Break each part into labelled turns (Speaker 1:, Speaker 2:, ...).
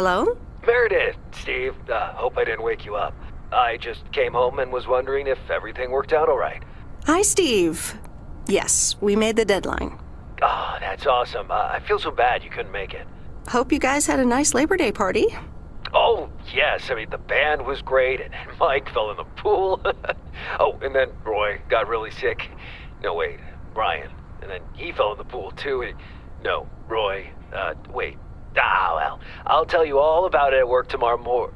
Speaker 1: Hello?
Speaker 2: Meredith, Steve, hope I didn't wake you up. I just came home and was wondering if everything worked out all right.
Speaker 1: Hi, Steve. Yes, we made the deadline.
Speaker 2: Oh, that's awesome. I feel so bad you couldn't make it.
Speaker 1: Hope you guys had a nice Labor Day party.
Speaker 2: Oh, yes. I mean, the band was great, and Mike fell in the pool. Oh, and then Roy got really sick. No, wait, Brian. And then he fell in the pool, too. No, Roy. Wait. Well, I'll tell you all about it at work tomorrow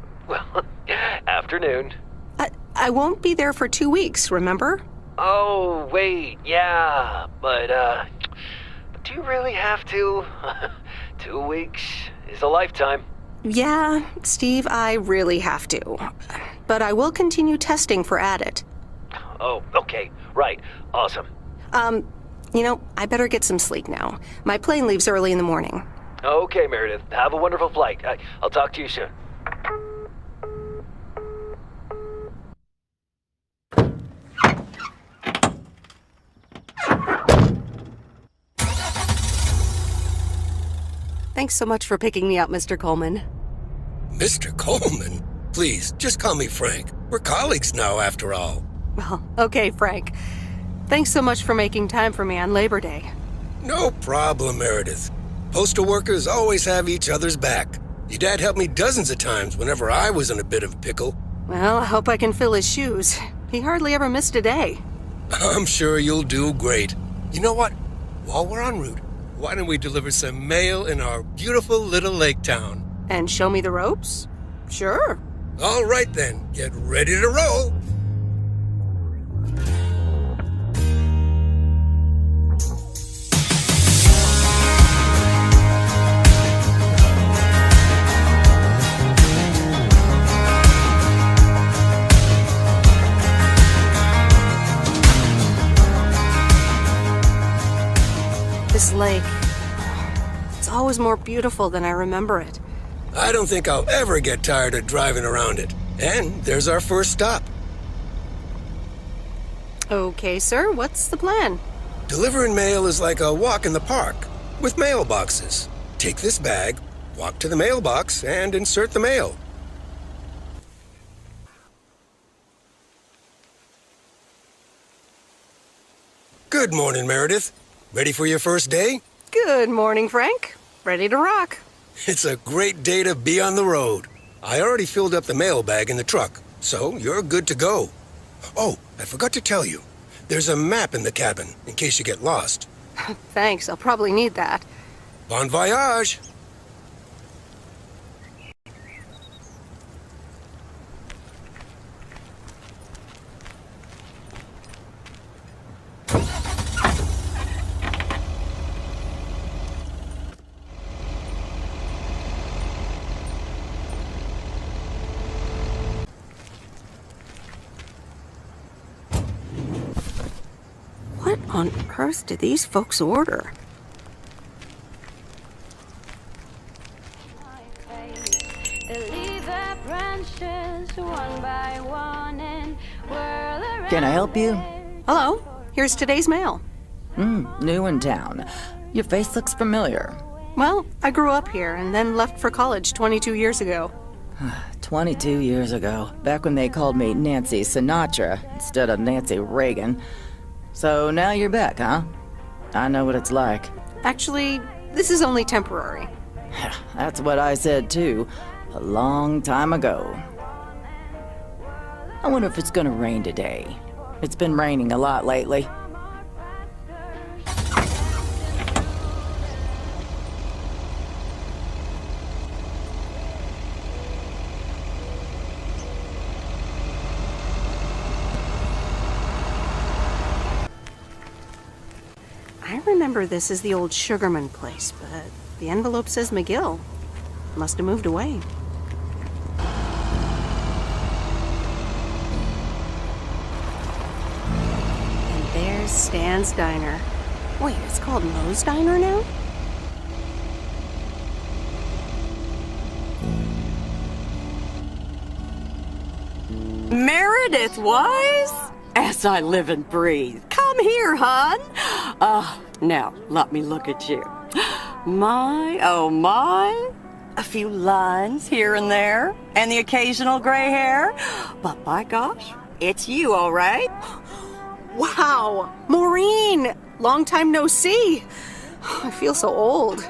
Speaker 2: afternoon.
Speaker 1: I won't be there for 2 weeks, remember?
Speaker 2: Oh, wait, yeah. But do you really have to? 2 weeks is a lifetime.
Speaker 1: Yeah, Steve, I really have to. But I will continue testing for Addit.
Speaker 2: Oh, okay, right. Awesome.
Speaker 1: I better get some sleep now. My plane leaves early in the morning.
Speaker 2: Okay, Meredith. Have a wonderful flight. I'll talk to you soon.
Speaker 1: Thanks so much for picking me up, Mr. Coleman.
Speaker 3: Mr. Coleman? Please, just call me Frank. We're colleagues now, after all.
Speaker 1: Well, okay, Frank. Thanks so much for making time for me on Labor Day.
Speaker 3: No problem, Meredith. Postal workers always have each other's back. Your dad helped me dozens of times whenever I was in a bit of a pickle.
Speaker 1: Well, I hope I can fill his shoes. He hardly ever missed a day.
Speaker 3: I'm sure you'll do great. You know what? While we're en route, why don't we deliver some mail in our beautiful little lake town?
Speaker 1: And show me the ropes? Sure.
Speaker 3: All right then, get ready to roll.
Speaker 1: This lake, it's always more beautiful than I remember it.
Speaker 3: I don't think I'll ever get tired of driving around it. And there's our first stop.
Speaker 1: Okay, sir, what's the plan?
Speaker 3: Delivering mail is like a walk in the park, with mailboxes. Take this bag, walk to the mailbox, and insert the mail. Good morning, Meredith. Ready for your first day?
Speaker 1: Good morning, Frank. Ready to rock.
Speaker 3: It's a great day to be on the road. I already filled up the mail bag in the truck, so you're good to go. Oh, I forgot to tell you. There's a map in the cabin, in case you get lost.
Speaker 1: Thanks, I'll probably need that.
Speaker 3: Bon voyage!
Speaker 1: What on earth did these folks order?
Speaker 4: Can I help you?
Speaker 1: Hello, here's today's mail.
Speaker 4: New in town. Your face looks familiar.
Speaker 1: Well, I grew up here and then left for college 22 years ago.
Speaker 4: 22 years ago, back when they called me Nancy Sinatra instead of Nancy Reagan. So now you're back, huh? I know what it's like.
Speaker 1: Actually, this is only temporary.
Speaker 4: That's what I said too, a long time ago. I wonder if it's gonna rain today. It's been raining a lot lately.
Speaker 1: I remember this as the old Sugarman place, but the envelope says McGill. Must have moved away. And there's Stan's Diner. Wait, it's called Moe's Diner now?
Speaker 5: Meredith Weiss? As I live and breathe. Come here, hon. Now, let me look at you. My, oh my. A few lines here and there, and the occasional gray hair. But by gosh, it's you, all right.
Speaker 1: Wow! Maureen! Long time no see. I feel so old.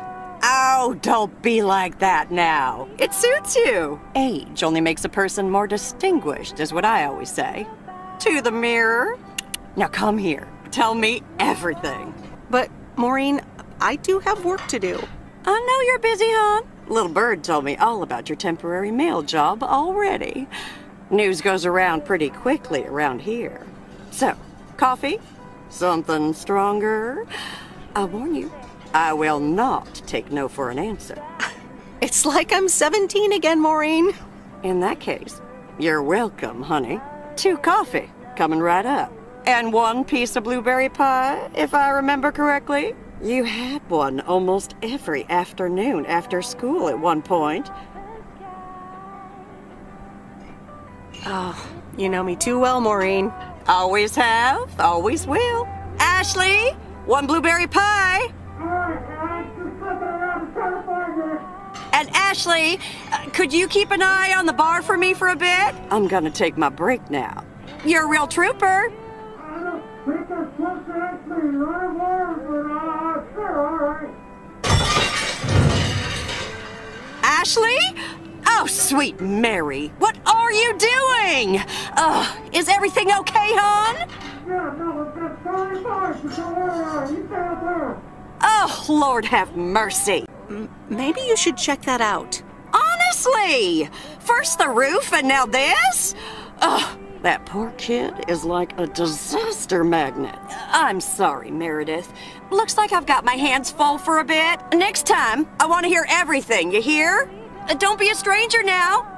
Speaker 5: Oh, don't be like that now. It suits you. Age only makes a person more distinguished, is what I always say. To the mirror. Now come here. Tell me everything.
Speaker 1: But, Maureen, I do have work to do.
Speaker 5: I know you're busy, hon. Little Bird told me all about your temporary mail job already. News goes around pretty quickly around here. So, coffee? Something stronger? I warn you, I will not take no for an answer.
Speaker 1: It's like I'm 17 again, Maureen.
Speaker 5: In that case, you're welcome, honey. 2 coffee, coming right up. And 1 piece of blueberry pie, if I remember correctly. You had one almost every afternoon after school at one point.
Speaker 1: Oh, you know me too well, Maureen.
Speaker 5: Always have, always will. Ashley, 1 blueberry pie. And Ashley, could you keep an eye on the bar for me for a bit? I'm gonna take my break now. You're a real trooper. Ashley? Oh, sweet Mary, what are you doing? Is everything okay, hon? Oh, Lord have mercy.
Speaker 1: Maybe you should check that out.
Speaker 5: Honestly, first the roof and now this? That poor kid is like a disaster magnet. I'm sorry, Meredith. Looks like I've got my hands full for a bit. Next time, I want to hear everything, you hear? Don't be a stranger now.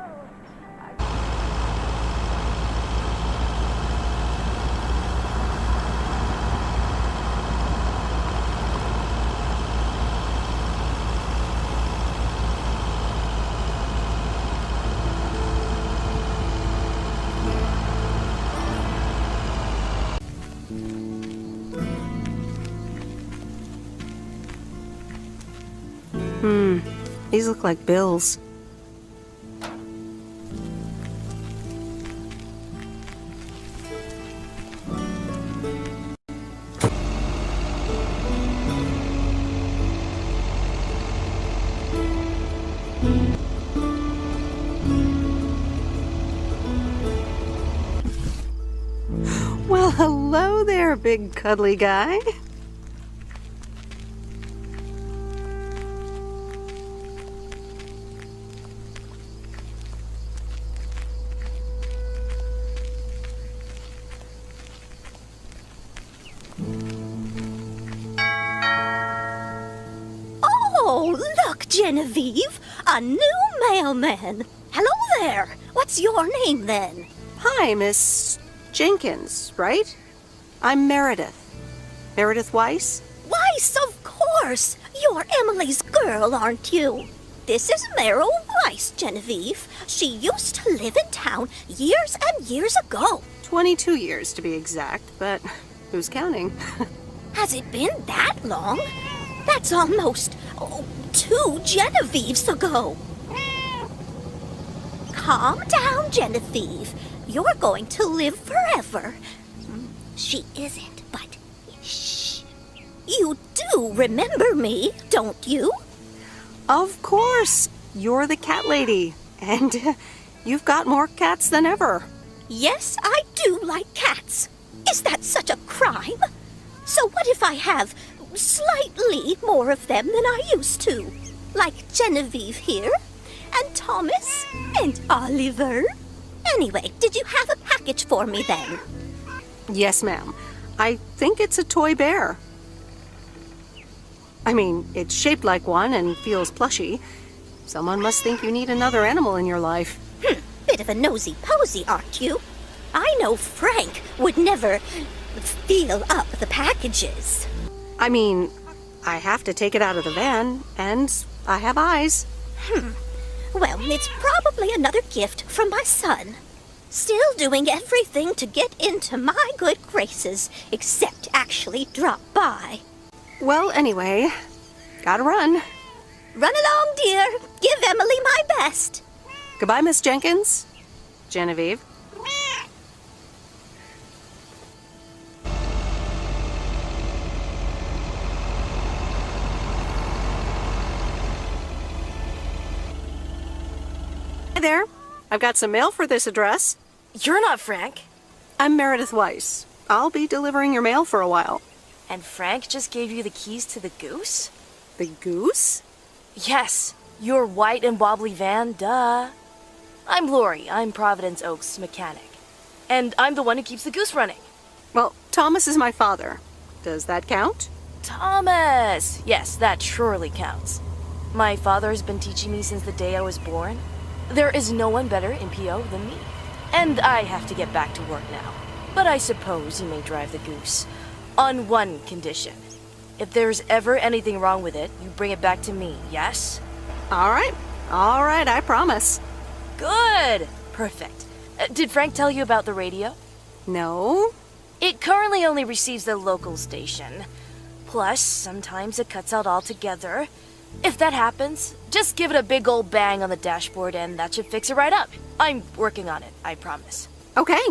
Speaker 1: These look like bills. Well, hello there, big cuddly guy.
Speaker 6: Oh, look, Genevieve, a new mailman. Hello there. What's your name then?
Speaker 1: Hi, Miss Jenkins, right? I'm Meredith. Meredith Weiss?
Speaker 6: Weiss, of course. You're Emily's girl, aren't you? This is Meryl Weiss, Genevieve. She used to live in town years and years ago.
Speaker 1: 22 years to be exact, but who's counting?
Speaker 6: Has it been that long? That's almost 2 Genevieves ago. Calm down, Genevieve. You're going to live forever. She isn't, but shh. You do remember me, don't you?
Speaker 1: Of course. You're the cat lady. And you've got more cats than ever.
Speaker 6: Yes, I do like cats. Is that such a crime? So what if I have slightly more of them than I used to? Like Genevieve here, and Thomas, and Oliver. Anyway, did you have a package for me then?
Speaker 1: Yes, ma'am. I think it's a toy bear. I mean, it's shaped like one and feels plushy. Someone must think you need another animal in your life.
Speaker 6: Bit of a nosy-posy, aren't you? I know Frank would never feel up the packages.
Speaker 1: I mean, I have to take it out of the van, and I have eyes.
Speaker 6: Well, it's probably another gift from my son. Still doing everything to get into my good graces, except actually drop by.
Speaker 1: Well, anyway, gotta run.
Speaker 6: Run along, dear. Give Emily my best.
Speaker 1: Goodbye, Miss Jenkins. Genevieve. Hi there. I've got some mail for this address.
Speaker 7: You're not Frank.
Speaker 1: I'm Meredith Weiss. I'll be delivering your mail for a while.
Speaker 7: And Frank just gave you the keys to the goose?
Speaker 1: The goose?
Speaker 7: Yes, your white and wobbly van, duh. I'm Lori. I'm Providence Oaks' mechanic. And I'm the one who keeps the goose running.
Speaker 1: Well, Thomas is my father. Does that count?
Speaker 7: Thomas! Yes, that surely counts. My father has been teaching me since the day I was born. There is no one better in PO than me. And I have to get back to work now. But I suppose you may drive the goose. On one condition. If there's ever anything wrong with it, you bring it back to me, yes?
Speaker 1: All right, I promise.
Speaker 7: Good! Perfect. Did Frank tell you about the radio?
Speaker 1: No?
Speaker 7: It currently only receives the local station. Plus, sometimes it cuts out altogether. If that happens, just give it a big old bang on the dashboard and that should fix it right up. I'm working on it, I promise.
Speaker 1: Okay.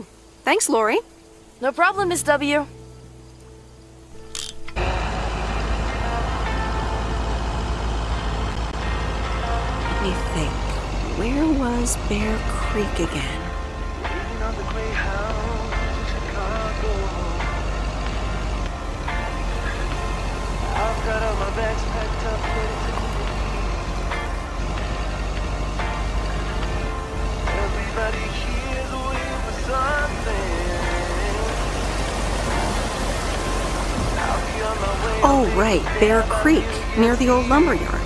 Speaker 1: Thanks, Lori.
Speaker 7: No problem, Miss W.
Speaker 1: Let me think. Where was Bear Creek again? Oh, right, Bear Creek, near the old lumberyard.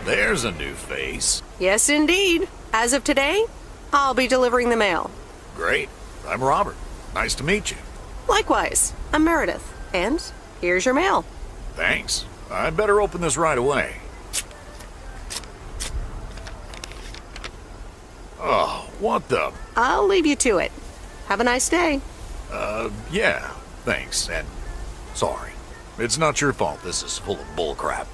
Speaker 8: There's a new face.
Speaker 1: Yes, indeed. As of today, I'll be delivering the mail.
Speaker 8: Great. I'm Robert. Nice to meet you.
Speaker 1: Likewise, I'm Meredith. And here's your mail.
Speaker 8: Thanks. I'd better open this right away. Oh, what the...
Speaker 1: I'll leave you to it. Have a nice day.
Speaker 8: Yeah, thanks, and sorry. It's not your fault this is full of bullcrap.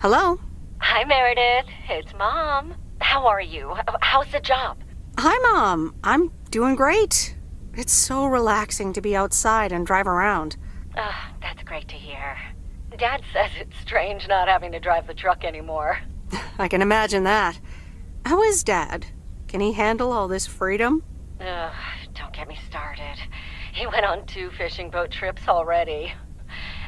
Speaker 1: Hello?
Speaker 9: Hi, Meredith. It's Mom. How are you? How's the job?
Speaker 1: Hi, Mom. I'm doing great. It's so relaxing to be outside and drive around.
Speaker 9: That's great to hear. Dad says it's strange not having to drive the truck anymore.
Speaker 1: I can imagine that. How is Dad? Can he handle all this freedom?
Speaker 9: Don't get me started. He went on 2 fishing boat trips already.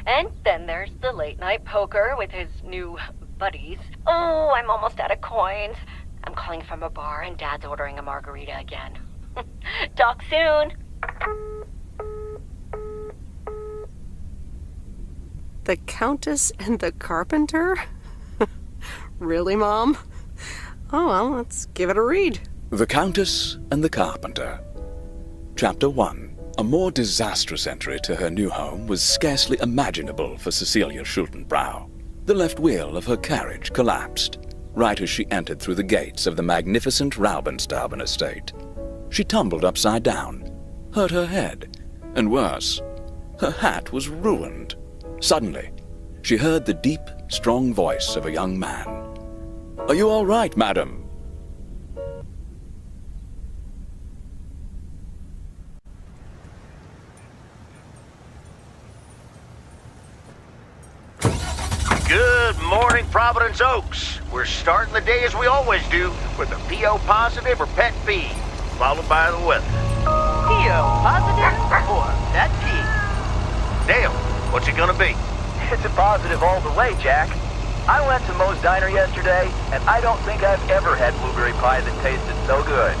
Speaker 9: And then there's the late-night poker with his new buddies. Oh, I'm almost out of coins. I'm calling from a bar and Dad's ordering a margarita again. Talk soon.
Speaker 1: The Countess and the Carpenter? Really, Mom? Oh, well, let's give it a read.
Speaker 10: The Countess and the Carpenter. Chapter 1. A more disastrous entry to her new home was scarcely imaginable for Cecilia Schultenbrow. The left wheel of her carriage collapsed, right as she entered through the gates of the magnificent Raubenstaben estate. She tumbled upside down, hurt her head, and worse, her hat was ruined. Suddenly, she heard the deep, strong voice of a young man. "Are you all right, madam?"
Speaker 11: Good morning, Providence Oaks. We're starting the day as we always do, with a PO positive or pet peeve, followed by the weather.
Speaker 5: PO positive or pet peeve?
Speaker 11: Dale, what's it gonna be?
Speaker 12: It's a positive all the way, Jack. I went to Moe's Diner yesterday, and I don't think I've ever had blueberry pie that tasted so good.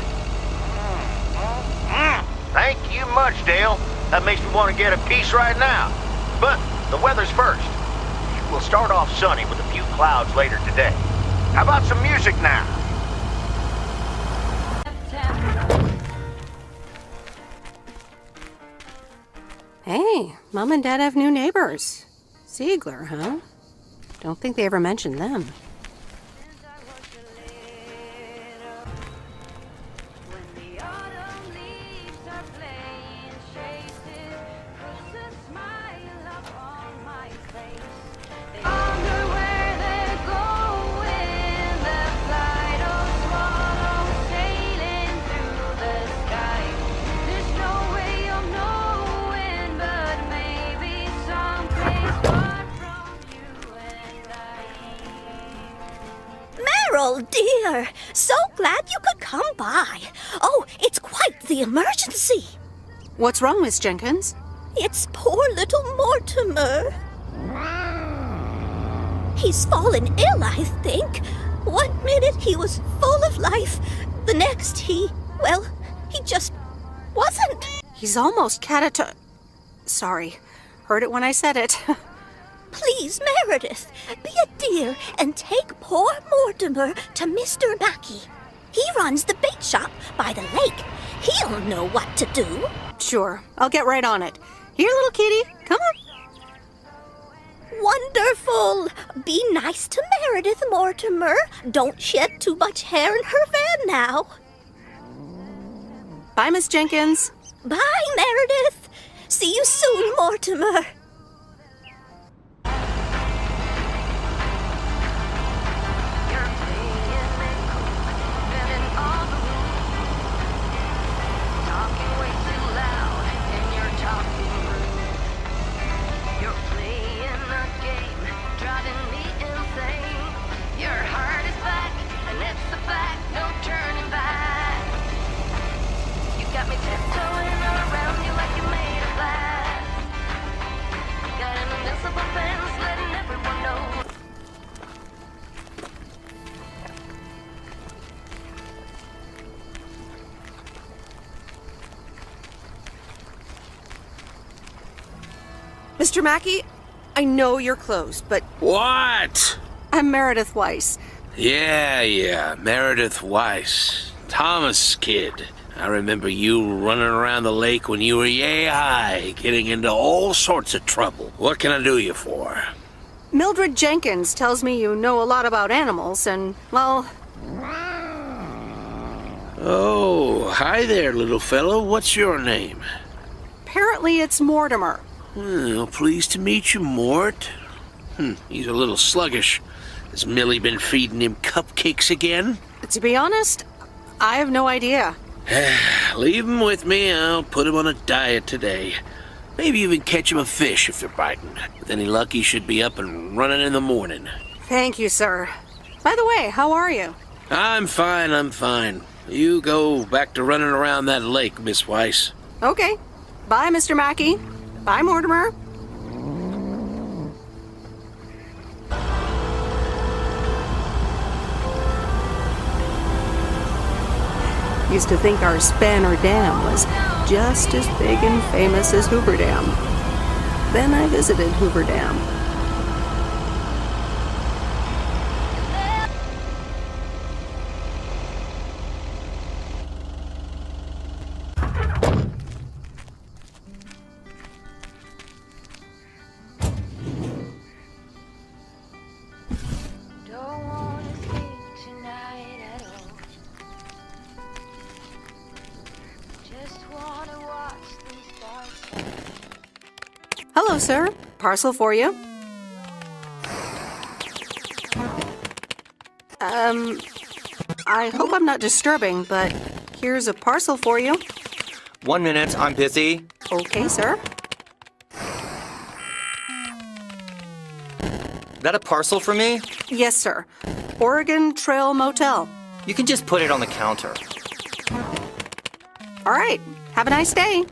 Speaker 11: Thank you much, Dale. That makes me want to get a piece right now. But the weather's first. We'll start off sunny with a few clouds later today. How about some music now?
Speaker 1: Hey, Mom and Dad have new neighbors. Ziegler, huh? Don't think they ever mentioned them.
Speaker 6: Meryl, dear, so glad you could come by. Oh, it's quite the emergency.
Speaker 1: What's wrong, Miss Jenkins?
Speaker 6: It's poor little Mortimer. He's fallen ill, I think. 1 minute he was full of life. The next he just wasn't.
Speaker 1: He's almost Sorry. Heard it when I said it.
Speaker 6: Please, Meredith, be a dear and take poor Mortimer to Mr. Mackey. He runs the bait shop by the lake. He'll know what to do.
Speaker 1: Sure, I'll get right on it. Here, little kitty, come on.
Speaker 6: Wonderful. Be nice to Meredith, Mortimer. Don't shed too much hair in her van now.
Speaker 1: Bye, Miss Jenkins.
Speaker 6: Bye, Meredith. See you soon, Mortimer.
Speaker 1: Mr. Mackey, I know you're closed, but...
Speaker 13: What?
Speaker 1: I'm Meredith Weiss.
Speaker 13: Yeah, Meredith Weiss. Thomas' kid. I remember you running around the lake when you were yay high, getting into all sorts of trouble. What can I do you for?
Speaker 1: Mildred Jenkins tells me you know a lot about animals, and, well...
Speaker 13: Oh, hi there, little fellow. What's your name?
Speaker 1: Apparently it's Mortimer.
Speaker 13: Well, pleased to meet you, Mort. He's a little sluggish. Has Millie been feeding him cupcakes again?
Speaker 1: To be honest, I have no idea.
Speaker 13: Leave him with me. I'll put him on a diet today. Maybe even catch him a fish if they're biting. With any luck, he should be up and running in the morning.
Speaker 1: Thank you, sir. By the way, how are you?
Speaker 13: I'm fine. You go back to running around that lake, Miss Weiss.
Speaker 1: Okay. Bye, Mr. Mackey. Bye, Mortimer. Used to think our Spanner Dam was just as big and famous as Hoover Dam. Then I visited Hoover Dam. Hello, sir. Parcel for you. I hope I'm not disturbing, but here's a parcel for you.
Speaker 14: 1 minute, I'm busy.
Speaker 1: Okay, sir.
Speaker 14: That a parcel for me?
Speaker 1: Yes, sir. Oregon Trail Motel.
Speaker 14: You can just put it on the counter.
Speaker 1: All right. Have a nice day.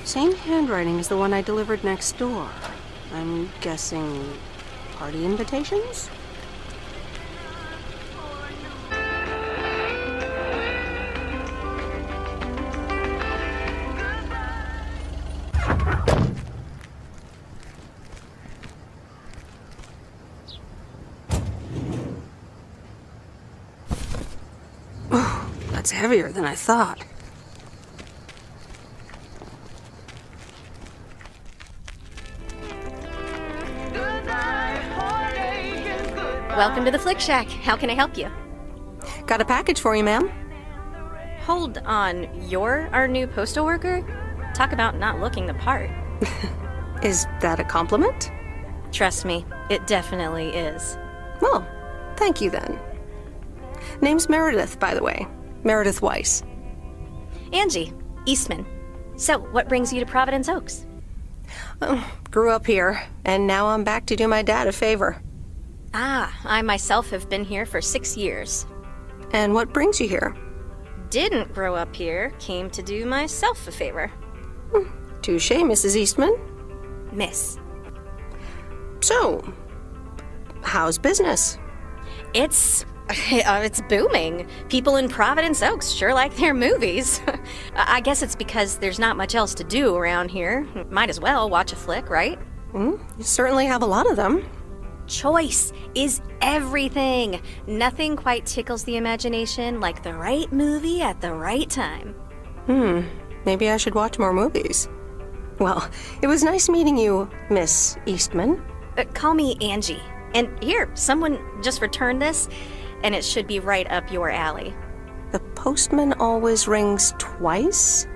Speaker 1: Same handwriting as the one I delivered next door. I'm guessing party invitations? Oh, that's heavier than I thought.
Speaker 15: Welcome to the Flick Shack. How can I help you?
Speaker 1: Got a package for you, ma'am.
Speaker 15: Hold on. You're our new postal worker? Talk about not looking the part.
Speaker 1: Is that a compliment?
Speaker 15: Trust me, it definitely is.
Speaker 1: Well, thank you then. Name's Meredith, by the way. Meredith Weiss.
Speaker 15: Angie, Eastman. So, what brings you to Providence Oaks?
Speaker 1: Grew up here, and now I'm back to do my dad a favor.
Speaker 15: Ah, I myself have been here for 6 years.
Speaker 1: And what brings you here?
Speaker 15: Didn't grow up here, came to do myself a favor.
Speaker 1: Touche, Mrs. Eastman.
Speaker 15: Miss.
Speaker 1: So, how's business?
Speaker 15: It's booming. People in Providence Oaks sure like their movies. I guess it's because there's not much else to do around here. Might as well watch a flick, right?
Speaker 1: You certainly have a lot of them.
Speaker 15: Choice is everything. Nothing quite tickles the imagination like the right movie at the right time.
Speaker 1: Maybe I should watch more movies. Well, it was nice meeting you, Miss Eastman.
Speaker 15: Call me Angie. And here, someone just returned this, and it should be right up your alley.
Speaker 1: The postman always rings twice?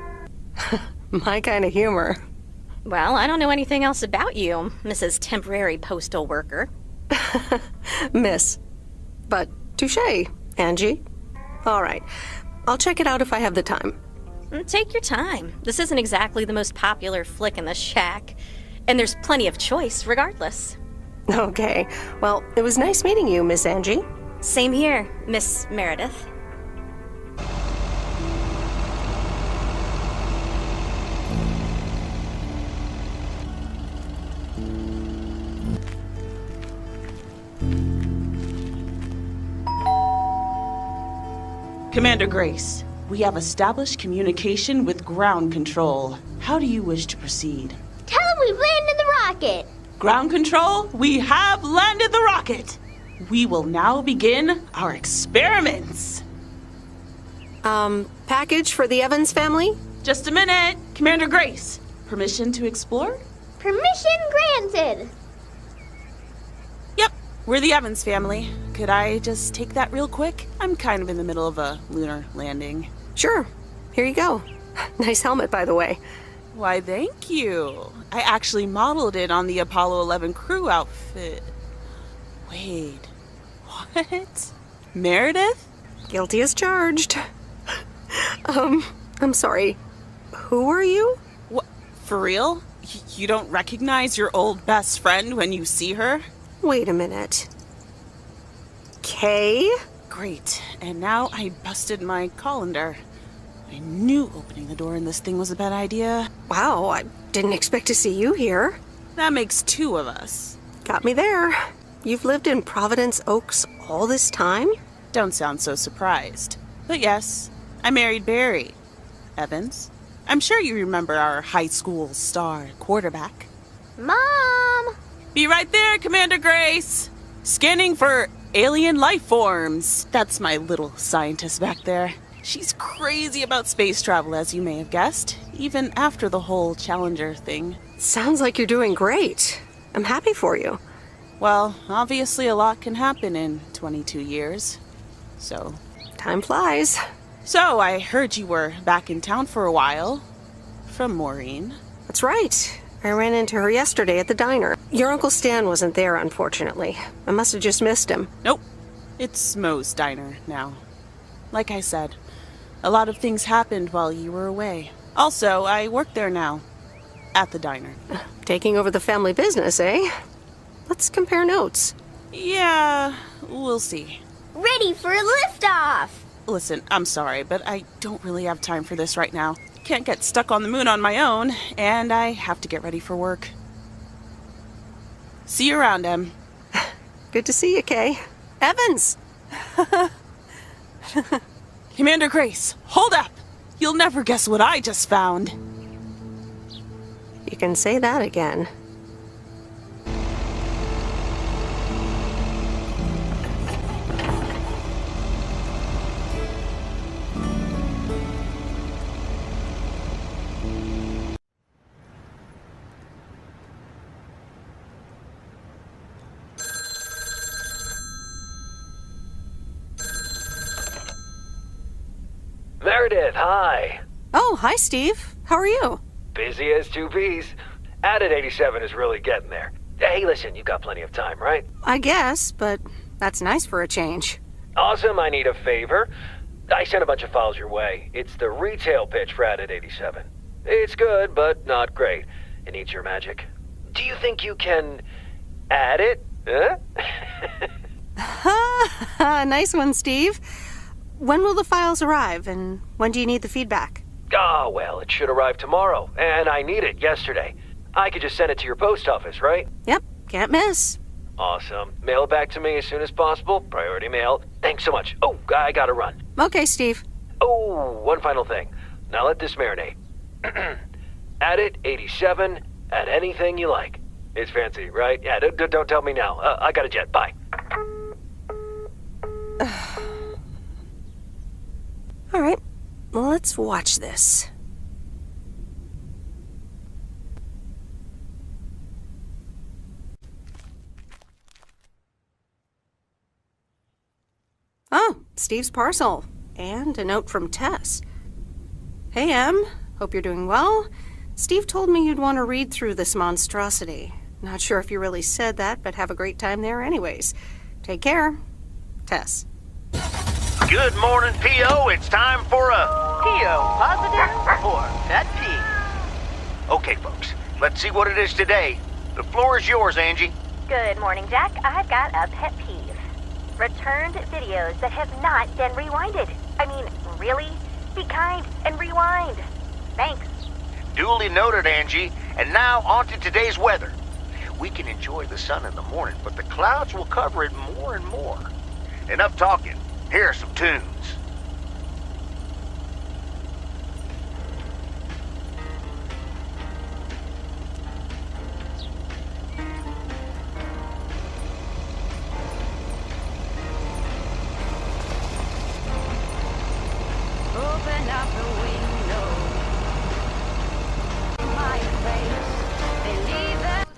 Speaker 1: My kind of humor.
Speaker 15: Well, I don't know anything else about you, Mrs. Temporary Postal Worker.
Speaker 1: Miss. But touche, Angie. All right. I'll check it out if I have the time.
Speaker 15: Take your time. This isn't exactly the most popular flick in the shack, and there's plenty of choice regardless.
Speaker 1: Okay. Well, it was nice meeting you, Miss Angie.
Speaker 15: Same here, Miss Meredith.
Speaker 16: Commander Grace, we have established communication with ground control. How do you wish to proceed?
Speaker 6: Tell them we've landed the rocket.
Speaker 16: Ground control, we have landed the rocket. We will now begin our experiments.
Speaker 1: Package for the Evans family?
Speaker 16: Just a minute. Commander Grace, permission to explore?
Speaker 6: Permission granted.
Speaker 16: Yep, we're the Evans family. Could I just take that real quick? I'm kind of in the middle of a lunar landing.
Speaker 1: Sure. Here you go. Nice helmet, by the way.
Speaker 16: Why, thank you. I actually modeled it on the Apollo 11 crew outfit. Wait, what? Meredith?
Speaker 1: Guilty as charged. I'm sorry. Who are you?
Speaker 16: What? For real? You don't recognize your old best friend when you see her?
Speaker 1: Wait a minute. Kay?
Speaker 16: Great. And now I busted my colander. I knew opening the door in this thing was a bad idea.
Speaker 1: Wow, I didn't expect to see you here.
Speaker 16: That makes two of us.
Speaker 1: Got me there. You've lived in Providence Oaks all this time?
Speaker 16: Don't sound so surprised. But yes, I married Barry. Evans. I'm sure you remember our high school star quarterback.
Speaker 6: Mom!
Speaker 16: Be right there, Commander Grace! Scanning for alien life forms. That's my little scientist back there. She's crazy about space travel, as you may have guessed, even after the whole Challenger thing.
Speaker 1: Sounds like you're doing great. I'm happy for you.
Speaker 16: Well, obviously a lot can happen in 22 years. So...
Speaker 1: Time flies.
Speaker 16: So, I heard you were back in town for a while. From Maureen.
Speaker 1: That's right. I ran into her yesterday at the diner. Your Uncle Stan wasn't there, unfortunately. I must have just missed him.
Speaker 16: Nope. It's Mo's diner now. Like I said, a lot of things happened while you were away. Also, I work there now. At the diner.
Speaker 1: Taking over the family business, eh? Let's compare notes.
Speaker 16: Yeah, we'll see.
Speaker 6: Ready for a liftoff!
Speaker 16: Listen, I'm sorry, but I don't really have time for this right now. can't get stuck on the moon on my own, and I have to get ready for work. See you around, Em.
Speaker 1: Good to see you, Kay. Evans!
Speaker 16: Commander Grace, hold up! You'll never guess what I just found.
Speaker 1: You can say that again.
Speaker 2: Meredith, hi.
Speaker 1: Oh, hi, Steve. How are you?
Speaker 2: Busy as two peas. Added 87 is really getting there. Hey, listen, you got plenty of time, right?
Speaker 1: I guess, but that's nice for a change.
Speaker 2: Awesome, I need a favor. I sent a bunch of files your way. It's the retail pitch for Added 87. It's good, but not great. It needs your magic. Do you think you can add it? Huh?
Speaker 1: Nice one, Steve. When will the files arrive, and when do you need the feedback?
Speaker 2: Oh, well, it should arrive tomorrow, and I need it yesterday. I could just send it to your post office, right?
Speaker 1: Yep, can't miss.
Speaker 2: Awesome. Mail it back to me as soon as possible. Priority mail. Thanks so much. Oh, I gotta run.
Speaker 1: Okay, Steve.
Speaker 2: Oh, one final thing. Now let this marinate. Add it 87, add anything you like. It's fancy, right? Yeah, don't tell me now. I got a jet. Bye.
Speaker 1: All right, well, let's watch this. Oh, Steve's parcel. And a note from Tess. Hey, Em. Hope you're doing well. Steve told me you'd want to read through this monstrosity. Not sure if you really said that, but have a great time there anyways. Take care. Tess.
Speaker 11: Good morning, P.O. It's time for a...
Speaker 12: P.O. positive or pet peeve?
Speaker 11: Okay, folks, let's see what it is today. The floor is yours, Angie.
Speaker 17: Good morning, Jack. I've got a pet peeve. Returned videos that have not been rewinded. I mean, really? Be kind and rewind. Thanks.
Speaker 11: Duly noted, Angie. And now on to today's weather. We can enjoy the sun in the morning, but the clouds will cover it more and more. Enough talking. Here are some tunes.
Speaker 17: Open up the window. My face. Believe it.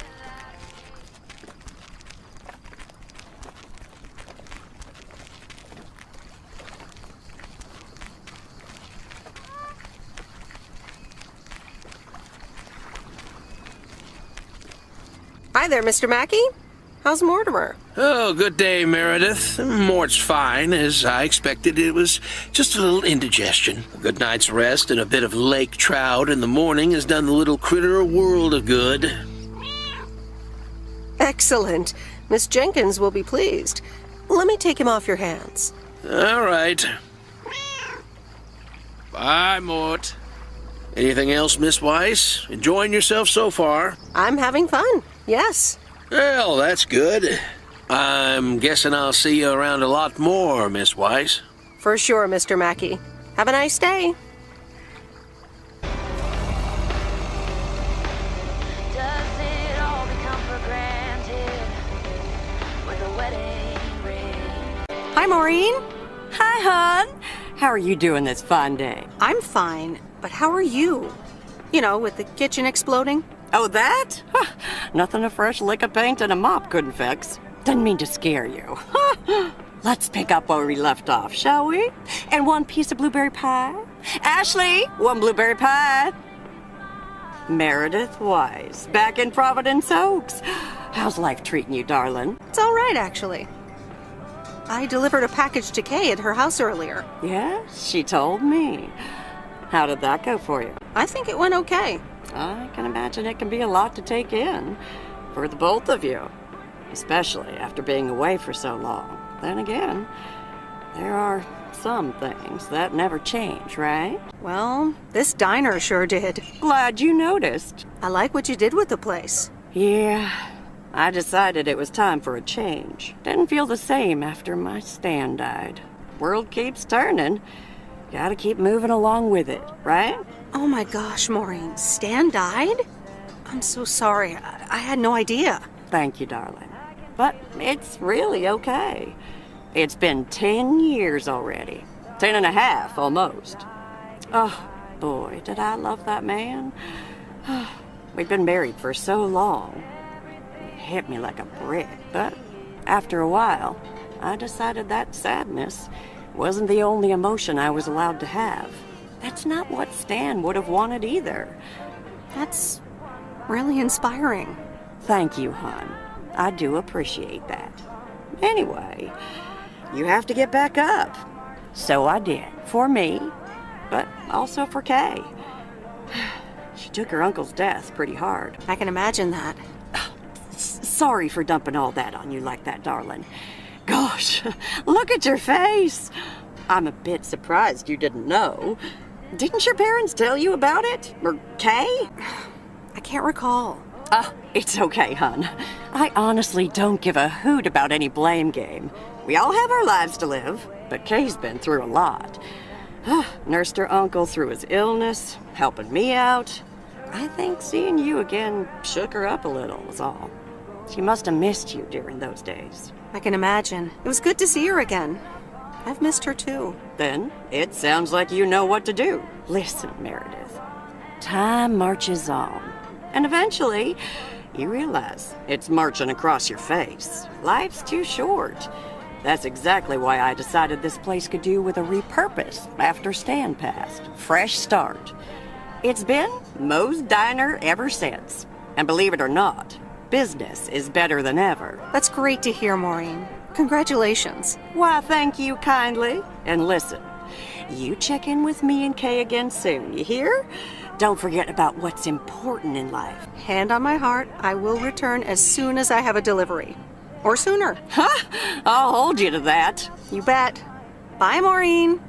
Speaker 1: Hi there, Mr. Mackey. How's Mortimer?
Speaker 13: Oh, good day, Meredith. Mort's fine. As I expected, it was just a little indigestion. A good night's rest and a bit of lake trout in the morning has done the little critter a world of good.
Speaker 1: Excellent. Miss Jenkins will be pleased. Let me take him off your hands.
Speaker 13: All right. Bye, Mort. Anything else, Miss Weiss? Enjoying yourself so far?
Speaker 1: I'm having fun, yes.
Speaker 13: Well, that's good. I'm guessing I'll see you around a lot more, Miss Weiss.
Speaker 1: For sure, Mr. Mackey. Have a nice day.
Speaker 17: Does it all become for granted with a wedding ring?
Speaker 1: Hi, Maureen.
Speaker 5: Hi, hon. How are you doing this fine day?
Speaker 1: I'm fine, but how are you? You know, with the kitchen exploding?
Speaker 5: Oh, that? Nothing a fresh lick of paint and a mop couldn't fix. Didn't mean to scare you. Let's pick up where we left off, shall we? And one piece of blueberry pie? Ashley, one blueberry pie. Meredith Weiss, back in Providence Oaks. How's life treating you, darling?
Speaker 1: It's all right, actually. I delivered a package to Kay at her house earlier.
Speaker 5: Yes, she told me. How did that go for you?
Speaker 1: I think it went okay.
Speaker 5: I can imagine it can be a lot to take in for the both of you, especially after being away for so long. Then again, there are some things that never change, right?
Speaker 1: Well, this diner sure did.
Speaker 5: Glad you noticed.
Speaker 1: I like what you did with the place.
Speaker 5: Yeah, I decided it was time for a change. Didn't feel the same after my Stan died. World keeps turning. Gotta keep moving along with it, right?
Speaker 1: Oh my gosh, Maureen, Stan died? I'm so sorry. I had no idea.
Speaker 5: Thank you, darling. But it's really okay. It's been 10 years already. 10 and a half, almost. Oh, boy, did I love that man. We'd been married for so long. It hit me like a brick, but after a while, I decided that sadness wasn't the only emotion I was allowed to have. That's not what Stan would have wanted either.
Speaker 1: That's really inspiring.
Speaker 5: Thank you, hon. I do appreciate that. Anyway, you have to get back up. So I did, for me, but also for Kay. She took her uncle's death pretty hard.
Speaker 1: I can imagine that.
Speaker 5: Sorry for dumping all that on you like that, darling. Gosh, look at your face. I'm a bit surprised you didn't know. Didn't your parents tell you about it? Or Kay?
Speaker 1: I can't recall.
Speaker 5: It's okay, hon. I honestly don't give a hoot about any blame game. We all have our lives to live, but Kay's been through a lot. Nursed her uncle through his illness, helping me out. I think seeing you again shook her up a little, was all. She must have missed you during those days.
Speaker 1: I can imagine. It was good to see her again. I've missed her too.
Speaker 5: Then it sounds like you know what to do. Listen, Meredith. Time marches on. And eventually, you realize it's marching across your face. Life's too short. That's exactly why I decided this place could do with a repurpose after Stan passed. Fresh start. It's been Moe's Diner ever since. And believe it or not, business is better than ever.
Speaker 1: That's great to hear, Maureen. Congratulations.
Speaker 5: Why, thank you kindly. And listen, you check in with me and Kay again soon, you hear? Don't forget about what's important in life.
Speaker 1: Hand on my heart, I will return as soon as I have a delivery. Or sooner.
Speaker 5: I'll hold you to that.
Speaker 1: You bet. Bye, Maureen.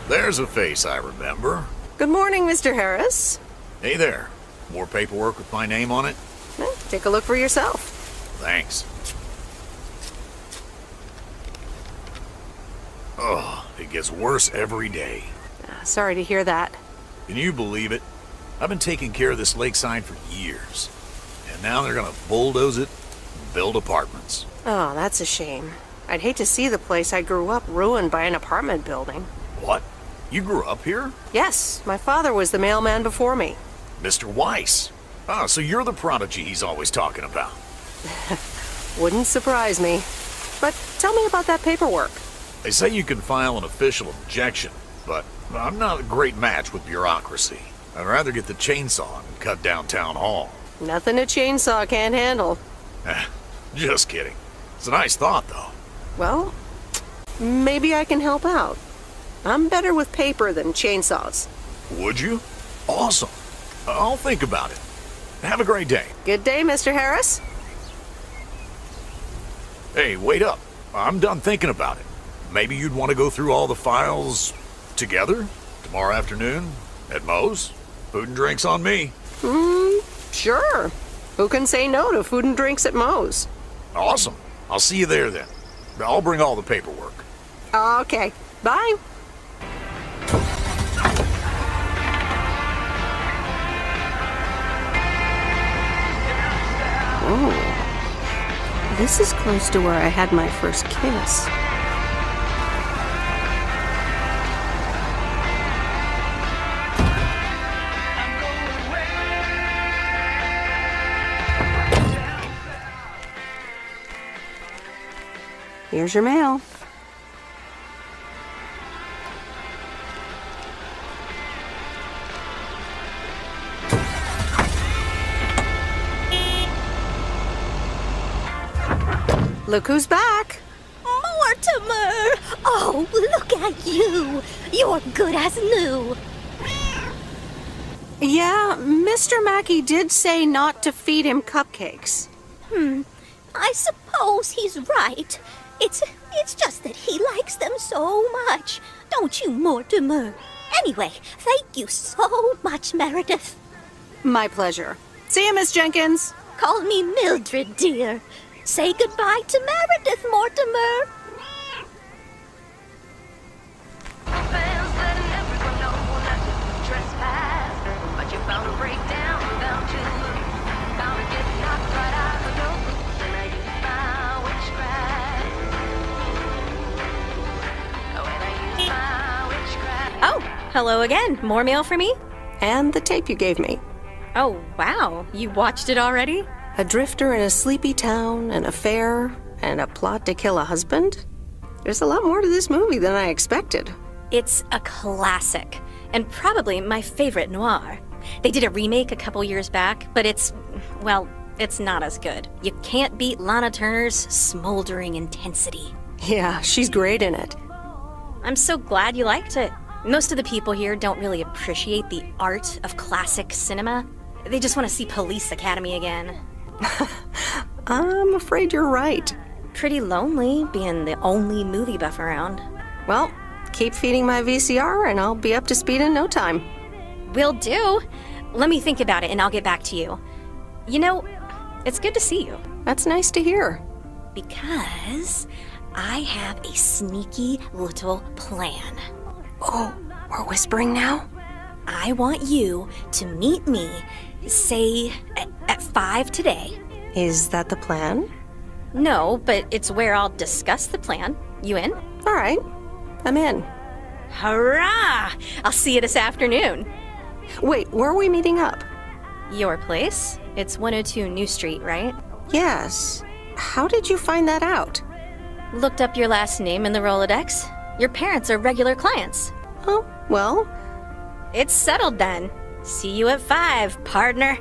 Speaker 8: There's a face I remember.
Speaker 1: Good morning, Mr. Harris.
Speaker 8: Hey there. More paperwork with my name on it?
Speaker 1: Take a look for yourself.
Speaker 8: Thanks. Oh, it gets worse every day.
Speaker 1: Sorry to hear that.
Speaker 8: Can you believe it? I've been taking care of this lakeside for years. And now they're gonna bulldoze it and build apartments.
Speaker 1: Oh, that's a shame. I'd hate to see the place I grew up ruined by an apartment building.
Speaker 8: What? You grew up here?
Speaker 1: Yes, my father was the mailman before me.
Speaker 8: Mr. Weiss. Ah, so you're the prodigy he's always talking about.
Speaker 1: Wouldn't surprise me. But tell me about that paperwork.
Speaker 8: They say you can file an official objection, but I'm not a great match with bureaucracy. I'd rather get the chainsaw and cut down town hall.
Speaker 1: Nothing a chainsaw can't handle.
Speaker 8: Just kidding. It's a nice thought, though.
Speaker 1: Well, maybe I can help out. I'm better with paper than chainsaws.
Speaker 8: Would you? Awesome. I'll think about it. Have a great day.
Speaker 1: Good day, Mr. Harris.
Speaker 8: Hey, wait up. I'm done thinking about it. Maybe you'd want to go through all the files together tomorrow afternoon at Moe's? Food and drinks on me.
Speaker 1: Sure. Who can say no to food and drinks at Moe's?
Speaker 8: Awesome. I'll see you there then. I'll bring all the paperwork.
Speaker 1: Okay. Bye. Oh. This is close to where I had my first kiss. Here's your mail. Look who's back.
Speaker 6: Mortimer! Oh, look at you. You're good as new.
Speaker 1: Yeah, Mr. Mackey did say not to feed him cupcakes.
Speaker 6: I suppose he's right. It's just that he likes them so much. Don't you, Mortimer? Anyway, thank you so much, Meredith.
Speaker 1: My pleasure. See you, Miss Jenkins.
Speaker 6: Call me Mildred, dear. Say goodbye to Meredith, Mortimer.
Speaker 15: Oh, hello again. More mail for me?
Speaker 1: And the tape you gave me.
Speaker 15: Oh, wow. You watched it already?
Speaker 1: A drifter in a sleepy town, an affair, and a plot to kill a husband? There's a lot more to this movie than I expected.
Speaker 15: It's a classic, and probably my favorite noir. They did a remake a couple years back, but it's not as good. You can't beat Lana Turner's smoldering intensity.
Speaker 1: Yeah, she's great in it.
Speaker 15: I'm so glad you liked it. Most of the people here don't really appreciate the art of classic cinema. They just want to see Police Academy again.
Speaker 1: I'm afraid you're right.
Speaker 15: Pretty lonely being the only movie buff around.
Speaker 1: Well, keep feeding my VCR and I'll be up to speed in no time.
Speaker 15: Will do. Let me think about it and I'll get back to you. You know, it's good to see you.
Speaker 1: That's nice to hear.
Speaker 15: Because I have a sneaky little plan.
Speaker 1: Oh, we're whispering now?
Speaker 15: I want you to meet me, say, at 5 today.
Speaker 1: Is that the plan?
Speaker 15: No, but it's where I'll discuss the plan. You in?
Speaker 1: All right, I'm in.
Speaker 15: Hurrah! I'll see you this afternoon.
Speaker 1: Wait, where are we meeting up?
Speaker 15: Your place? It's 102 New Street, right?
Speaker 1: Yes. How did you find that out?
Speaker 15: Looked up your last name in the Rolodex. Your parents are regular clients.
Speaker 1: Oh, well.
Speaker 15: It's settled then. See you at 5, partner.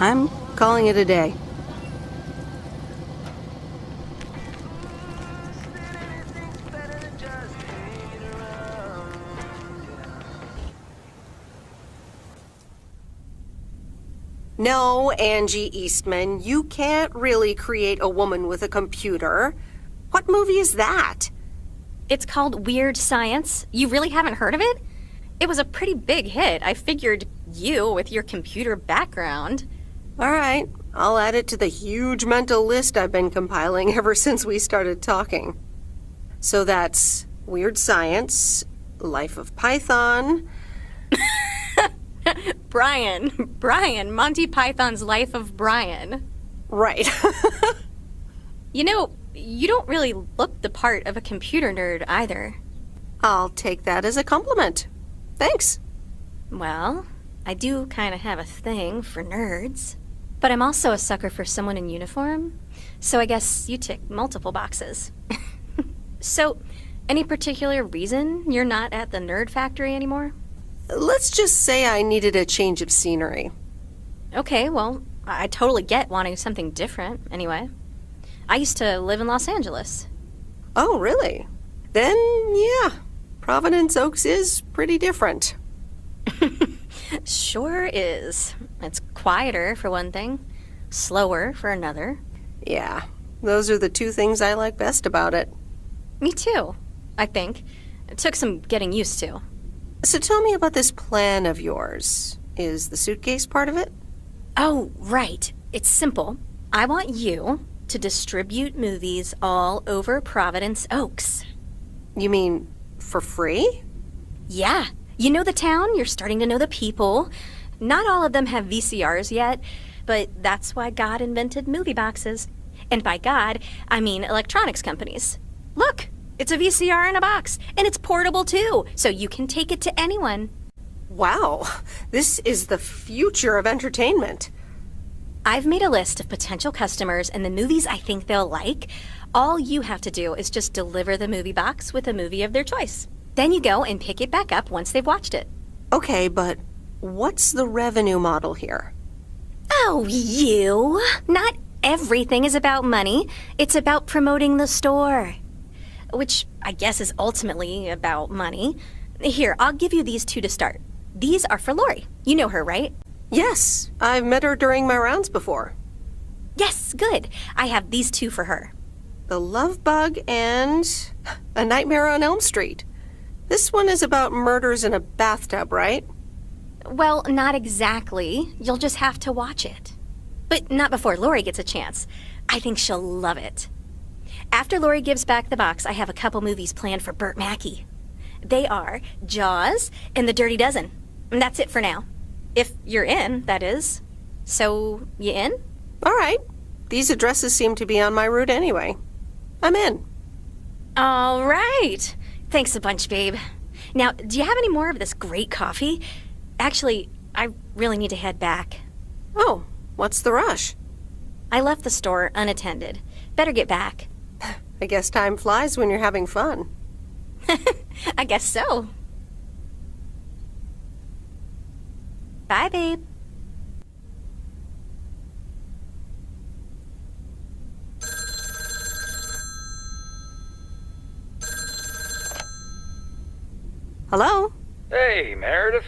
Speaker 1: I'm calling it a day. No, Angie Eastman, you can't really create a woman with a computer. What movie is that?
Speaker 15: It's called Weird Science. You really haven't heard of it? It was a pretty big hit. I figured you, with your computer background.
Speaker 1: All right, I'll add it to the huge mental list I've been compiling ever since we started talking. So that's Weird Science, Life of Python.
Speaker 15: Brian, Monty Python's Life of Brian.
Speaker 1: Right.
Speaker 15: You know, you don't really look the part of a computer nerd either.
Speaker 1: I'll take that as a compliment. Thanks.
Speaker 15: Well, I do kind of have a thing for nerds. But I'm also a sucker for someone in uniform, so I guess you tick multiple boxes. So, any particular reason you're not at the Nerd Factory anymore?
Speaker 1: Let's just say I needed a change of scenery.
Speaker 15: Okay, well, I totally get wanting something different, anyway. I used to live in Los Angeles.
Speaker 1: Oh, really? Then, yeah, Providence Oaks is pretty different.
Speaker 15: Sure is. It's quieter, for one thing. Slower, for another.
Speaker 1: Yeah, those are the two things I like best about it.
Speaker 15: Me too, I think. It took some getting used to.
Speaker 1: So tell me about this plan of yours. Is the suitcase part of it?
Speaker 15: Oh, right. It's simple. I want you to distribute movies all over Providence Oaks.
Speaker 1: You mean for free?
Speaker 15: Yeah. You know the town, you're starting to know the people. Not all of them have VCRs yet, but that's why God invented movie boxes. And by God, I mean electronics companies. Look, it's a VCR in a box, and it's portable too, so you can take it to anyone.
Speaker 1: Wow, this is the future of entertainment.
Speaker 15: I've made a list of potential customers and the movies I think they'll like. All you have to do is just deliver the movie box with a movie of their choice. Then you go and pick it back up once they've watched it.
Speaker 1: Okay, but what's the revenue model here?
Speaker 15: Oh, you! Not everything is about money. It's about promoting the store. Which I guess is ultimately about money. Here, I'll give you these 2 to start. These are for Lori. You know her, right?
Speaker 1: Yes, I've met her during my rounds before.
Speaker 15: Yes, good. I have these 2 for her.
Speaker 1: The Love Bug and A Nightmare on Elm Street. This one is about murders in a bathtub, right?
Speaker 15: Well, not exactly. You'll just have to watch it. But not before Lori gets a chance. I think she'll love it. After Lori gives back the box, I have a couple movies planned for Burt Mackey. They are Jaws and The Dirty Dozen. And that's it for now. If you're in, that is. So, you in?
Speaker 1: All right. These addresses seem to be on my route anyway. I'm in.
Speaker 15: All right. Thanks a bunch, babe. Now, do you have any more of this great coffee? Actually, I really need to head back.
Speaker 1: Oh, what's the rush?
Speaker 15: I left the store unattended. Better get back.
Speaker 1: I guess time flies when you're having fun.
Speaker 15: I guess so. Bye, babe.
Speaker 1: Hello?
Speaker 18: Hey, Meredith.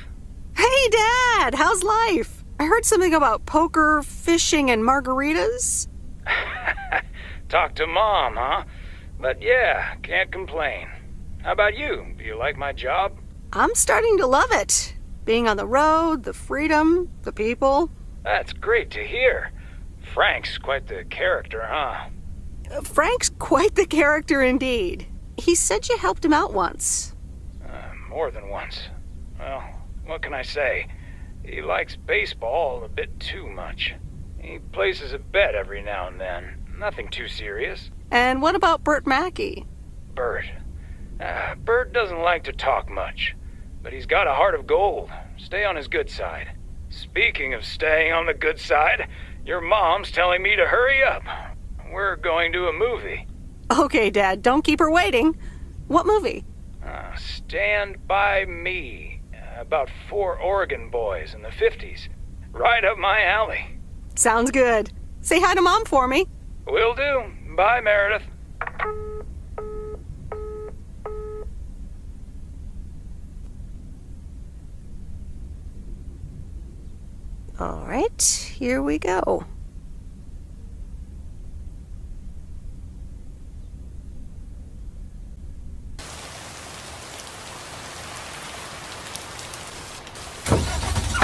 Speaker 1: Hey, Dad! How's life? I heard something about poker, fishing, and margaritas.
Speaker 18: Talk to Mom, huh? But yeah, can't complain. How about you? Do you like my job?
Speaker 1: I'm starting to love it. Being on the road, the freedom, the people.
Speaker 18: That's great to hear. Frank's quite the character, huh?
Speaker 1: Frank's quite the character indeed. He said you helped him out once.
Speaker 18: More than once. Well, what can I say? He likes baseball a bit too much. He places a bet every now and then. Nothing too serious.
Speaker 1: And what about Burt Mackey?
Speaker 18: Burt. Burt doesn't like to talk much, but he's got a heart of gold. Stay on his good side. Speaking of staying on the good side, your mom's telling me to hurry up. We're going to a movie.
Speaker 1: Okay, Dad, don't keep her waiting. What movie?
Speaker 18: Stand By Me. About 4 Oregon boys in the 50s. Right up my alley.
Speaker 1: Sounds good. Say hi to Mom for me.
Speaker 18: Will do. Bye, Meredith.
Speaker 1: All right, here we go.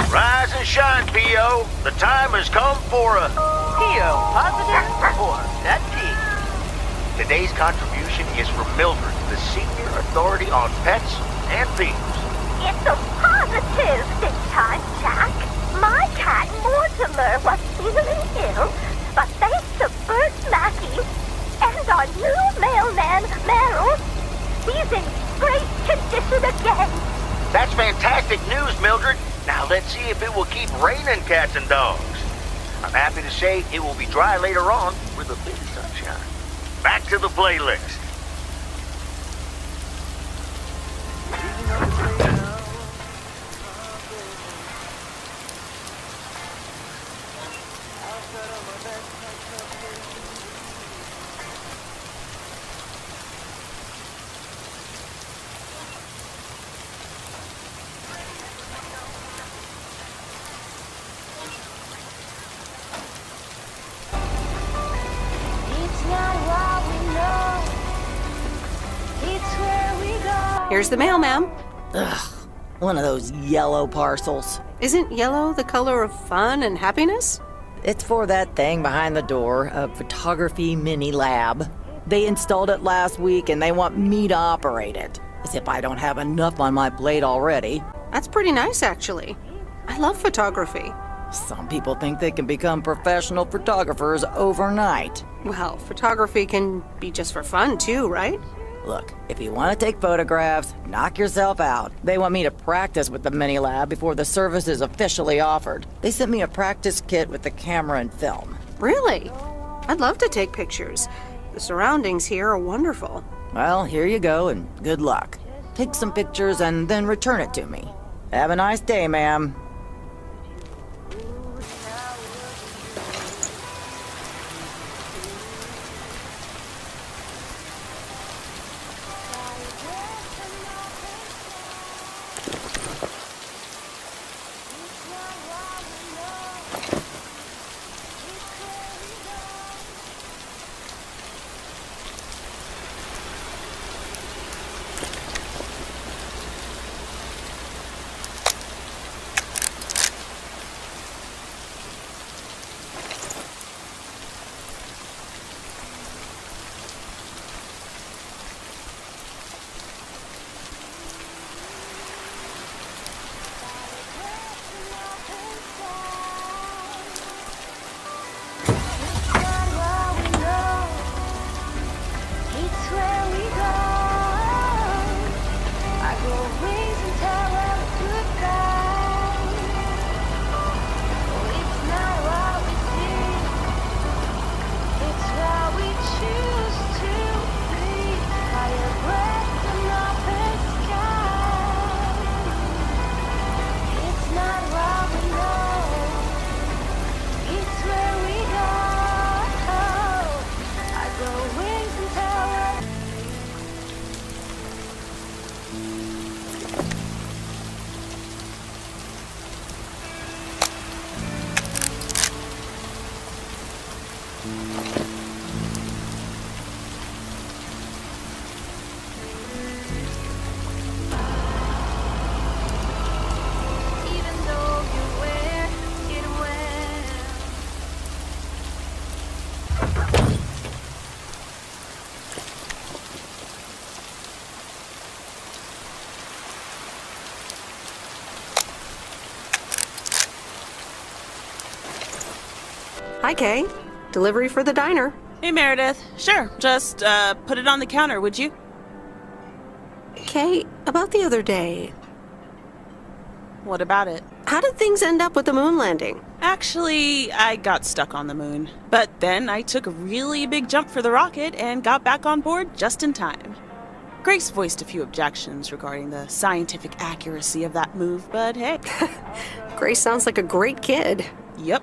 Speaker 11: Rise and shine, P.O. The time has come for a...
Speaker 12: P.O. positive or that P?
Speaker 11: Today's contribution is from Mildred, the senior authority on pets and thieves.
Speaker 6: It's a positive this time, Jack. My cat Mortimer was feeling ill, but thanks to Burt Mackey and our new mailman, Merrill, he's in great condition again.
Speaker 11: That's fantastic news, Mildred. Now let's see if it will keep raining cats and dogs. I'm happy to say it will be dry later on with a bit of sunshine. Back to the playlist.
Speaker 1: Here's the mail, ma'am.
Speaker 4: Ugh, one of those yellow parcels.
Speaker 1: Isn't yellow the color of fun and happiness?
Speaker 4: It's for that thing behind the door, a photography mini lab. They installed it last week and they want me to operate it. As if I don't have enough on my plate already.
Speaker 1: That's pretty nice, actually. I love photography.
Speaker 4: Some people think they can become professional photographers overnight.
Speaker 1: Well, photography can be just for fun, too, right?
Speaker 4: Look, if you want to take photographs, knock yourself out. They want me to practice with the mini lab before the service is officially offered. They sent me a practice kit with the camera and film.
Speaker 1: Really? I'd love to take pictures. The surroundings here are wonderful.
Speaker 4: Well, here you go, and good luck. Take some pictures and then return it to me. Have a nice day, ma'am.
Speaker 1: Hi, Kay. Delivery for the diner.
Speaker 16: Hey, Meredith. Sure, just put it on the counter, would you?
Speaker 1: Kay, about the other day.
Speaker 16: What about it?
Speaker 1: How did things end up with the moon landing?
Speaker 16: Actually, I got stuck on the moon. But then I took a really big jump for the rocket and got back on board just in time. Grace voiced a few objections regarding the scientific accuracy of that move, but hey.
Speaker 1: Grace sounds like a great kid.
Speaker 16: Yep.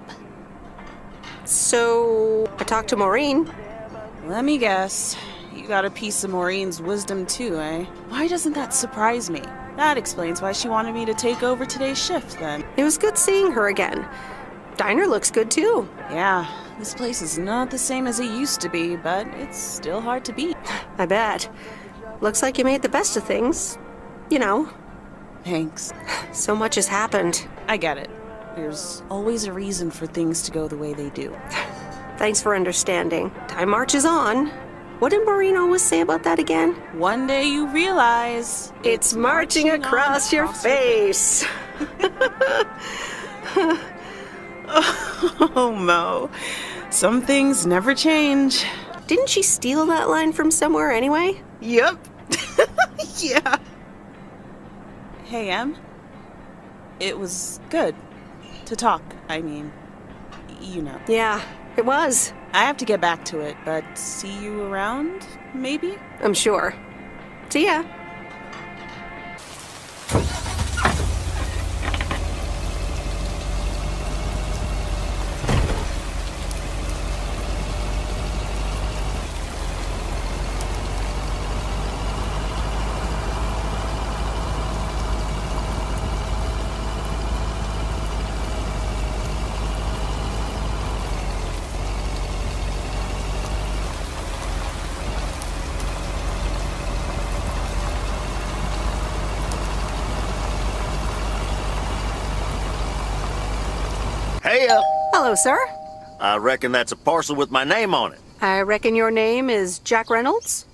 Speaker 1: So, I talked to Maureen.
Speaker 16: Let me guess. You got a piece of Maureen's wisdom too, eh? Why doesn't that surprise me? That explains why she wanted me to take over today's shift, then.
Speaker 1: It was good seeing her again. Diner looks good, too.
Speaker 16: Yeah, this place is not the same as it used to be, but it's still hard to beat.
Speaker 1: I bet. Looks like you made the best of things. You know.
Speaker 16: Thanks.
Speaker 1: So much has happened.
Speaker 16: I get it. There's always a reason for things to go the way they do.
Speaker 1: Thanks for understanding. Time marches on. What did Maureen always say about that again?
Speaker 16: One day you realize
Speaker 1: it's marching across your face.
Speaker 16: Oh, Mo. Some things never change.
Speaker 1: Didn't she steal that line from somewhere anyway?
Speaker 16: Yep. Yeah. Hey, Em. It was good to talk. I mean, you know.
Speaker 1: Yeah, it was.
Speaker 16: I have to get back to it, but see you around, maybe?
Speaker 1: I'm sure. See ya.
Speaker 11: Hey,
Speaker 1: Hello, sir.
Speaker 11: I reckon that's a parcel with my name on it.
Speaker 1: I reckon your name is Jack Reynolds?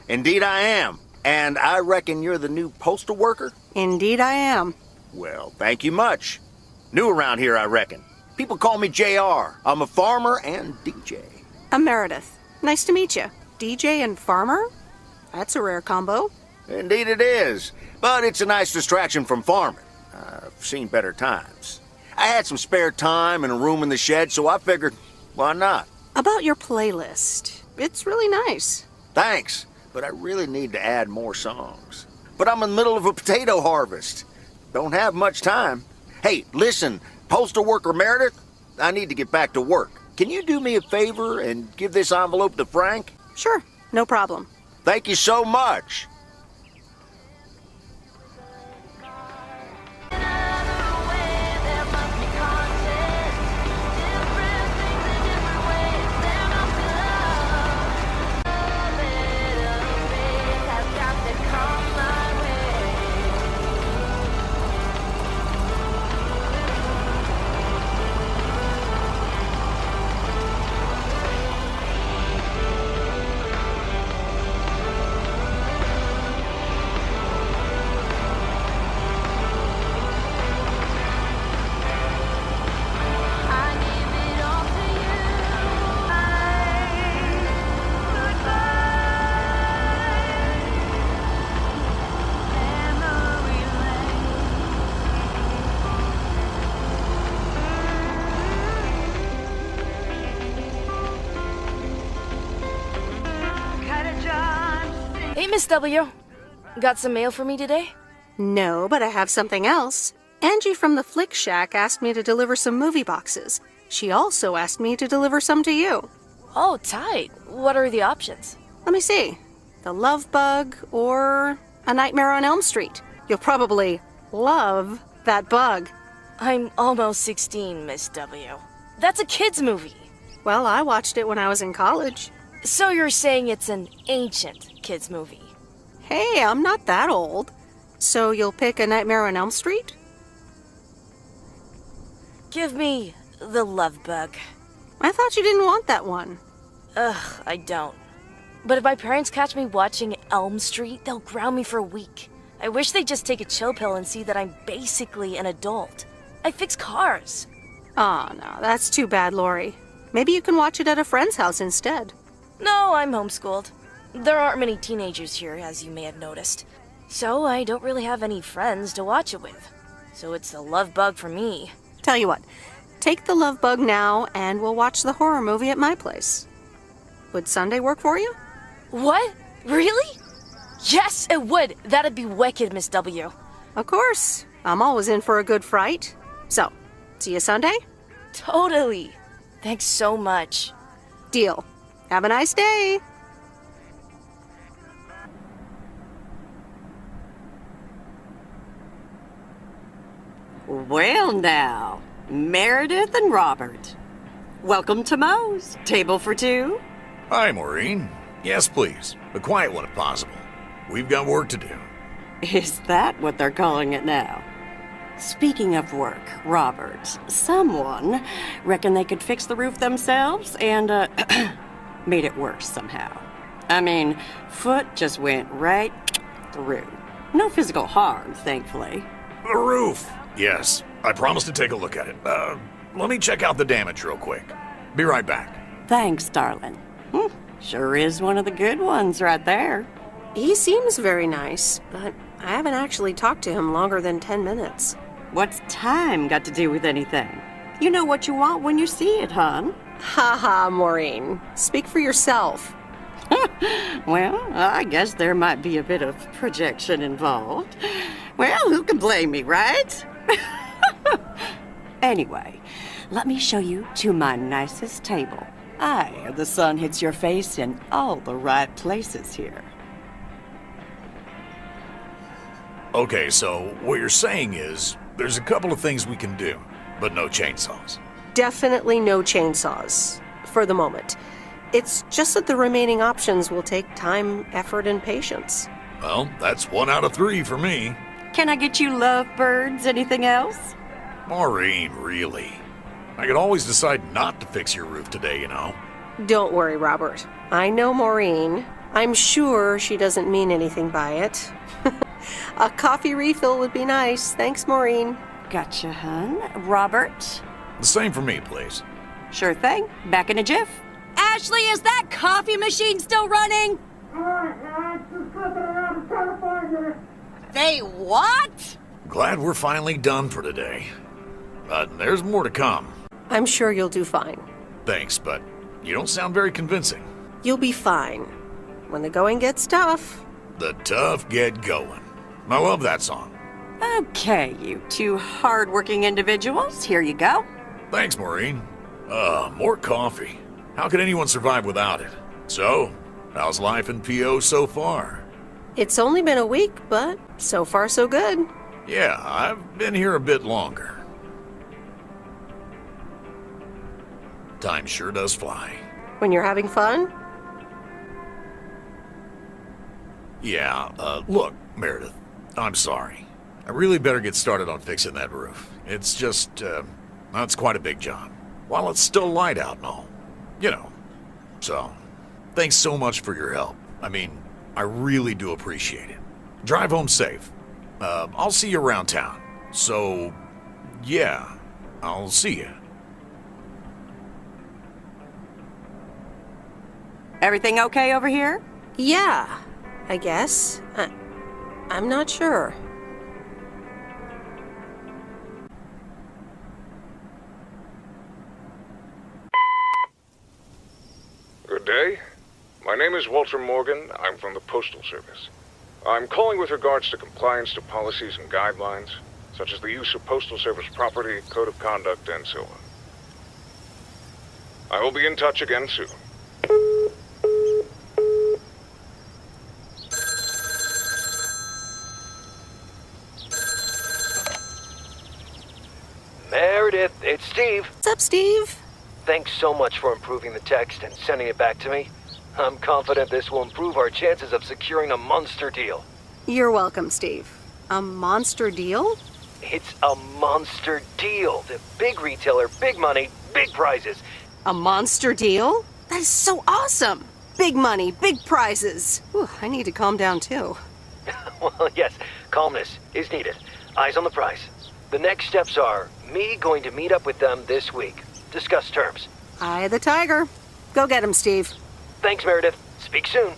Speaker 11: Indeed I am. And I reckon you're the new postal worker?
Speaker 1: Indeed I am.
Speaker 11: Well, thank you much. New around here, I reckon. People call me JR. I'm a farmer and DJ.
Speaker 1: I'm Meredith. Nice to meet you. DJ and farmer? That's a rare combo.
Speaker 11: Indeed it is. But it's a nice distraction from farming. I've seen better times. I had some spare time and a room in the shed, so I figured, why not?
Speaker 1: About your playlist. It's really nice.
Speaker 11: Thanks, but I really need to add more songs. But I'm in the middle of a potato harvest. Don't have much time. Hey, listen, postal worker Meredith, I need to get back to work. Can you do me a favor and give this envelope to Frank?
Speaker 1: Sure, no problem.
Speaker 11: Thank you so much.
Speaker 7: Hey, Miss W. Got some mail for me today?
Speaker 1: No, but I have something else. Angie from the Flick Shack asked me to deliver some movie boxes. She also asked me to deliver some to you.
Speaker 7: Oh, tight. What are the options?
Speaker 1: Let me see. The Love Bug or A Nightmare on Elm Street. You'll probably love that bug.
Speaker 7: I'm almost 16, Miss W. That's a kid's movie.
Speaker 1: Well, I watched it when I was in college.
Speaker 7: So you're saying it's an ancient kid's movie?
Speaker 1: Hey, I'm not that old. So you'll pick A Nightmare on Elm Street?
Speaker 7: Give me The Love Bug.
Speaker 1: I thought you didn't want that one.
Speaker 7: Ugh, I don't. But if my parents catch me watching Elm Street, they'll ground me for a week. I wish they'd just take a chill pill and see that I'm basically an adult. I fix cars.
Speaker 1: Oh, no, that's too bad, Lori. Maybe you can watch it at a friend's house instead.
Speaker 7: No, I'm homeschooled. There aren't many teenagers here, as you may have noticed. So I don't really have any friends to watch it with. So it's The Love Bug for me.
Speaker 1: Tell you what, take The Love Bug now and we'll watch the horror movie at my place. Would Sunday work for you?
Speaker 7: What? Really? Yes, it would. That'd be wicked, Miss W.
Speaker 1: Of course. I'm always in for a good fright. So, see you Sunday?
Speaker 7: Totally. Thanks so much.
Speaker 1: Deal. Have a nice day.
Speaker 5: Well now, Meredith and Robert. Welcome to Moe's. Table for two?
Speaker 8: Hi, Maureen. Yes, please. A quiet one if possible. We've got work to do.
Speaker 5: Is that what they're calling it now? Speaking of work, Robert, someone reckoned they could fix the roof themselves and, made it worse somehow. I mean, foot just went right through. No physical harm, thankfully.
Speaker 8: The roof! Yes, I promised to take a look at it. Let me check out the damage real quick. Be right back.
Speaker 5: Thanks, darling. Sure is one of the good ones right there.
Speaker 1: He seems very nice, but I haven't actually talked to him longer than 10 minutes.
Speaker 5: What's time got to do with anything? You know what you want when you see it, hon.
Speaker 1: Ha ha, Maureen. Speak for yourself.
Speaker 5: Well, I guess there might be a bit of projection involved. Well, who can blame me, right? Anyway, let me show you to my nicest table. Aye, the sun hits your face in all the right places here.
Speaker 8: Okay, so what you're saying is there's a couple of things we can do, but no chainsaws.
Speaker 1: Definitely no chainsaws, for the moment. It's just that the remaining options will take time, effort, and patience.
Speaker 8: Well, that's 1 out of 3 for me.
Speaker 5: Can I get you lovebirds? Anything else?
Speaker 8: Maureen, really? I could always decide not to fix your roof today, you know.
Speaker 1: Don't worry, Robert. I know Maureen. I'm sure she doesn't mean anything by it. A coffee refill would be nice. Thanks, Maureen.
Speaker 5: Gotcha, hun. Robert?
Speaker 8: The same for me, please.
Speaker 5: Sure thing. Back in a jiff. Ashley, is that coffee machine still running? They what?
Speaker 8: Glad we're finally done for today. But there's more to come.
Speaker 1: I'm sure you'll do fine.
Speaker 8: Thanks, but you don't sound very convincing.
Speaker 1: You'll be fine. When the going gets tough.
Speaker 8: The tough get going. I love that song.
Speaker 5: Okay, you two hard-working individuals, here you go.
Speaker 8: Thanks, Maureen. More coffee. How could anyone survive without it? So, how's life in PO so far?
Speaker 1: It's only been a week, but so far so good.
Speaker 8: Yeah, I've been here a bit longer. Time sure does fly.
Speaker 1: When you're having fun?
Speaker 8: Yeah, look, Meredith, I'm sorry. I really better get started on fixing that roof. It's just, it's quite a big job. While it's still light out and all. You know. So, thanks so much for your help. I mean, I really do appreciate it. Drive home safe. I'll see you around town. So, yeah, I'll see you.
Speaker 5: Everything okay over here?
Speaker 1: Yeah, I guess. I'm not sure.
Speaker 19: Good day. My name is Walter Morgan. I'm from the Postal Service. I'm calling with regards to compliance to policies and guidelines, such as the use of Postal Service property, code of conduct, and so on. I will be in touch again soon.
Speaker 2: Meredith, it's Steve.
Speaker 1: What's up, Steve?
Speaker 2: Thanks so much for improving the text and sending it back to me. I'm confident this will improve our chances of securing a monster deal.
Speaker 1: You're welcome, Steve. A monster deal?
Speaker 2: It's a monster deal. The big retailer, big money, big prizes.
Speaker 1: A monster deal? That is so awesome! Big money, big prizes. Whew, I need to calm down, too.
Speaker 2: Well, yes, calmness is needed. Eyes on the prize. The next steps are me going to meet up with them this week. Discuss terms.
Speaker 1: Eye of the tiger. Go get him, Steve.
Speaker 2: Thanks, Meredith. Speak soon.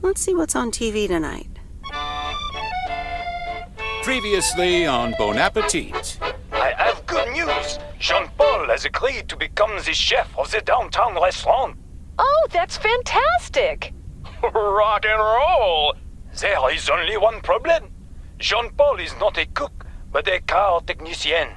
Speaker 1: Let's see what's on TV tonight.
Speaker 20: Previously on Bon Appetit.
Speaker 18: I have good news. Jean-Paul has agreed to become the chef of the downtown restaurant.
Speaker 21: Oh, that's fantastic.
Speaker 18: Rock and roll. There is only one problem. Jean-Paul is not a cook, but a car technician.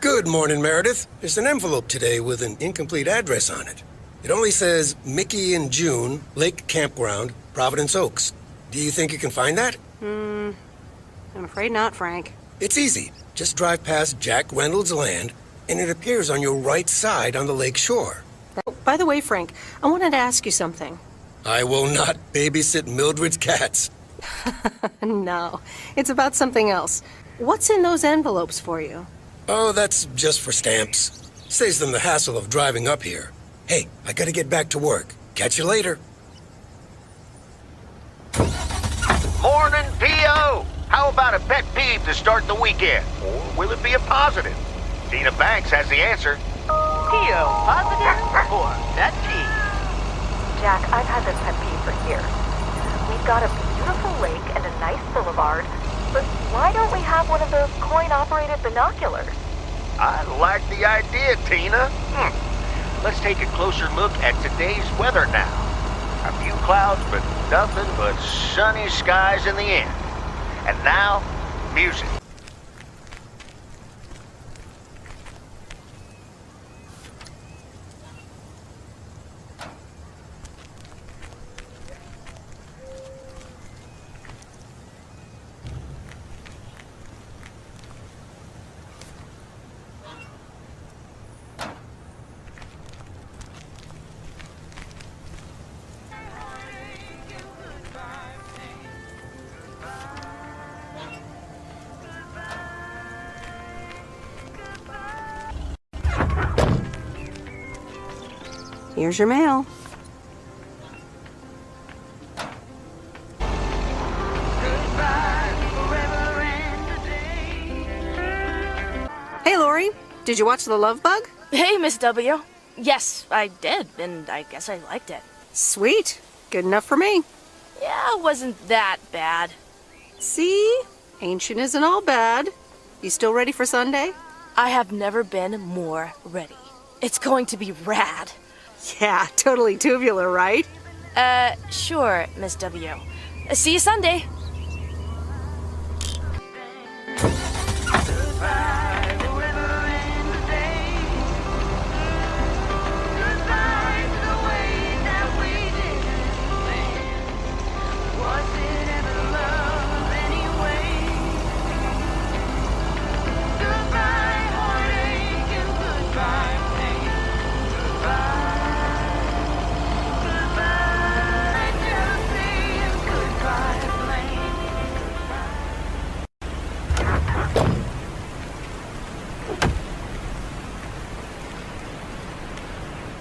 Speaker 3: Good morning, Meredith. There's an envelope today with an incomplete address on it. It only says Mickey and June, Lake Campground, Providence Oaks. Do you think you can find that?
Speaker 1: I'm afraid not, Frank.
Speaker 3: It's easy. Just drive past Jack Reynolds' land, and it appears on your right side on the lake shore.
Speaker 1: Oh, by the way, Frank, I wanted to ask you something.
Speaker 3: I will not babysit Mildred's cats.
Speaker 1: No, it's about something else. What's in those envelopes for you?
Speaker 3: Oh, that's just for stamps. Saves them the hassle of driving up here. Hey, I gotta get back to work. Catch you later.
Speaker 11: Morning, P.O. How about a pet peeve to start the weekend? Or will it be a positive? Tina Banks has the answer.
Speaker 17: P.O. positive or pet peeve? Jack, I've had this pet peeve for years. We've got a beautiful lake and a nice boulevard, but why don't we have one of those coin-operated binoculars?
Speaker 11: I like the idea, Tina. Let's take a closer look at today's weather now. A few clouds, but nothing but sunny skies in the end. And now, music.
Speaker 1: Here's your mail. Hey, Lori. Did you watch The Love Bug?
Speaker 7: Hey, Miss W. Yes, I did, and I guess I liked it.
Speaker 1: Sweet. Good enough for me.
Speaker 7: Yeah, it wasn't that bad.
Speaker 1: See? Ancient isn't all bad. You still ready for Sunday?
Speaker 7: I have never been more ready. It's going to be rad.
Speaker 1: Yeah, totally tubular, right?
Speaker 7: Sure, Miss W. See you Sunday.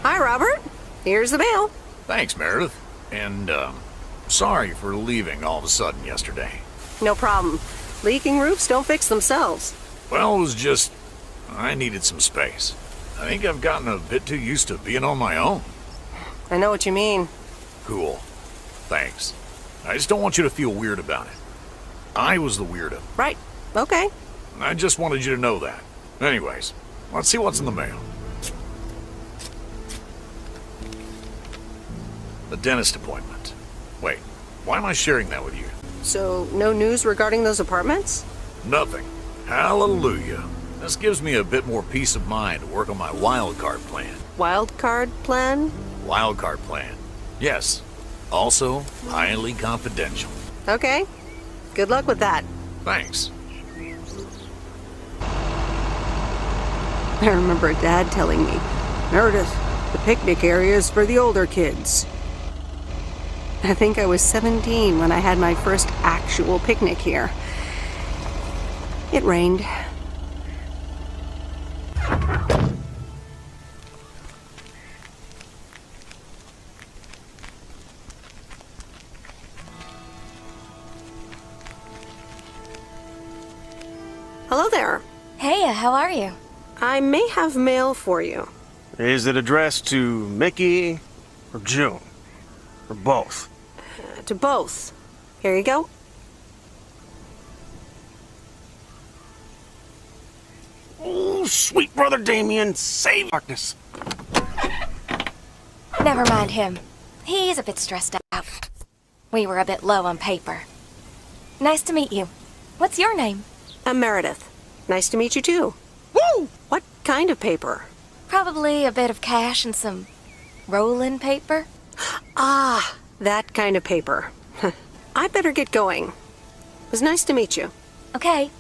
Speaker 1: Hi, Robert. Here's the mail.
Speaker 8: Thanks, Meredith. And, sorry for leaving all of a sudden yesterday.
Speaker 1: No problem. Leaking roofs don't fix themselves.
Speaker 8: Well, it was just... I needed some space. I think I've gotten a bit too used to being on my own.
Speaker 1: I know what you mean.
Speaker 8: Cool. Thanks. I just don't want you to feel weird about it. I was the weirdo.
Speaker 1: Right. Okay.
Speaker 8: I just wanted you to know that. Anyways, let's see what's in the mail. The dentist appointment. Wait, why am I sharing that with you?
Speaker 1: So, no news regarding those apartments?
Speaker 8: Nothing. Hallelujah. This gives me a bit more peace of mind to work on my wild card plan.
Speaker 1: Wild card plan?
Speaker 8: Wild card plan. Yes. Also, highly confidential.
Speaker 1: Okay. Good luck with that.
Speaker 8: Thanks.
Speaker 1: I remember Dad telling me, Meredith, the picnic area is for the older kids. I think I was 17 when I had my first actual picnic here. It rained. Hello there.
Speaker 9: Hey, how are you?
Speaker 1: I may have mail for you.
Speaker 22: Is it addressed to Mickey or June? Or both?
Speaker 1: To both. Here you go.
Speaker 22: Oh, sweet brother Damien, save darkness.
Speaker 9: Never mind him. He's a bit stressed out. We were a bit low on paper. Nice to meet you. What's your name?
Speaker 1: I'm Meredith. Nice to meet you too. Woo! What kind of paper?
Speaker 9: Probably a bit of cash and some rolling paper.
Speaker 1: Ah, that kind of paper. I better get going. It was nice to meet you.
Speaker 9: Okay.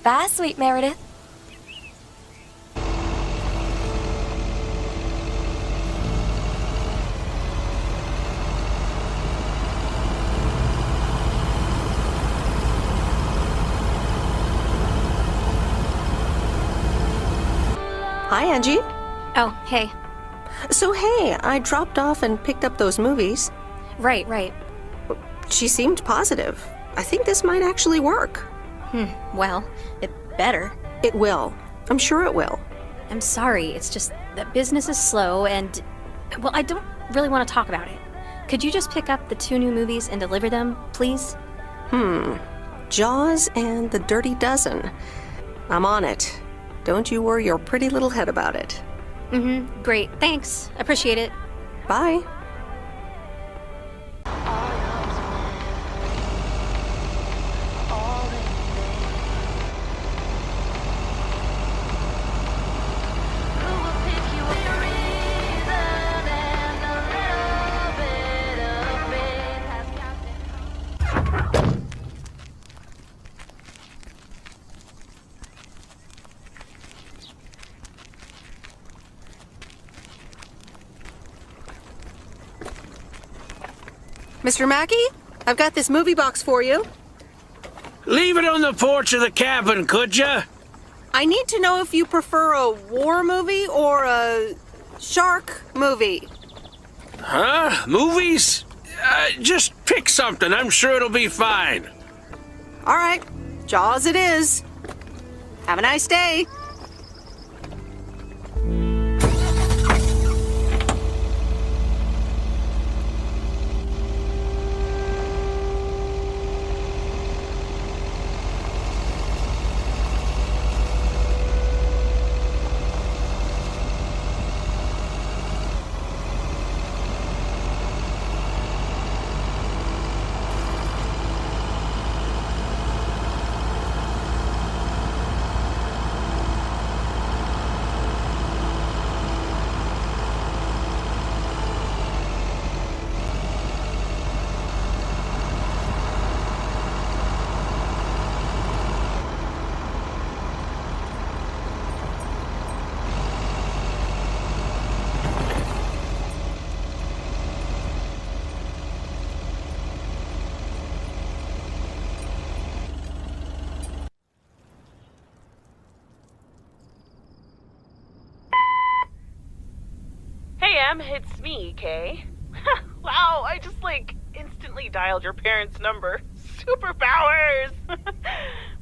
Speaker 9: Bye, sweet Meredith.
Speaker 1: Hi, Angie.
Speaker 15: Oh, hey.
Speaker 1: So, hey, I dropped off and picked up those movies.
Speaker 15: Right.
Speaker 1: She seemed positive. I think this might actually work.
Speaker 15: Well, it better.
Speaker 1: It will. I'm sure it will.
Speaker 15: I'm sorry, it's just that business is slow and, well, I don't really want to talk about it. Could you just pick up the 2 new movies and deliver them, please?
Speaker 1: Jaws and The Dirty Dozen. I'm on it. Don't you worry your pretty little head about it.
Speaker 15: Great. Thanks. Appreciate it.
Speaker 1: Bye. Mr. Mackey, I've got this movie box for you.
Speaker 13: Leave it on the porch of the cabin, could ya?
Speaker 1: I need to know if you prefer a war movie or a shark movie.
Speaker 13: Huh? Movies? Just pick something. I'm sure it'll be fine.
Speaker 1: All right, Jaws it is. Have a nice day.
Speaker 16: It's me, Kay. Wow, I just, instantly dialed your parents' number. Superpowers!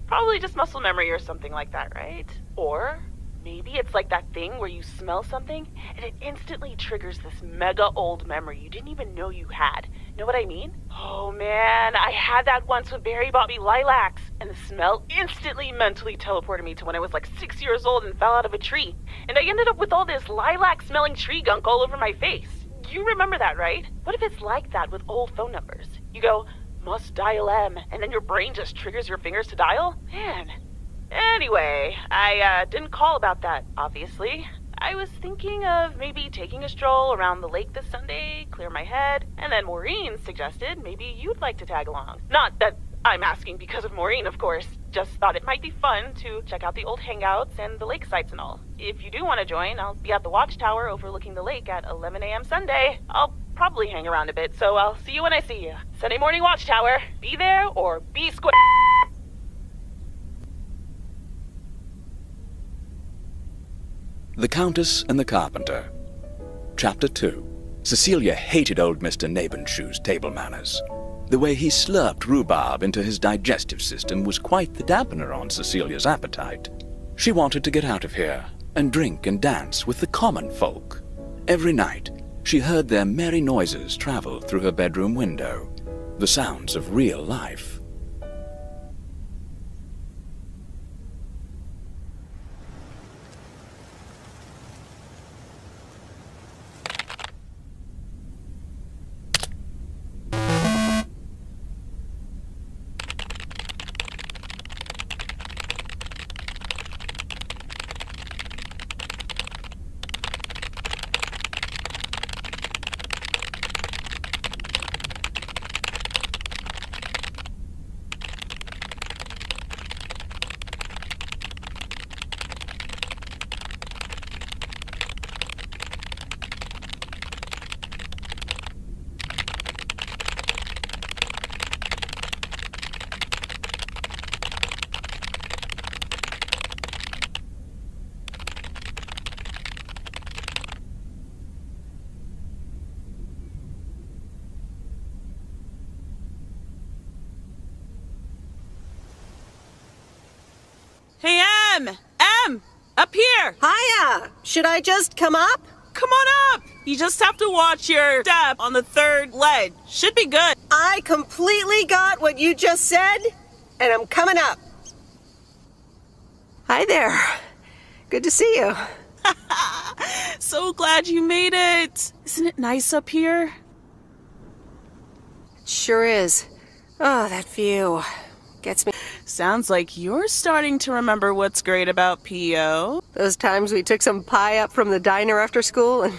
Speaker 16: Probably just muscle memory or something like that, right? Or maybe it's like that thing where you smell something and it instantly triggers this mega old memory you didn't even know you had. Know what I mean? Oh man, I had that once when Barry bought me lilacs, and the smell instantly mentally teleported me to when I was 6 years old and fell out of a tree. And I ended up with all this lilac-smelling tree gunk all over my face. You remember that, right? What if it's like that with old phone numbers? You go, must dial M, and then your brain just triggers your fingers to dial? Man. Anyway, I didn't call about that, obviously. I was thinking of maybe taking a stroll around the lake this Sunday, clear my head, and then Maureen suggested maybe you'd like to tag along. Not that I'm asking because of Maureen, of course. Just thought it might be fun to check out the old hangouts and the lake sites and all. If you do want to join, I'll be at the watchtower overlooking the lake at 11 a.m. Sunday. I'll probably hang around a bit, so I'll see you when I see you. Sunday morning watchtower. Be there or be square.
Speaker 10: The Countess and the Carpenter. Chapter 2. Cecilia hated old Mr. Nabenshoe's table manners. The way he slurped rhubarb into his digestive system was quite the dampener on Cecilia's appetite. She wanted to get out of here and drink and dance with the common folk. Every night, she heard their merry noises travel through her bedroom window, the sounds of real life.
Speaker 16: Hey, M! Up here!
Speaker 1: Hiya! Should I just come up?
Speaker 16: Come on up! You just have to watch your step on the third ledge. Should be good.
Speaker 1: I completely got what you just said, and I'm coming up. Hi there. Good to see you.
Speaker 16: So glad you made it. Isn't it nice up here?
Speaker 1: It sure is. Oh, that view gets me.
Speaker 16: Sounds like you're starting to remember what's great about P.O.
Speaker 1: Those times we took some pie up from the diner after school and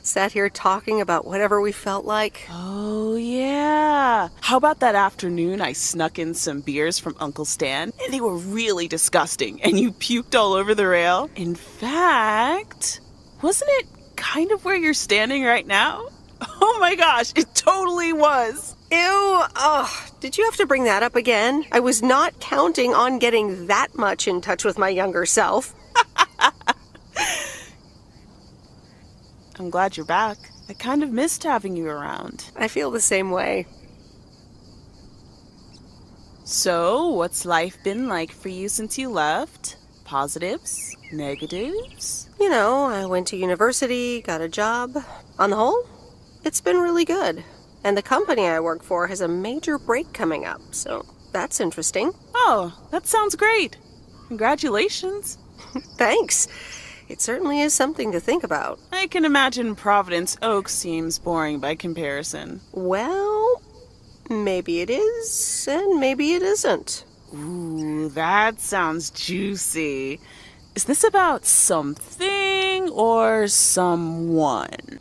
Speaker 1: sat here talking about whatever we felt like.
Speaker 16: Oh, yeah. How about that afternoon I snuck in some beers from Uncle Stan? And they were really disgusting, and you puked all over the rail. In fact, wasn't it kind of where you're standing right now? Oh my gosh, it totally was.
Speaker 1: Ew, oh, did you have to bring that up again? I was not counting on getting that much in touch with my younger self.
Speaker 16: I'm glad you're back. I kind of missed having you around.
Speaker 1: I feel the same way.
Speaker 16: So, what's life been like for you since you left? Positives? Negatives?
Speaker 1: You know, I went to university, got a job. On the whole, it's been really good. And the company I work for has a major break coming up, so that's interesting.
Speaker 16: Oh, that sounds great. Congratulations.
Speaker 1: Thanks. It certainly is something to think about.
Speaker 16: I can imagine Providence Oaks seems boring by comparison.
Speaker 1: Well, maybe it is, and maybe it isn't.
Speaker 16: Ooh, that sounds juicy. Is this about something or someone?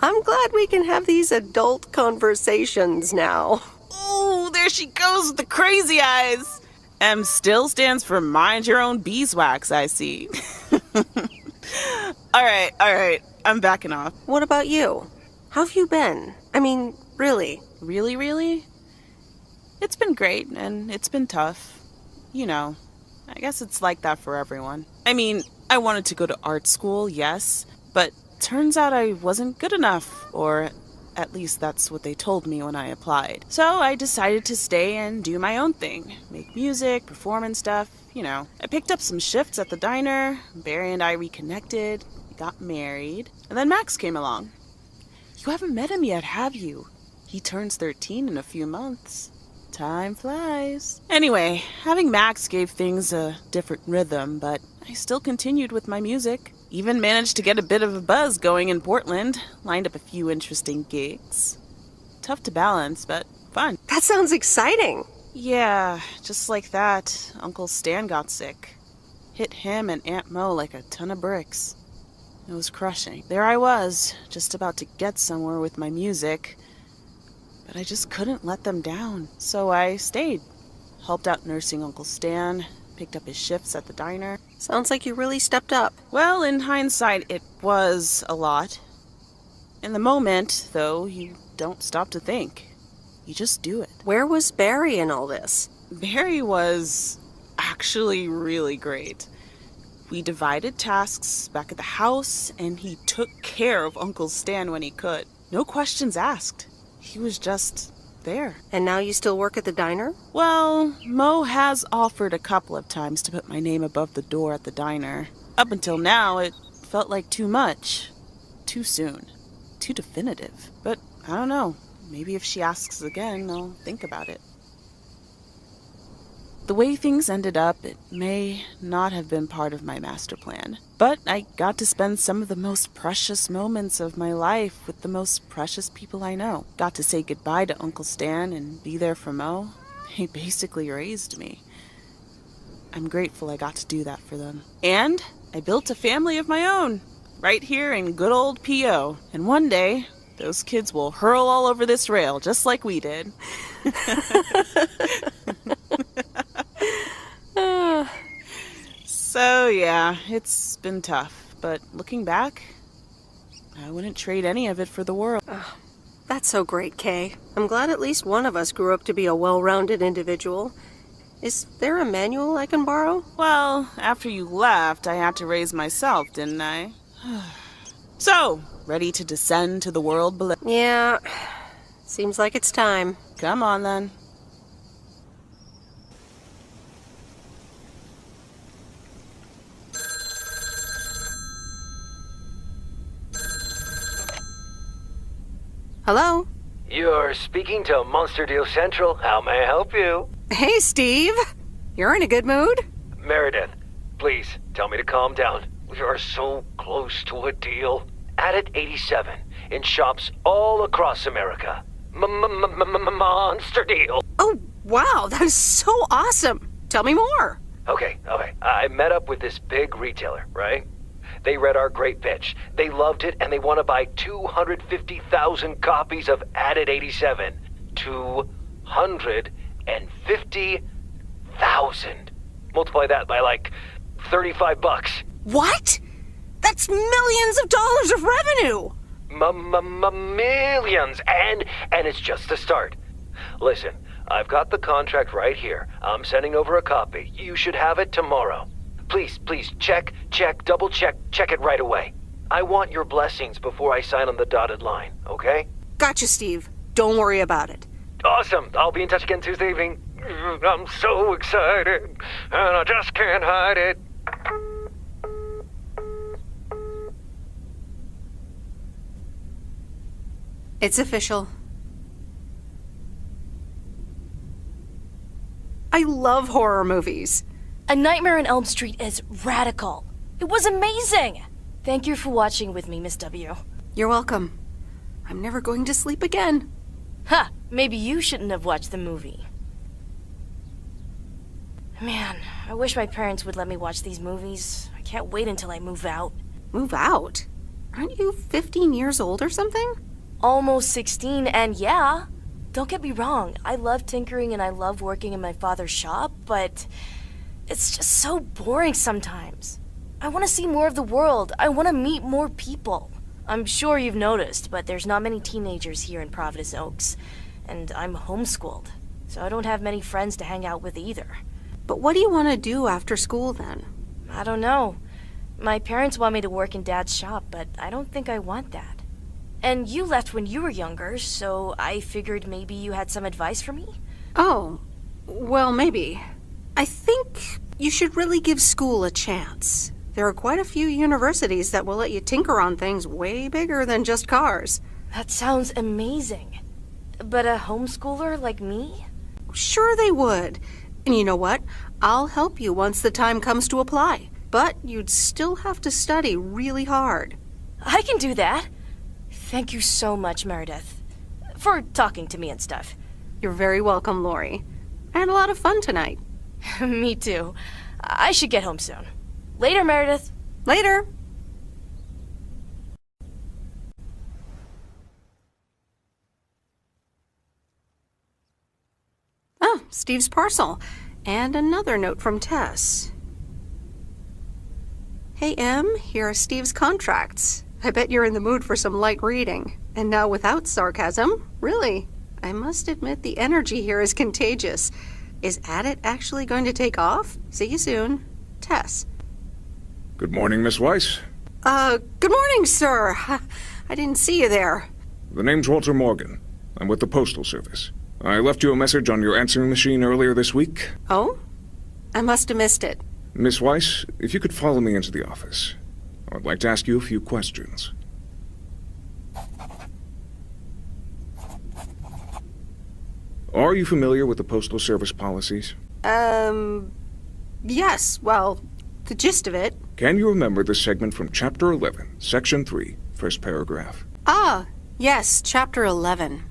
Speaker 1: I'm glad we can have these adult conversations now.
Speaker 16: Ooh, there she goes with the crazy eyes. M still stands for mind your own beeswax, I see. All right. I'm backing off.
Speaker 1: What about you? How have you been? I mean, really?
Speaker 16: Really? It's been great, and it's been tough. You know, I guess it's like that for everyone. I mean, I wanted to go to art school, yes, but turns out I wasn't good enough, or at least that's what they told me when I applied. So I decided to stay and do my own thing. Make music, perform and stuff, you know. I picked up some shifts at the diner, Barry and I reconnected, got married, and then Max came along. You haven't met him yet, have you? He turns 13 in a few months. Time flies. Anyway, having Max gave things a different rhythm, but I still continued with my music. Even managed to get a bit of a buzz going in Portland. Lined up a few interesting gigs. Tough to balance, but fun.
Speaker 1: That sounds exciting.
Speaker 16: Yeah, just like that, Uncle Stan got sick. Hit him and Aunt Mo like a ton of bricks. It was crushing. There I was, just about to get somewhere with my music. But I just couldn't let them down. So I stayed. Helped out nursing Uncle Stan. Picked up his shifts at the diner.
Speaker 1: Sounds like you really stepped up.
Speaker 16: Well, in hindsight, it was a lot. In the moment, though, you don't stop to think. You just do it.
Speaker 1: Where was Barry in all this?
Speaker 16: Barry was actually really great. We divided tasks back at the house, and he took care of Uncle Stan when he could. No questions asked. He was just there.
Speaker 1: And now you still work at the diner?
Speaker 16: Well, Mo has offered a couple of times to put my name above the door at the diner. Up until now, it felt like too much. Too soon. Too definitive. But I don't know. Maybe if she asks again, I'll think about it. The way things ended up, it may not have been part of my master plan. But I got to spend some of the most precious moments of my life with the most precious people I know. Got to say goodbye to Uncle Stan and be there for Mo. He basically raised me. I'm grateful I got to do that for them. And I built a family of my own, right here in good old P.O. And one day, those kids will hurl all over this rail just like we did. So yeah, it's been tough, but looking back, I wouldn't trade any of it for the world.
Speaker 1: That's so great, Kay. I'm glad at least one of us grew up to be a well-rounded individual. Is there a manual I can borrow?
Speaker 16: Well, after you left, I had to raise myself, didn't I? So, ready to descend to the world below?
Speaker 1: Yeah, seems like it's time.
Speaker 16: Come on then.
Speaker 1: Hello?
Speaker 2: You're speaking to Monster Deal Central. How may I help you?
Speaker 1: Hey, Steve. You're in a good mood?
Speaker 2: Meredith, please tell me to calm down. We are so close to a deal. Added 87 in shops all across America. Monster deal.
Speaker 1: Oh, wow, that is so awesome. Tell me more.
Speaker 2: Okay. I met up with this big retailer, right? They read our great pitch. They loved it, and they want to buy 250,000 copies of Added 87. 250,000. Multiply that by like $35.
Speaker 1: What? That's millions of dollars of revenue.
Speaker 2: Millions, and it's just the start. Listen, I've got the contract right here. I'm sending over a copy. You should have it tomorrow. Please, check, double check it right away. I want your blessings before I sign on the dotted line, okay?
Speaker 1: Gotcha, Steve. Don't worry about it.
Speaker 2: Awesome. I'll be in touch again Tuesday evening. I'm so excited, and I just can't hide it.
Speaker 1: It's official. I love horror movies.
Speaker 7: A Nightmare on Elm Street is radical. It was amazing! Thank you for watching with me, Miss W.
Speaker 1: You're welcome. I'm never going to sleep again.
Speaker 7: Ha! Maybe you shouldn't have watched the movie. Man, I wish my parents would let me watch these movies. I can't wait until I move out.
Speaker 1: Move out? Aren't you 15 years old or something?
Speaker 7: Almost 16, and yeah. Don't get me wrong, I love tinkering and I love working in my father's shop, but it's just so boring sometimes. I want to see more of the world. I want to meet more people. I'm sure you've noticed, but there's not many teenagers here in Providence Oaks, and I'm homeschooled, so I don't have many friends to hang out with either.
Speaker 1: But what do you want to do after school then?
Speaker 7: I don't know. My parents want me to work in Dad's shop, but I don't think I want that. And you left when you were younger, so I figured maybe you had some advice for me?
Speaker 1: Oh, well, maybe. I think you should really give school a chance. There are quite a few universities that will let you tinker on things way bigger than just cars.
Speaker 7: That sounds amazing. But a homeschooler like me?
Speaker 1: Sure they would. And you know what? I'll help you once the time comes to apply. But you'd still have to study really hard.
Speaker 7: I can do that. Thank you so much, Meredith, for talking to me and stuff.
Speaker 1: You're very welcome, Lori. I had a lot of fun tonight.
Speaker 7: Me too. I should get home soon. Later, Meredith.
Speaker 1: Later. Oh, Steve's parcel. And another note from Tess. Hey, Em, here are Steve's contracts. I bet you're in the mood for some light reading. And now without sarcasm, really. I must admit the energy here is contagious. Is Adit actually going to take off? See you soon. Tess.
Speaker 19: Good morning, Miss Weiss.
Speaker 1: Good morning, sir. I didn't see you there.
Speaker 19: The name's Walter Morgan. I'm with the Postal Service. I left you a message on your answering machine earlier this week.
Speaker 1: Oh? I must have missed it.
Speaker 19: Miss Weiss, if you could follow me into the office. I'd like to ask you a few questions. Are you familiar with the Postal Service policies?
Speaker 1: Yes, well, the gist of it.
Speaker 19: Can you remember the segment from Chapter 11, Section 3, first paragraph?
Speaker 1: Ah, yes, Chapter 11.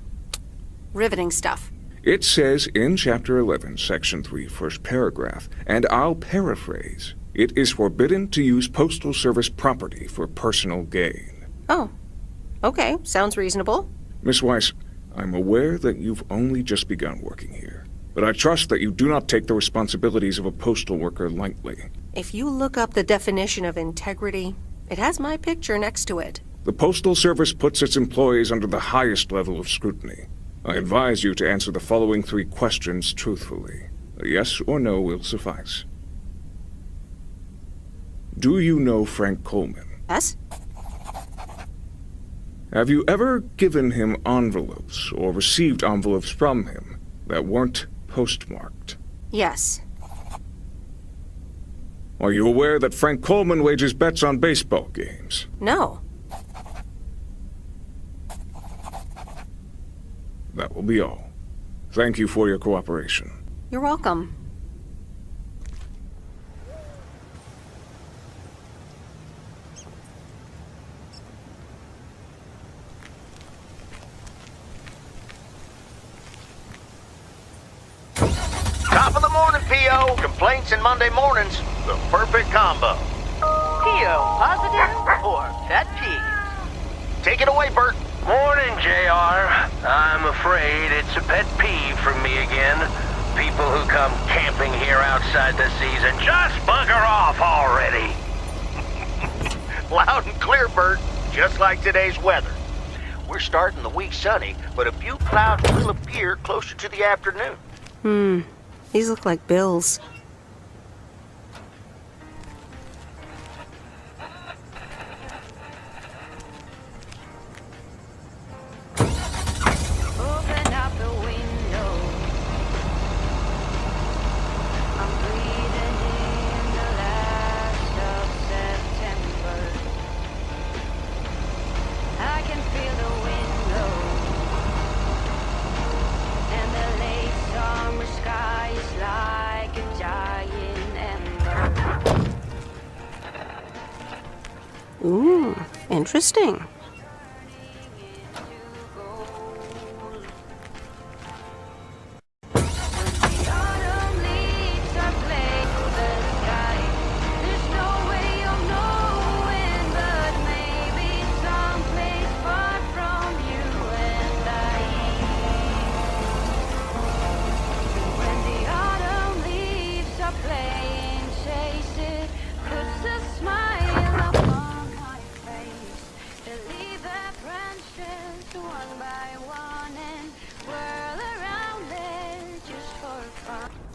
Speaker 1: Riveting stuff.
Speaker 19: It says in Chapter 11, Section 3, first paragraph, and I'll paraphrase, it is forbidden to use Postal Service property for personal gain.
Speaker 1: Oh, okay, sounds reasonable.
Speaker 19: Miss Weiss, I'm aware that you've only just begun working here, but I trust that you do not take the responsibilities of a postal worker lightly.
Speaker 1: If you look up the definition of integrity, it has my picture next to it.
Speaker 19: The Postal Service puts its employees under the highest level of scrutiny. I advise you to answer the following 3 questions truthfully. A yes or no will suffice. Do you know Frank Coleman?
Speaker 1: Yes.
Speaker 19: Have you ever given him envelopes or received envelopes from him that weren't postmarked?
Speaker 1: Yes.
Speaker 19: Are you aware that Frank Coleman wagers bets on baseball games?
Speaker 1: No.
Speaker 19: That will be all. Thank you for your cooperation.
Speaker 1: You're welcome.
Speaker 11: Top of the morning, P.O. Complaints and Monday mornings. The perfect combo.
Speaker 17: P.O. positive or pet peeve?
Speaker 11: Take it away, Bert.
Speaker 13: Morning, JR. I'm afraid it's a pet peeve for me again. People who come camping here outside the season, just bugger off already.
Speaker 11: Loud and clear, Bert. Just like today's weather. We're starting the week sunny, but a few clouds will appear closer to the afternoon.
Speaker 1: These look like bills. Ooh, interesting.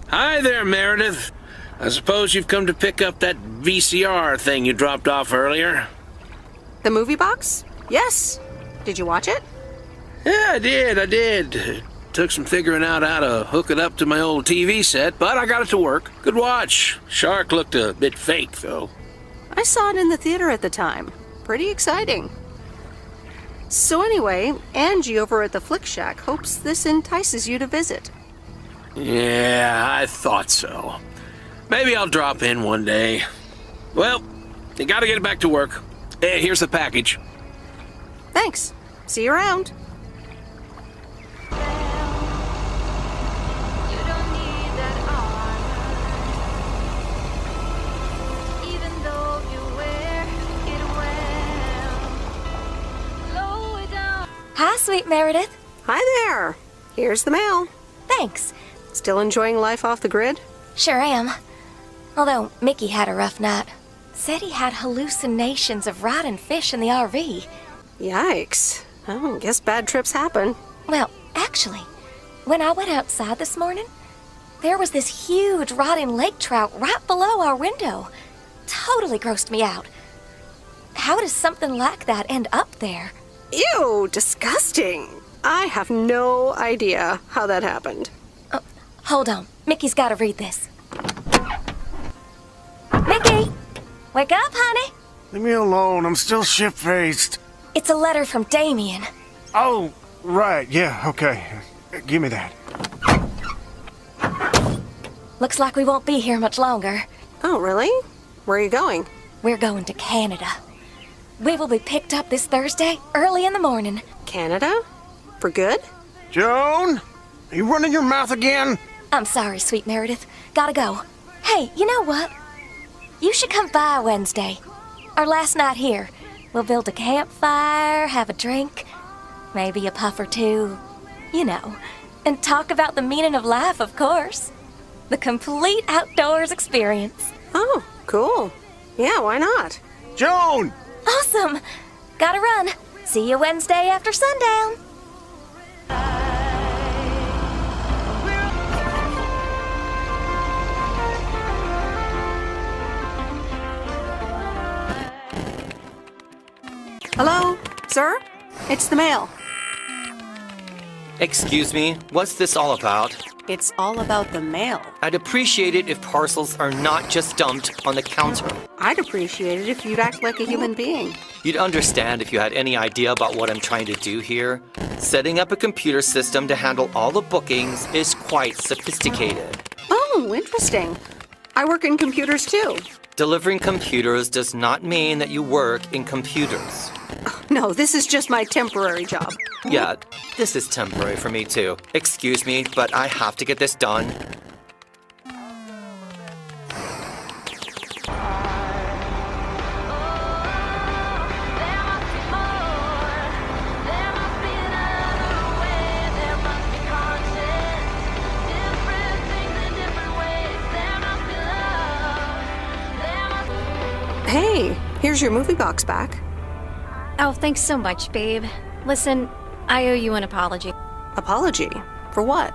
Speaker 13: Hi there, Meredith. I suppose you've come to pick up that VCR thing you dropped off earlier?
Speaker 1: The movie box? Yes. Did you watch it?
Speaker 13: Yeah, I did. It took some figuring out how to hook it up to my old TV set, but I got it to work. Good watch. Shark looked a bit fake, though.
Speaker 1: I saw it in the theater at the time. Pretty exciting. So anyway, Angie over at the Flick Shack hopes this entices you to visit.
Speaker 13: Yeah, I thought so. Maybe I'll drop in one day. Well, you gotta get back to work. Hey, here's the package.
Speaker 1: Thanks. See you around.
Speaker 9: Hi, sweet Meredith.
Speaker 1: Hi there. Here's the mail.
Speaker 9: Thanks.
Speaker 1: Still enjoying life off the grid?
Speaker 9: Sure am. Although Mickey had a rough night. Said he had hallucinations of riding fish in the RV.
Speaker 1: Yikes. Oh, guess bad trips happen.
Speaker 9: Well, actually, when I went outside this morning, there was this huge rotting lake trout right below our window. Totally grossed me out. How does something like that end up there?
Speaker 1: Ew, disgusting. I have no idea how that happened.
Speaker 9: Hold on. Mickey's got to read this. Mickey! Wake up, honey!
Speaker 22: Leave me alone. I'm still shit-faced.
Speaker 9: It's a letter from Damien.
Speaker 22: Oh, right. Yeah, okay. Give me that.
Speaker 9: Looks like we won't be here much longer.
Speaker 1: Oh, really? Where are you going?
Speaker 9: We're going to Canada. We will be picked up this Thursday, early in the morning.
Speaker 1: Canada? For good?
Speaker 22: Joan? Are you running your mouth again?
Speaker 9: I'm sorry, sweet Meredith. Gotta go. Hey, you know what? You should come by Wednesday. Our last night here. We'll build a campfire, have a drink, maybe a puff or two, you know, and talk about the meaning of life, of course. The complete outdoors experience.
Speaker 1: Oh, cool. Yeah, why not?
Speaker 22: Joan!
Speaker 9: Awesome! Gotta run. See you Wednesday after sundown.
Speaker 1: Hello? Sir? It's the mail.
Speaker 12: Excuse me, what's this all about?
Speaker 1: It's all about the mail.
Speaker 12: I'd appreciate it if parcels are not just dumped on the counter.
Speaker 1: I'd appreciate it if you'd act like a human being.
Speaker 12: You'd understand if you had any idea about what I'm trying to do here. Setting up a computer system to handle all the bookings is quite sophisticated.
Speaker 1: Oh, interesting. I work in computers too.
Speaker 12: Delivering computers does not mean that you work in computers.
Speaker 1: No, this is just my temporary job.
Speaker 12: Yeah, this is temporary for me too. Excuse me, but I have to get this done.
Speaker 1: Hey, here's your movie box back.
Speaker 15: Oh, thanks so much, babe. Listen, I owe you an apology.
Speaker 1: Apology? For what?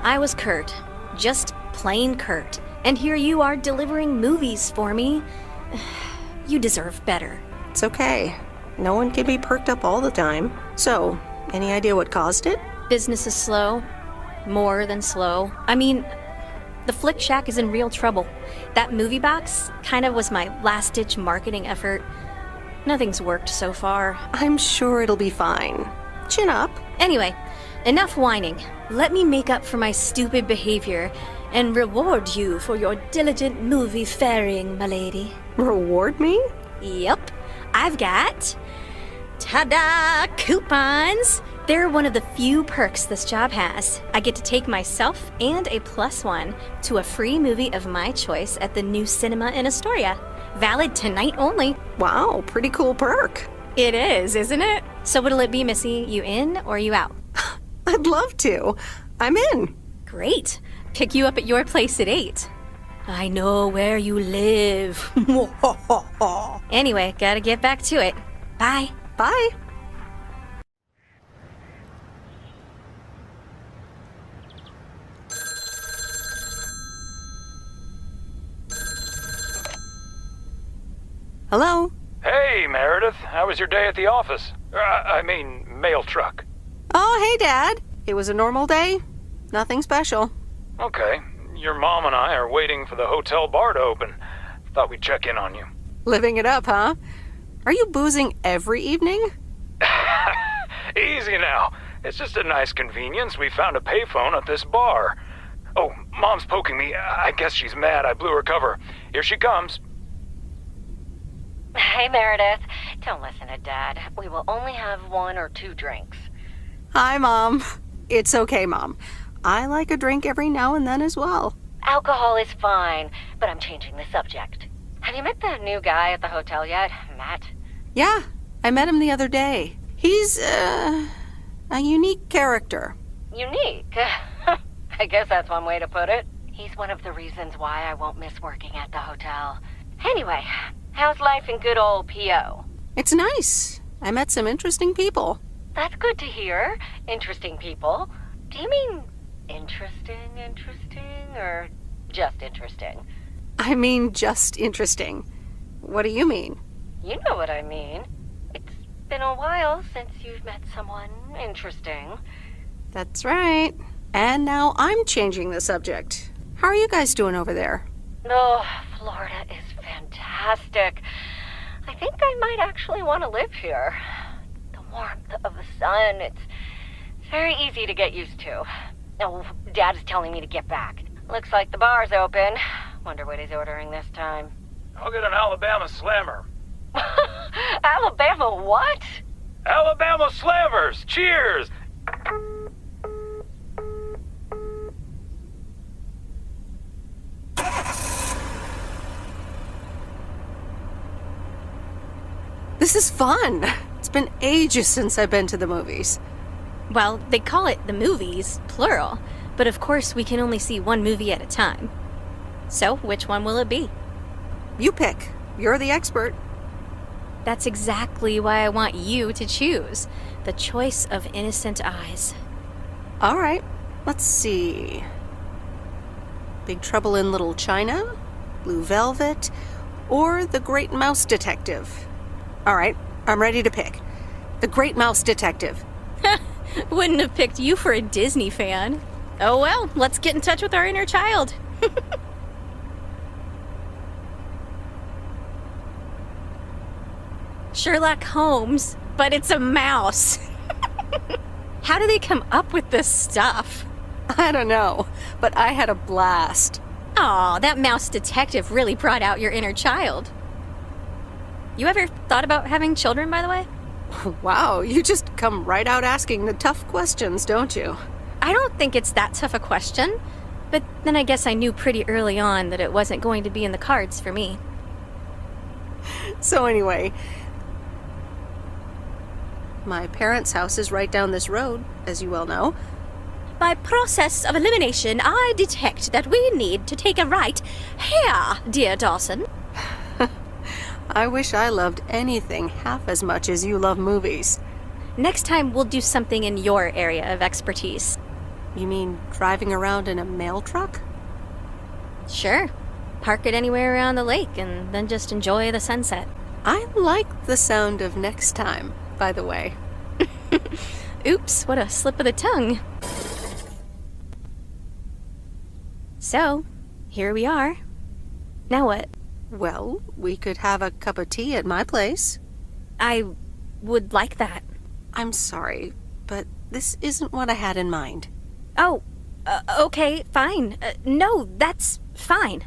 Speaker 15: I was Kurt. Just plain Kurt. And here you are delivering movies for me. You deserve better.
Speaker 1: It's okay. No one can be perked up all the time. So, any idea what caused it?
Speaker 15: Business is slow. More than slow. I mean, the Flick Shack is in real trouble. That movie box kind of was my last-ditch marketing effort. Nothing's worked so far.
Speaker 1: I'm sure it'll be fine. Chin up.
Speaker 15: Anyway, enough whining. Let me make up for my stupid behavior and reward you for your diligent movie faring, my lady.
Speaker 1: Reward me?
Speaker 15: Yep. I've got... ta-da! Coupons! They're one of the few perks this job has. I get to take myself and a +1 to a free movie of my choice at the new cinema in Astoria. Valid tonight only.
Speaker 1: Wow, pretty cool perk.
Speaker 15: It is, isn't it? So what'll it be, Missy? You in or you out?
Speaker 1: I'd love to. I'm in.
Speaker 15: Great. Pick you up at your place at 8. I know where you live. Anyway, gotta get back to it. Bye.
Speaker 1: Bye. Hello?
Speaker 18: Hey, Meredith. How was your day at the office? I mean, mail truck.
Speaker 1: Oh, hey, Dad. It was a normal day. Nothing special.
Speaker 18: Okay. Your mom and I are waiting for the hotel bar to open. Thought we'd check in on you.
Speaker 1: Living it up, huh? Are you boozing every evening?
Speaker 18: Easy now. It's just a nice convenience. We found a payphone at this bar. Oh, Mom's poking me. I guess she's mad I blew her cover. Here she comes.
Speaker 6: Hey, Meredith. Don't listen to Dad. We will only have 1 or 2 drinks.
Speaker 1: Hi, Mom. It's okay, Mom. I like a drink every now and then as well.
Speaker 6: Alcohol is fine, but I'm changing the subject. Have you met the new guy at the hotel yet, Matt?
Speaker 1: Yeah, I met him the other day. He's, a unique character.
Speaker 6: Unique? I guess that's one way to put it. He's one of the reasons why I won't miss working at the hotel. Anyway, how's life in good old P.O.?
Speaker 1: It's nice. I met some interesting people.
Speaker 6: That's good to hear. Interesting people. Do you mean interesting, or just interesting?
Speaker 1: I mean just interesting. What do you mean?
Speaker 6: You know what I mean. It's been a while since you've met someone interesting.
Speaker 1: That's right. And now I'm changing the subject. How are you guys doing over there?
Speaker 6: Oh, Florida is fantastic. I think I might actually want to live here. The warmth of the sun, it's very easy to get used to. Oh, Dad is telling me to get back. Looks like the bar's open. Wonder what he's ordering this time.
Speaker 18: I'll get an Alabama Slammer.
Speaker 6: Alabama what?
Speaker 18: Alabama Slammers! Cheers!
Speaker 1: This is fun. It's been ages since I've been to the movies.
Speaker 15: Well, they call it the movies, plural, but of course we can only see one movie at a time. So, which one will it be?
Speaker 1: You pick. You're the expert.
Speaker 15: That's exactly why I want you to choose. The choice of innocent eyes.
Speaker 1: All right, let's see. Big Trouble in Little China, Blue Velvet, or The Great Mouse Detective. All right, I'm ready to pick. The Great Mouse Detective.
Speaker 15: Wouldn't have picked you for a Disney fan. Oh well, let's get in touch with our inner child. Sherlock Holmes, but it's a mouse. How do they come up with this stuff?
Speaker 1: I don't know, but I had a blast.
Speaker 15: Aw, that mouse detective really brought out your inner child. You ever thought about having children, by the way?
Speaker 1: Wow, you just come right out asking the tough questions, don't you?
Speaker 15: I don't think it's that tough a question, but then I guess I knew pretty early on that it wasn't going to be in the cards for me.
Speaker 1: So anyway, my parents' house is right down this road, as you well know.
Speaker 15: By process of elimination, I detect that we need to take a right here, dear Dawson.
Speaker 1: I wish I loved anything half as much as you love movies.
Speaker 15: Next time, we'll do something in your area of expertise.
Speaker 1: You mean driving around in a mail truck?
Speaker 15: Sure. Park it anywhere around the lake and then just enjoy the sunset.
Speaker 1: I like the sound of next time, by the way.
Speaker 15: Oops, what a slip of the tongue. So, here we are. Now what?
Speaker 1: Well, we could have a cup of tea at my place.
Speaker 15: I would like that.
Speaker 1: I'm sorry, but this isn't what I had in mind.
Speaker 15: Oh, Okay, fine. No, that's fine.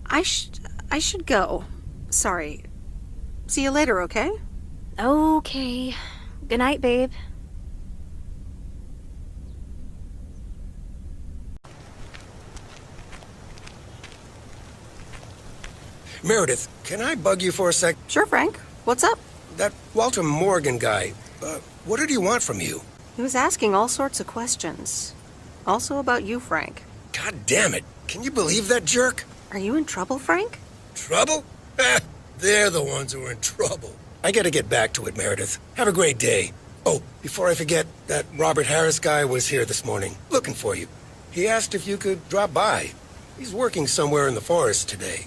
Speaker 1: I should go. Sorry. See you later, okay?
Speaker 15: Okay. Good night, babe.
Speaker 3: Meredith, can I bug you for a sec?
Speaker 1: Sure, Frank. What's up?
Speaker 3: That Walter Morgan guy, what did he want from you?
Speaker 1: He was asking all sorts of questions. Also about you, Frank.
Speaker 3: God damn it. Can you believe that jerk?
Speaker 1: Are you in trouble, Frank?
Speaker 3: Trouble? They're the ones who are in trouble. I gotta get back to it, Meredith. Have a great day. Oh, before I forget, that Robert Harris guy was here this morning, looking for you. He asked if you could drop by. He's working somewhere in the forest today.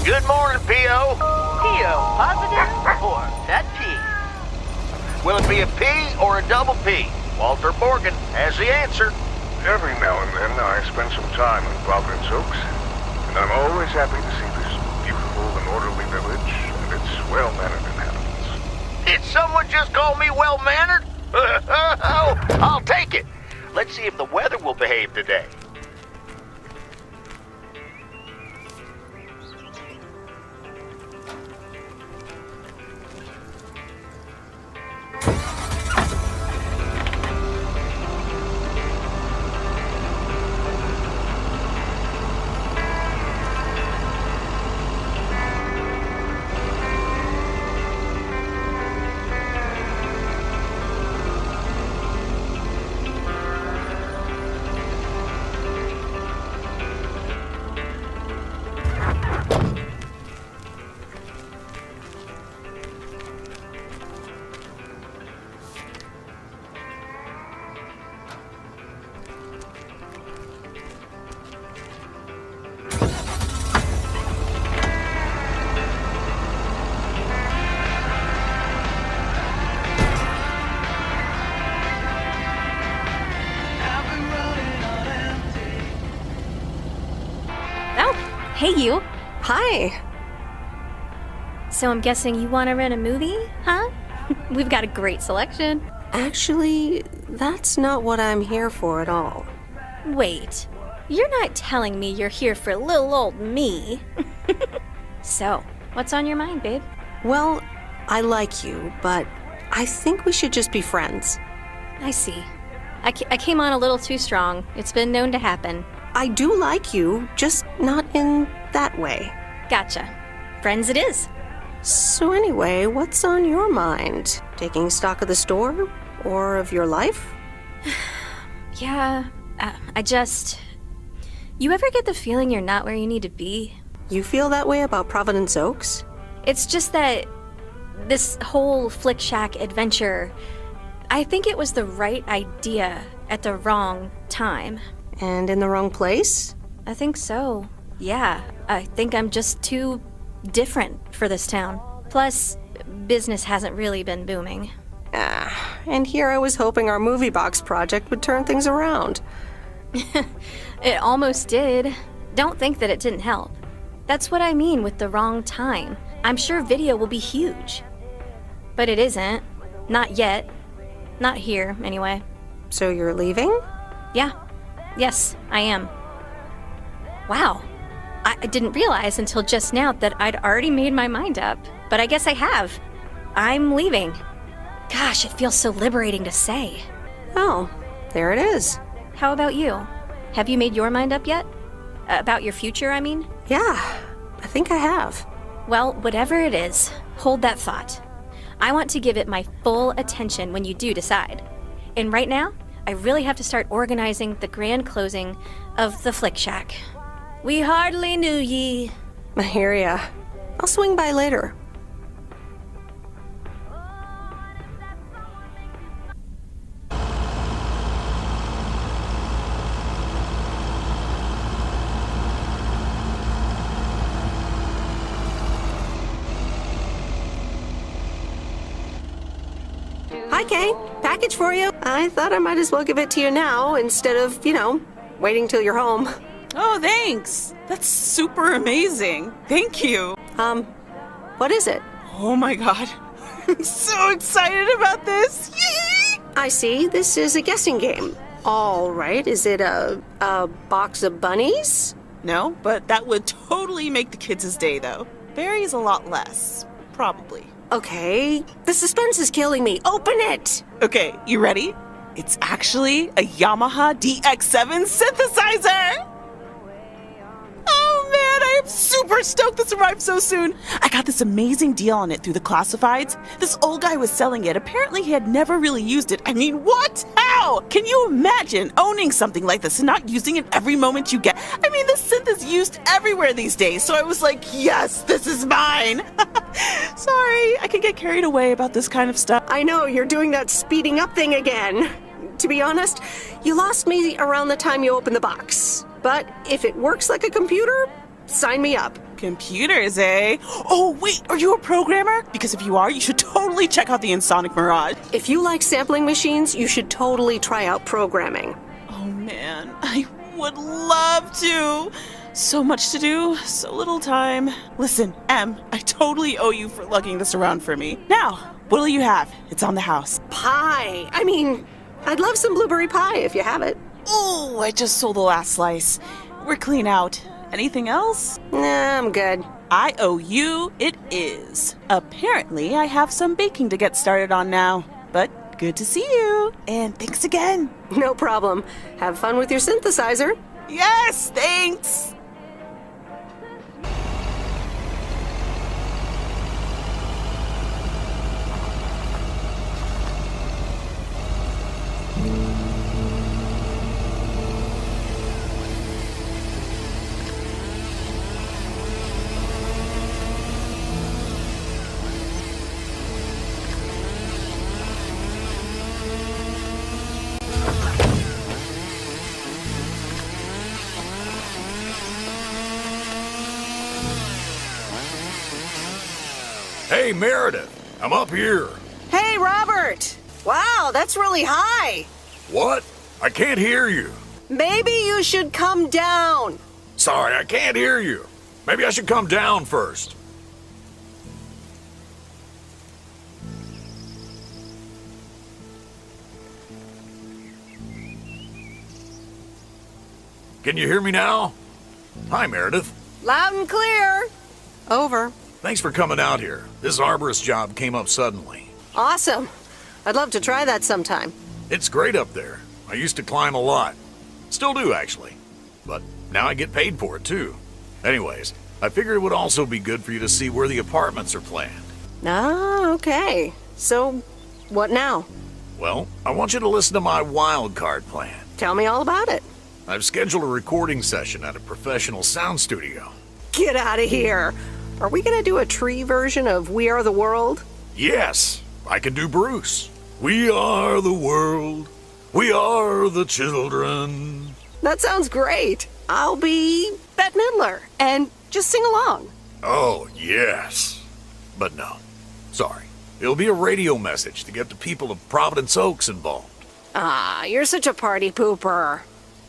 Speaker 11: Good morning, P.O.
Speaker 17: P.O. positive or that P?
Speaker 11: Will it be a P or a double P? Walter Morgan has the answer.
Speaker 19: Every now and then I spend some time in Providence Oaks, and I'm always happy to see this beautiful and orderly village and its well-mannered inhabitants.
Speaker 11: Did someone just call me well-mannered? I'll take it. Let's see if the weather will behave today.
Speaker 15: Hey, you.
Speaker 1: Hi.
Speaker 15: So I'm guessing you want to rent a movie, huh? We've got a great selection.
Speaker 1: Actually, that's not what I'm here for at all.
Speaker 15: Wait, you're not telling me you're here for little old me. So, what's on your mind, babe?
Speaker 1: Well, I like you, but I think we should just be friends.
Speaker 15: I see. I came on a little too strong. It's been known to happen.
Speaker 1: I do like you, just not in that way.
Speaker 15: Gotcha. Friends it is.
Speaker 1: So anyway, what's on your mind? Taking stock of the store? Or of your life?
Speaker 15: Yeah, You ever get the feeling you're not where you need to be?
Speaker 1: You feel that way about Providence Oaks?
Speaker 15: It's just that this whole Flick Shack adventure, I think it was the right idea at the wrong time.
Speaker 1: And in the wrong place?
Speaker 15: I think so. Yeah, I think I'm just too different for this town. Plus, business hasn't really been booming.
Speaker 1: And here I was hoping our movie box project would turn things around.
Speaker 15: It almost did. Don't think that it didn't help. That's what I mean with the wrong time. I'm sure video will be huge. But it isn't. Not yet. Not here, anyway.
Speaker 1: So you're leaving?
Speaker 15: Yeah. Yes, I am. Wow. I didn't realize until just now that I'd already made my mind up. But I guess I have. I'm leaving. Gosh, it feels so liberating to say.
Speaker 1: Oh, there it is.
Speaker 15: How about you? Have you made your mind up yet? About your future, I mean?
Speaker 1: Yeah, I think I have.
Speaker 15: Well, whatever it is, hold that thought. I want to give it my full attention when you do decide. And right now, I really have to start organizing the grand closing of the Flick Shack. We hardly knew ye.
Speaker 1: I hear ya. I'll swing by later. Hi, Kay. Package for you. I thought I might as well give it to you now instead of, waiting till you're home.
Speaker 16: Oh, thanks. That's super amazing. Thank you.
Speaker 1: What is it?
Speaker 16: Oh my god. I'm so excited about this.
Speaker 1: I see. This is a guessing game. All right. Is it a box of bunnies?
Speaker 16: No, but that would totally make the kids' day, though. Berries a lot less. Probably.
Speaker 1: Okay. The suspense is killing me. Open it!
Speaker 16: Okay, you ready? It's actually a Yamaha DX7 synthesizer! Oh man, I am super stoked this arrived so soon. I got this amazing deal on it through the classifieds. This old guy was selling it. Apparently he had never really used it. I mean, what? How? Can you imagine owning something like this and not using it every moment you get? I mean, this synth is used everywhere these days, so I was like, yes, this is mine. Sorry, I can get carried away about this kind of stuff.
Speaker 1: I know, you're doing that speeding up thing again. To be honest, you lost me around the time you opened the box. But if it works like a computer, sign me up.
Speaker 16: Computers, eh? Oh, wait, are you a programmer? Because if you are, you should totally check out the Insonic Mirage.
Speaker 1: If you like sampling machines, you should totally try out programming.
Speaker 16: Oh man, I would love to. So much to do, so little time. Listen, Em, I totally owe you for lugging this around for me. Now, what'll you have? It's on the house.
Speaker 1: Pie. I mean, I'd love some blueberry pie if you have it.
Speaker 16: Oh, I just sold the last slice. We're clean out. Anything else?
Speaker 1: Nah, I'm good.
Speaker 16: I owe you, it is. Apparently, I have some baking to get started on now. But good to see you. And thanks again.
Speaker 1: No problem. Have fun with your synthesizer.
Speaker 16: Yes, thanks.
Speaker 8: Hey, Meredith, I'm up here.
Speaker 1: Hey, Robert! Wow, that's really high.
Speaker 8: What? I can't hear you.
Speaker 1: Maybe you should come down.
Speaker 8: Sorry, I can't hear you. Maybe I should come down first. Can you hear me now? Hi, Meredith.
Speaker 1: Loud and clear. Over.
Speaker 8: Thanks for coming out here. This arborist job came up suddenly.
Speaker 1: Awesome. I'd love to try that sometime.
Speaker 8: It's great up there. I used to climb a lot. Still do, actually. But now I get paid for it, too. Anyways, I figured it would also be good for you to see where the apartments are planned.
Speaker 1: Ah, okay. So, what now?
Speaker 8: Well, I want you to listen to my wild card plan.
Speaker 1: Tell me all about it.
Speaker 8: I've scheduled a recording session at a professional sound studio.
Speaker 1: Get out of here. Are we gonna do a tree version of We Are the World?
Speaker 8: Yes, I can do Bruce. We are the world. We are the children.
Speaker 1: That sounds great. I'll be Bette Midler and just sing along.
Speaker 8: Oh, yes. But no, sorry. It'll be a radio message to get the people of Providence Oaks involved.
Speaker 1: Ah, you're such a party pooper.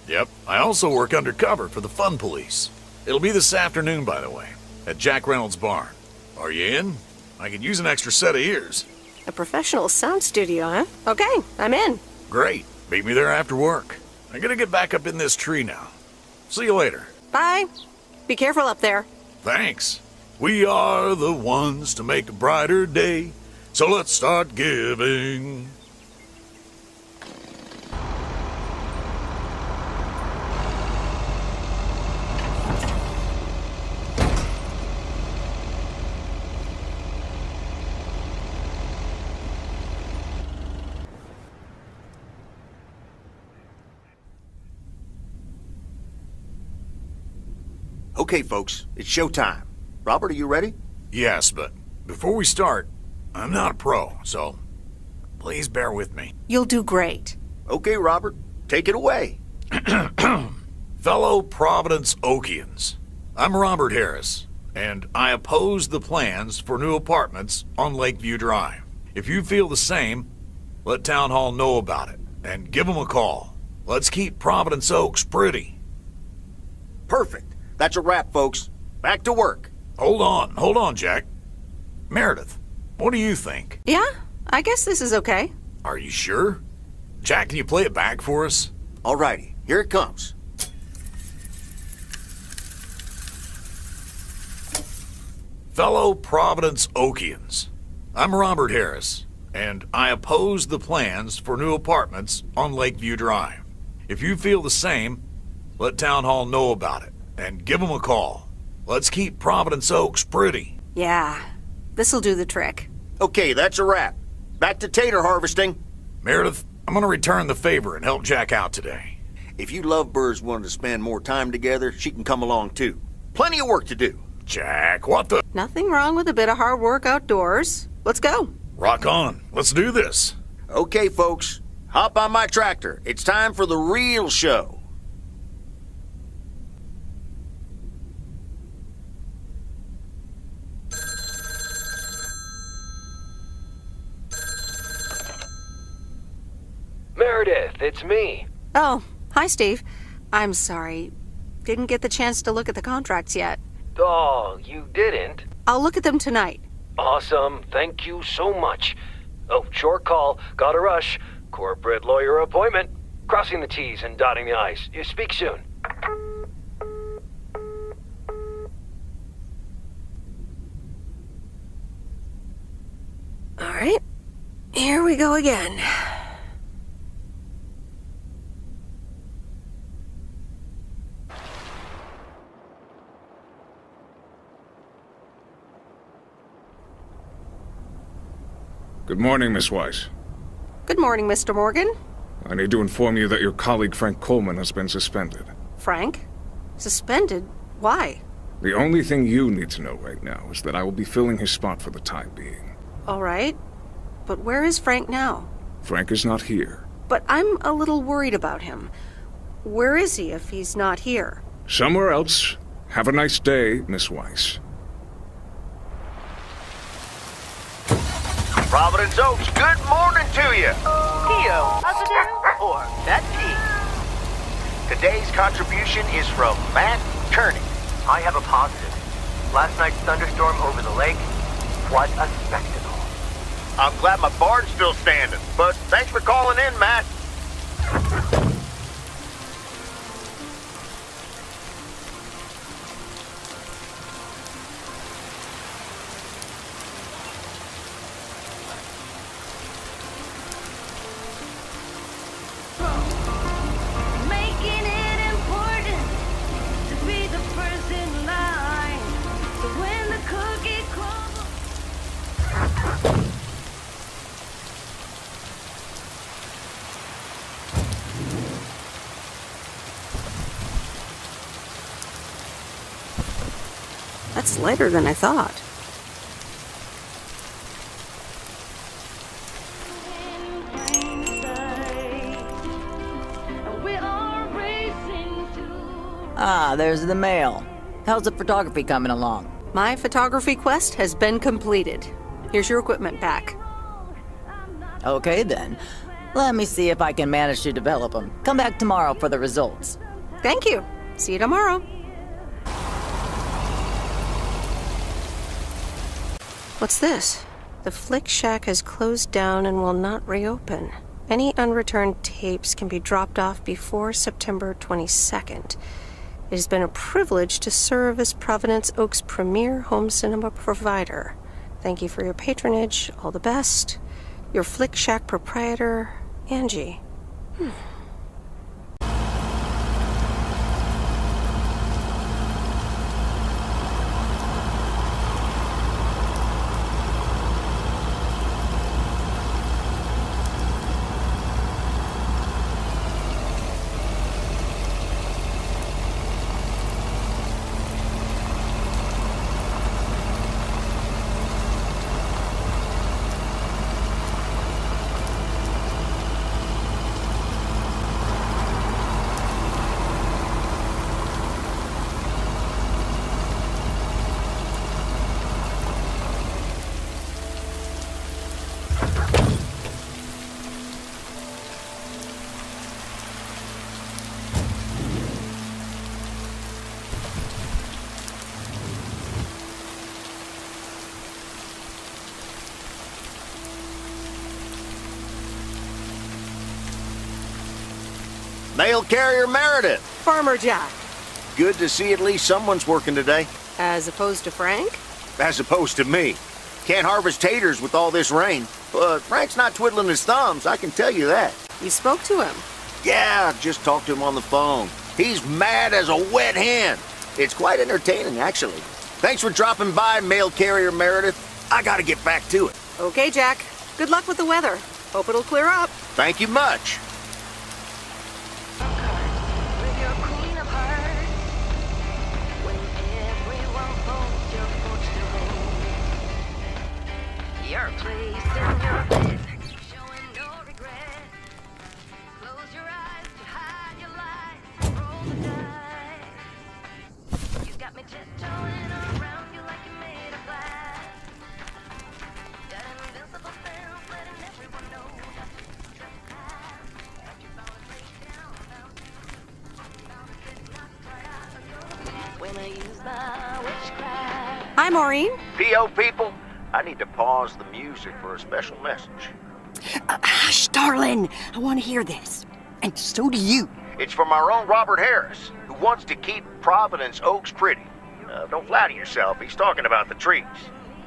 Speaker 8: Yep, I also work undercover for the Fun Police. It'll be this afternoon, by the way, at Jack Reynolds' barn. Are you in? I could use an extra set of ears.
Speaker 1: A professional sound studio, huh? Okay, I'm in.
Speaker 8: Great. Meet me there after work. I'm gonna get back up in this tree now. See you later.
Speaker 1: Bye. Be careful up there.
Speaker 8: Thanks. We are the ones to make a brighter day, so let's start giving.
Speaker 11: Okay, folks, it's showtime. Robert, are you ready?
Speaker 8: Yes, but before we start, I'm not a pro, so please bear with me.
Speaker 1: You'll do great.
Speaker 11: Okay, Robert, take it away.
Speaker 8: Fellow Providence Okians, I'm Robert Harris, and I oppose the plans for new apartments on Lakeview Drive. If you feel the same, let Town Hall know about it, and give them a call. Let's keep Providence Oaks pretty.
Speaker 11: Perfect. That's a wrap, folks. Back to work.
Speaker 8: Hold on, Jack. Meredith, what do you think?
Speaker 1: Yeah, I guess this is okay.
Speaker 8: Are you sure? Jack, can you play it back for us?
Speaker 11: Alrighty, here it comes.
Speaker 8: Fellow Providence Oakians, I'm Robert Harris, and I oppose the plans for new apartments on Lakeview Drive. If you feel the same, let Town Hall know about it, and give them a call. Let's keep Providence Oaks pretty.
Speaker 1: Yeah, this'll do the trick.
Speaker 11: Okay, that's a wrap. Back to tater harvesting.
Speaker 8: Meredith, I'm gonna return the favor and help Jack out today.
Speaker 11: If you lovebirds wanted to spend more time together, she can come along too. Plenty of work to do.
Speaker 8: Jack, what the?
Speaker 1: Nothing wrong with a bit of hard work outdoors. Let's go.
Speaker 8: Rock on. Let's do this.
Speaker 11: Okay, folks. Hop on my tractor. It's time for the real show.
Speaker 2: Meredith, it's me.
Speaker 1: Oh, hi, Steve. I'm sorry. Didn't get the chance to look at the contracts yet.
Speaker 2: Oh, you didn't?
Speaker 1: I'll look at them tonight.
Speaker 2: Awesome. Thank you so much. Oh, short call. Gotta rush. Corporate lawyer appointment. Crossing the T's and dotting the I's. You speak soon.
Speaker 1: All right. Here we go again.
Speaker 19: Good morning, Miss Weiss.
Speaker 1: Good morning, Mr. Morgan.
Speaker 19: I need to inform you that your colleague Frank Coleman has been suspended.
Speaker 1: Frank? Suspended? Why?
Speaker 19: The only thing you need to know right now is that I will be filling his spot for the time being.
Speaker 1: All right. But where is Frank now?
Speaker 19: Frank is not here.
Speaker 1: But I'm a little worried about him. Where is he if he's not here?
Speaker 19: Somewhere else. Have a nice day, Miss Weiss.
Speaker 11: Providence Oaks, good morning to you.
Speaker 17: P.O. Positive or that P.
Speaker 11: Today's contribution is from Matt Kearney.
Speaker 2: I have a positive. Last night's thunderstorm over the lake. What a spectacle.
Speaker 11: I'm glad my barn's still standing, but thanks for calling in, Matt.
Speaker 4: Making it important to be the first in line. So when the cookie crumbles.
Speaker 1: That's lighter than I thought.
Speaker 14: Ah, there's the mail. How's the photography coming along?
Speaker 1: My photography quest has been completed. Here's your equipment back.
Speaker 14: Okay then. Let me see if I can manage to develop them. Come back tomorrow for the results.
Speaker 1: Thank you. See you tomorrow. What's this? The Flick Shack has closed down and will not reopen. Any unreturned tapes can be dropped off before September 22nd. It has been a privilege to serve as Providence Oaks' premier home cinema provider. Thank you for your patronage. All the best. Your Flick Shack proprietor, Angie.
Speaker 11: Mail carrier Meredith.
Speaker 1: Farmer Jack.
Speaker 11: Good to see at least someone's working today.
Speaker 1: As opposed to Frank?
Speaker 11: As opposed to me. Can't harvest taters with all this rain. But Frank's not twiddling his thumbs, I can tell you that.
Speaker 1: You spoke to him?
Speaker 11: Yeah, just talked to him on the phone. He's mad as a wet hen. It's quite entertaining, actually. Thanks for dropping by, mail carrier Meredith. I gotta get back to it.
Speaker 1: Okay, Jack. Good luck with the weather. Hope it'll clear up.
Speaker 11: Thank you much.
Speaker 4: Your place in your bed, showing no regret. Close your eyes to hide your lies. Roll the dice. You got me tiptoeing around you like you're made of glass. Got invincible spells, letting everyone know that you trespass. You found a breakdown, found a good knock right out of your when I use my witchcraft.
Speaker 1: Hi, Maureen.
Speaker 11: P.O. people, I need to pause the music for a special message.
Speaker 5: Hush, darling. I want to hear this. And so do you.
Speaker 11: It's from our own Robert Harris, who wants to keep Providence Oaks pretty. Don't flatter yourself. He's talking about the trees.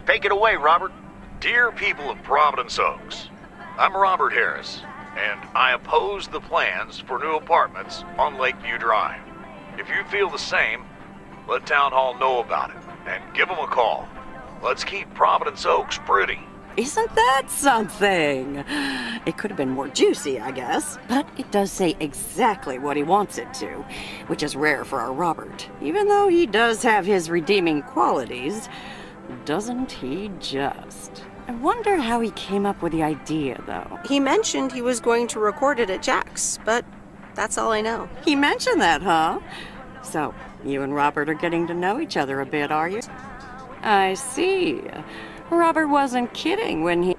Speaker 11: Take it away, Robert.
Speaker 8: Dear people of Providence Oaks, I'm Robert Harris, and I oppose the plans for new apartments on Lakeview Drive. If you feel the same, let Town Hall know about it, and give them a call. Let's keep Providence Oaks pretty.
Speaker 5: Isn't that something? It could have been more juicy, I guess. But it does say exactly what he wants it to, which is rare for our Robert. Even though he does have his redeeming qualities, doesn't he just? I wonder how he came up with the idea, though.
Speaker 1: He mentioned he was going to record it at Jack's, but that's all I know.
Speaker 5: He mentioned that, huh? So, you and Robert are getting to know each other a bit, are you? I see. Robert wasn't kidding when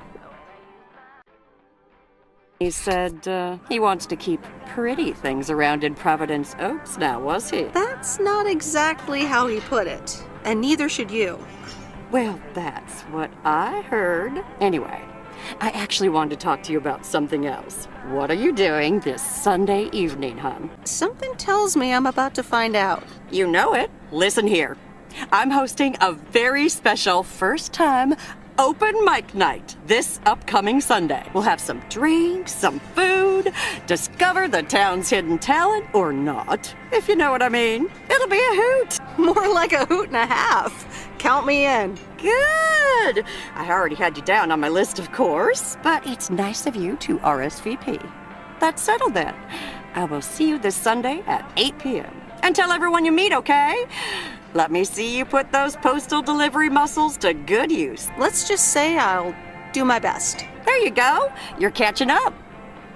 Speaker 5: he said he wants to keep pretty things around in Providence Oaks now, was he?
Speaker 1: That's not exactly how he put it, and neither should you.
Speaker 5: Well, that's what I heard. Anyway, I actually wanted to talk to you about something else. What are you doing this Sunday evening, hon?
Speaker 1: Something tells me I'm about to find out.
Speaker 5: You know it. Listen here. I'm hosting a very special first-time open mic night this upcoming Sunday. We'll have some drinks, some food, discover the town's hidden talent, or not, if you know what I mean. It'll be a hoot.
Speaker 1: More like a hoot and a half. Count me in.
Speaker 5: Good. I already had you down on my list, of course, but it's nice of you to RSVP. That's settled then. I will see you this Sunday at 8 p.m. And tell everyone you meet, okay? Let me see you put those postal delivery muscles to good use.
Speaker 1: Let's just say I'll do my best.
Speaker 5: There you go. You're catching up.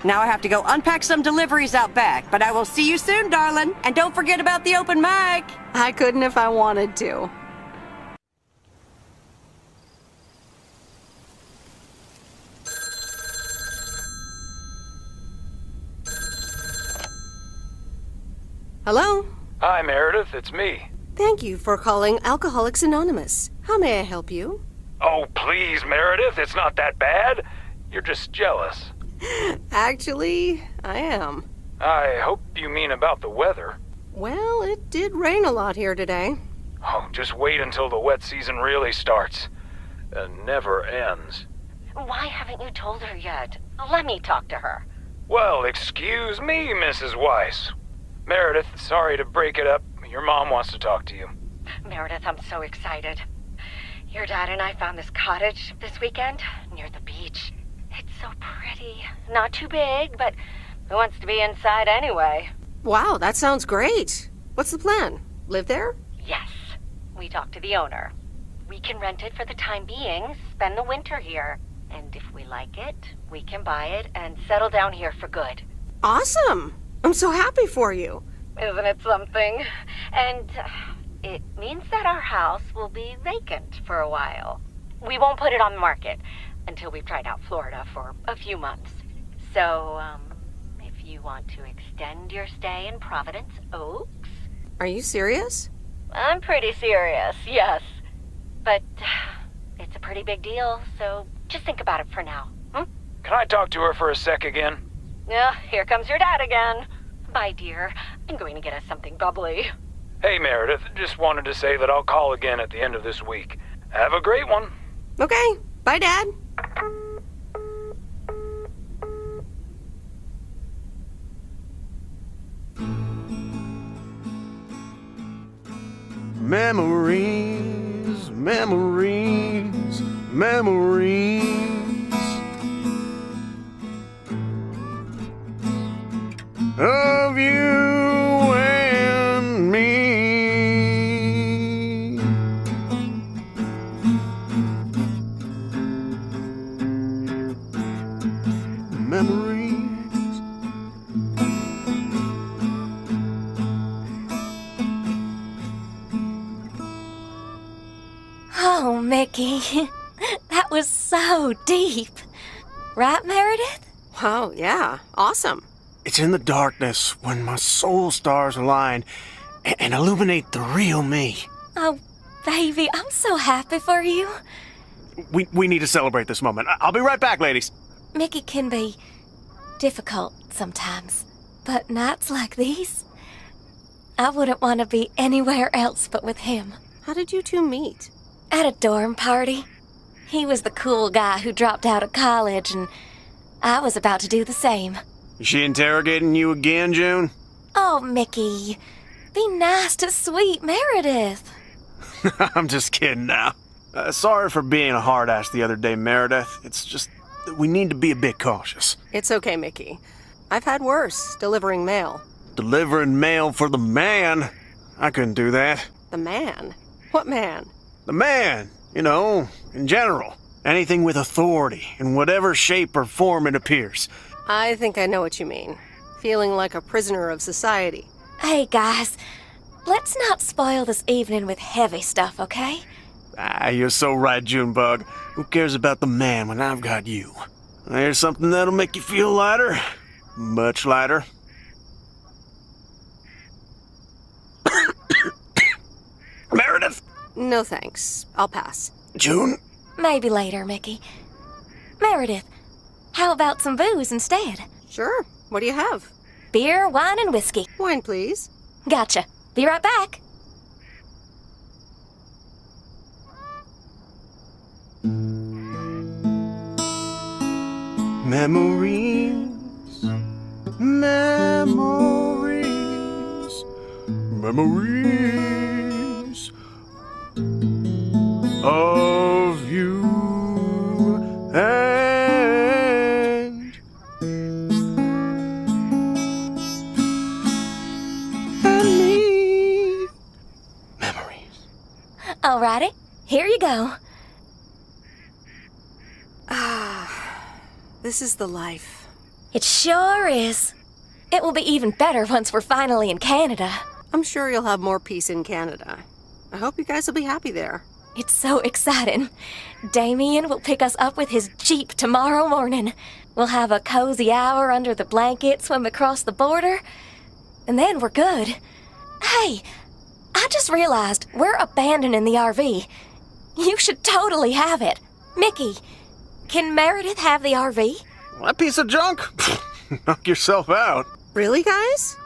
Speaker 5: Now I have to go unpack some deliveries out back, but I will see you soon, darling. And don't forget about the open mic.
Speaker 1: I couldn't if I wanted to. Hello?
Speaker 18: Hi, Meredith. It's me.
Speaker 1: Thank you for calling Alcoholics Anonymous. How may I help you?
Speaker 18: Oh, please, Meredith. It's not that bad. You're just jealous.
Speaker 1: Actually, I am.
Speaker 18: I hope you mean about the weather.
Speaker 1: Well, it did rain a lot here today.
Speaker 18: Oh, just wait until the wet season really starts. And never ends.
Speaker 6: Why haven't you told her yet? Let me talk to her.
Speaker 18: Well, excuse me, Mrs. Weiss. Meredith, sorry to break it up. Your mom wants to talk to you.
Speaker 6: Meredith, I'm so excited. Your dad and I found this cottage this weekend near the beach. It's so pretty. Not too big, but who wants to be inside anyway?
Speaker 1: Wow, that sounds great. What's the plan? Live there?
Speaker 6: Yes. We talked to the owner. We can rent it for the time being, spend the winter here. And if we like it, we can buy it and settle down here for good.
Speaker 1: Awesome! I'm so happy for you.
Speaker 6: Isn't it something? And it means that our house will be vacant for a while. We won't put it on the market until we've tried out Florida for a few months. So, if you want to extend your stay in Providence Oaks...
Speaker 1: Are you serious?
Speaker 6: I'm pretty serious, yes. But it's a pretty big deal, so just think about it for now.
Speaker 18: Can I talk to her for a sec again?
Speaker 6: Yeah, here comes your dad again. Bye, dear. I'm going to get us something bubbly.
Speaker 18: Hey, Meredith. Just wanted to say that I'll call again at the end of this week. Have a great one.
Speaker 1: Okay. Bye, Dad.
Speaker 22: Memories, memories, memories of you and me. Memories.
Speaker 9: Oh, Mickey, that was so deep. Right, Meredith?
Speaker 1: Oh, yeah. Awesome.
Speaker 22: It's in the darkness when my soul stars align and illuminate the real me.
Speaker 9: Oh, baby, I'm so happy for you.
Speaker 22: We need to celebrate this moment. I'll be right back, ladies.
Speaker 9: Mickey can be difficult sometimes, but nights like these, I wouldn't want to be anywhere else but with him.
Speaker 1: How did you two meet?
Speaker 9: At a dorm party. He was the cool guy who dropped out of college, and I was about to do the same.
Speaker 22: Is she interrogating you again, June?
Speaker 9: Oh, Mickey, be nice to sweet Meredith.
Speaker 22: I'm just kidding now. Sorry for being a hard ass the other day, Meredith. It's just that we need to be a bit cautious.
Speaker 1: It's okay, Mickey. I've had worse, delivering mail.
Speaker 22: Delivering mail for the man? I couldn't do that.
Speaker 1: The man? What man?
Speaker 22: The man, you know, in general. Anything with authority, in whatever shape or form it appears.
Speaker 1: I think I know what you mean. Feeling like a prisoner of society.
Speaker 9: Hey, guys, let's not spoil this evening with heavy stuff, okay?
Speaker 22: You're so right, Junebug. Who cares about the man when I've got you? Here's something that'll make you feel lighter. Much lighter. Meredith?
Speaker 1: No thanks. I'll pass.
Speaker 22: June?
Speaker 9: Maybe later, Mickey. Meredith, how about some booze instead?
Speaker 1: Sure. What do you have?
Speaker 9: Beer, wine, and whiskey.
Speaker 1: Wine, please.
Speaker 9: Gotcha. Be right back.
Speaker 22: Memories, memories, memories of you and me. Memories.
Speaker 9: Alrighty, here you go.
Speaker 1: This is the life.
Speaker 9: It sure is. It will be even better once we're finally in Canada.
Speaker 1: I'm sure you'll have more peace in Canada. I hope you guys will be happy there.
Speaker 9: It's so exciting. Damien will pick us up with his Jeep tomorrow morning. We'll have a cozy hour under the blanket, swim across the border, and then we're good. Hey, I just realized we're abandoning the RV. You should totally have it. Mickey, can Meredith have the RV?
Speaker 22: That piece of junk? Knock yourself out.
Speaker 1: Really, guys?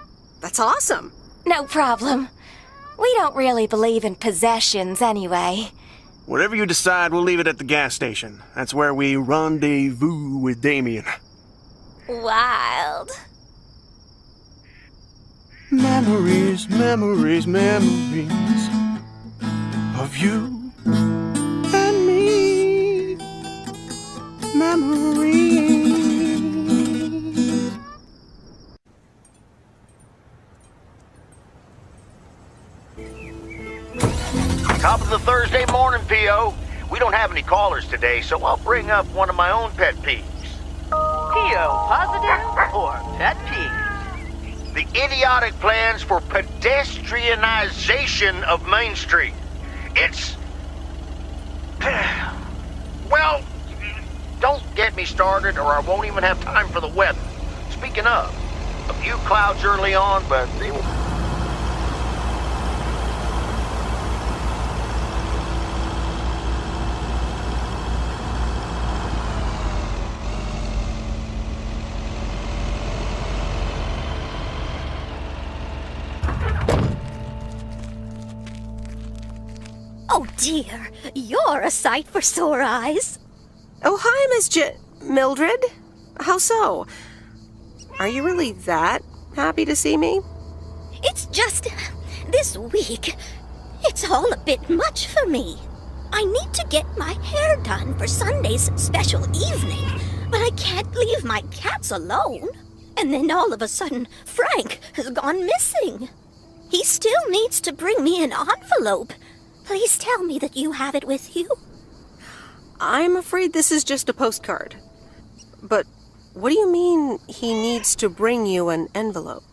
Speaker 1: That's awesome.
Speaker 9: No problem. We don't really believe in possessions anyway.
Speaker 22: Whatever you decide, we'll leave it at the gas station. That's where we rendezvous with Damien.
Speaker 9: Wild.
Speaker 22: Memories, memories, memories of you and me. Memories.
Speaker 11: Top of the Thursday morning, P.O. We don't have any callers today, so I'll bring up one of my own pet peeves.
Speaker 17: P.O. positive or pet peeve?
Speaker 11: The idiotic plans for pedestrianization of Main Street. It's... well, don't get me started or I won't even have time for the weather. Speaking of, a few clouds early on, but they will...
Speaker 15: Oh dear, you're a sight for sore eyes.
Speaker 1: Oh, hi, Miss Mildred. How so? Are you really that happy to see me?
Speaker 15: It's just this week. It's all a bit much for me. I need to get my hair done for Sunday's special evening, but I can't leave my cats alone. And then all of a sudden, Frank has gone missing. He still needs to bring me an envelope. Please tell me that you have it with you.
Speaker 1: I'm afraid this is just a postcard. But what do you mean he needs to bring you an envelope?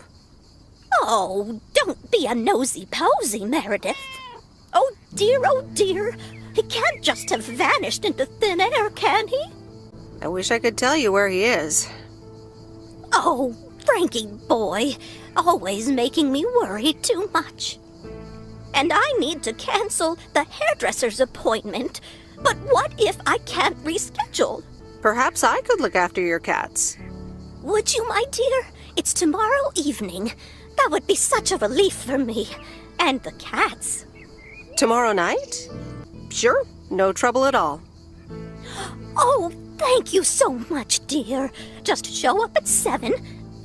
Speaker 15: Oh, don't be a nosy-posy, Meredith. Oh dear, he can't just have vanished into thin air, can he?
Speaker 1: I wish I could tell you where he is.
Speaker 15: Oh, Frankie boy, always making me worry too much. And I need to cancel the hairdresser's appointment. But what if I can't reschedule?
Speaker 1: Perhaps I could look after your cats.
Speaker 15: Would you, my dear? It's tomorrow evening. That would be such a relief for me. And the cats.
Speaker 1: Tomorrow night? Sure, no trouble at all.
Speaker 15: Oh, thank you so much, dear. Just show up at 7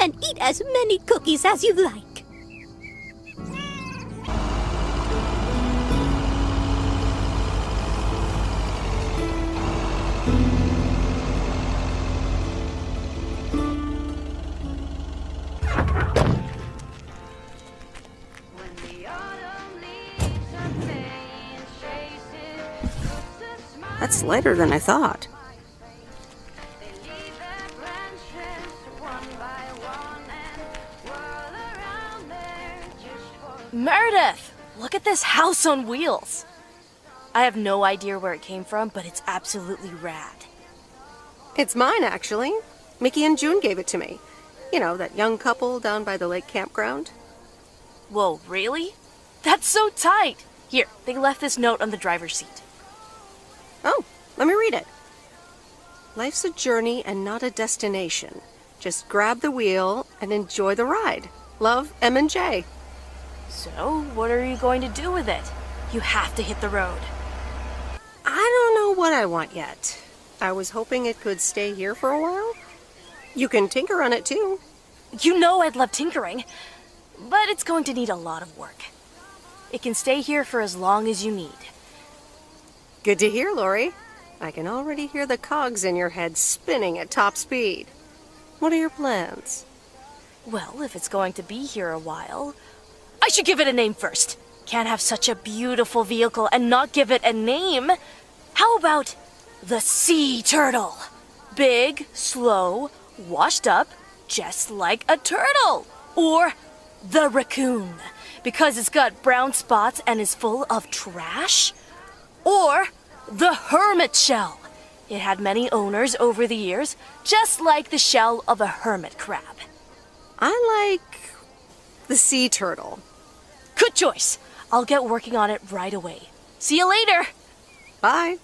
Speaker 15: and eat as many cookies as you like.
Speaker 1: That's lighter than I thought.
Speaker 7: Meredith! Look at this house on wheels! I have no idea where it came from, but it's absolutely rad.
Speaker 1: It's mine, actually. Mickey and June gave it to me. You know, that young couple down by the lake campground.
Speaker 7: Whoa, really? That's so tight! Here, they left this note on the driver's seat.
Speaker 1: Oh, let me read it. Life's a journey and not a destination. Just grab the wheel and enjoy the ride. Love, M and J.
Speaker 7: So, what are you going to do with it? You have to hit the road.
Speaker 1: I don't know what I want yet. I was hoping it could stay here for a while. You can tinker on it too.
Speaker 7: You know I'd love tinkering, but it's going to need a lot of work. It can stay here for as long as you need.
Speaker 1: Good to hear, Lori. I can already hear the cogs in your head spinning at top speed. What are your plans?
Speaker 7: Well, if it's going to be here a while, I should give it a name first. Can't have such a beautiful vehicle and not give it a name. How about the sea turtle? Big, slow, washed up, just like a turtle. Or the raccoon, because it's got brown spots and is full of trash. Or the hermit shell. It had many owners over the years, just like the shell of a hermit crab.
Speaker 1: I like the sea turtle.
Speaker 7: Good choice. I'll get working on it right away. See you later.
Speaker 1: Bye.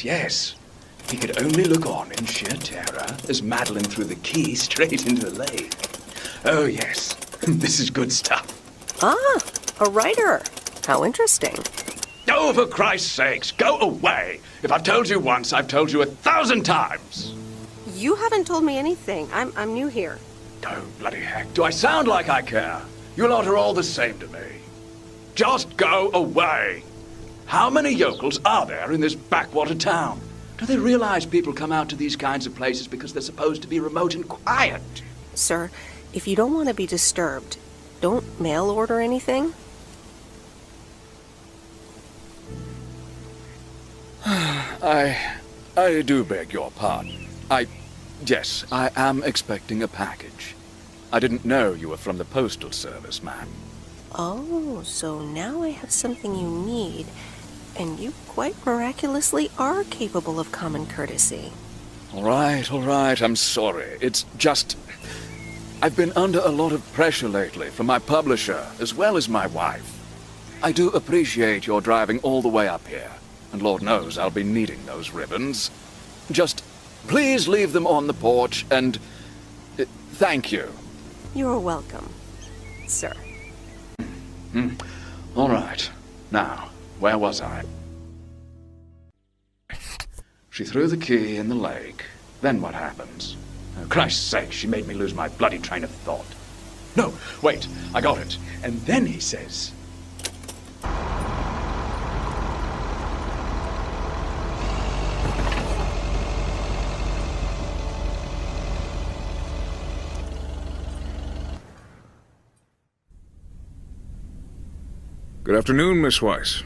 Speaker 10: Yes. He could only look on in sheer terror as Madeline threw the key straight into the lake. Oh, yes. This is good stuff.
Speaker 1: Ah, a writer. How interesting.
Speaker 10: Oh, for Christ's sakes, go away. If I've told you once, I've told you 1,000 times.
Speaker 1: You haven't told me anything. I'm new here.
Speaker 10: Oh, bloody heck. Do I sound like I care? You lot are all the same to me. Just go away. How many yokels are there in this backwater town? Do they realize people come out to these kinds of places because they're supposed to be remote and quiet?
Speaker 1: Sir, if you don't want to be disturbed, don't mail order anything.
Speaker 10: I do beg your pardon. Yes, I am expecting a package. I didn't know you were from the Postal Service, ma'am.
Speaker 1: Oh, so now I have something you need, and you quite miraculously are capable of common courtesy.
Speaker 10: All right, I'm sorry. It's just... I've been under a lot of pressure lately from my publisher, as well as my wife. I do appreciate your driving all the way up here, and Lord knows I'll be needing those ribbons. Just please leave them on the porch, and... thank you.
Speaker 1: You're welcome, sir.
Speaker 10: All right. Now, where was I? She threw the key in the lake. Then what happens? Oh, Christ's sake, she made me lose my bloody train of thought. No, wait, I got it. And then he says...
Speaker 19: Good afternoon, Miss Weiss.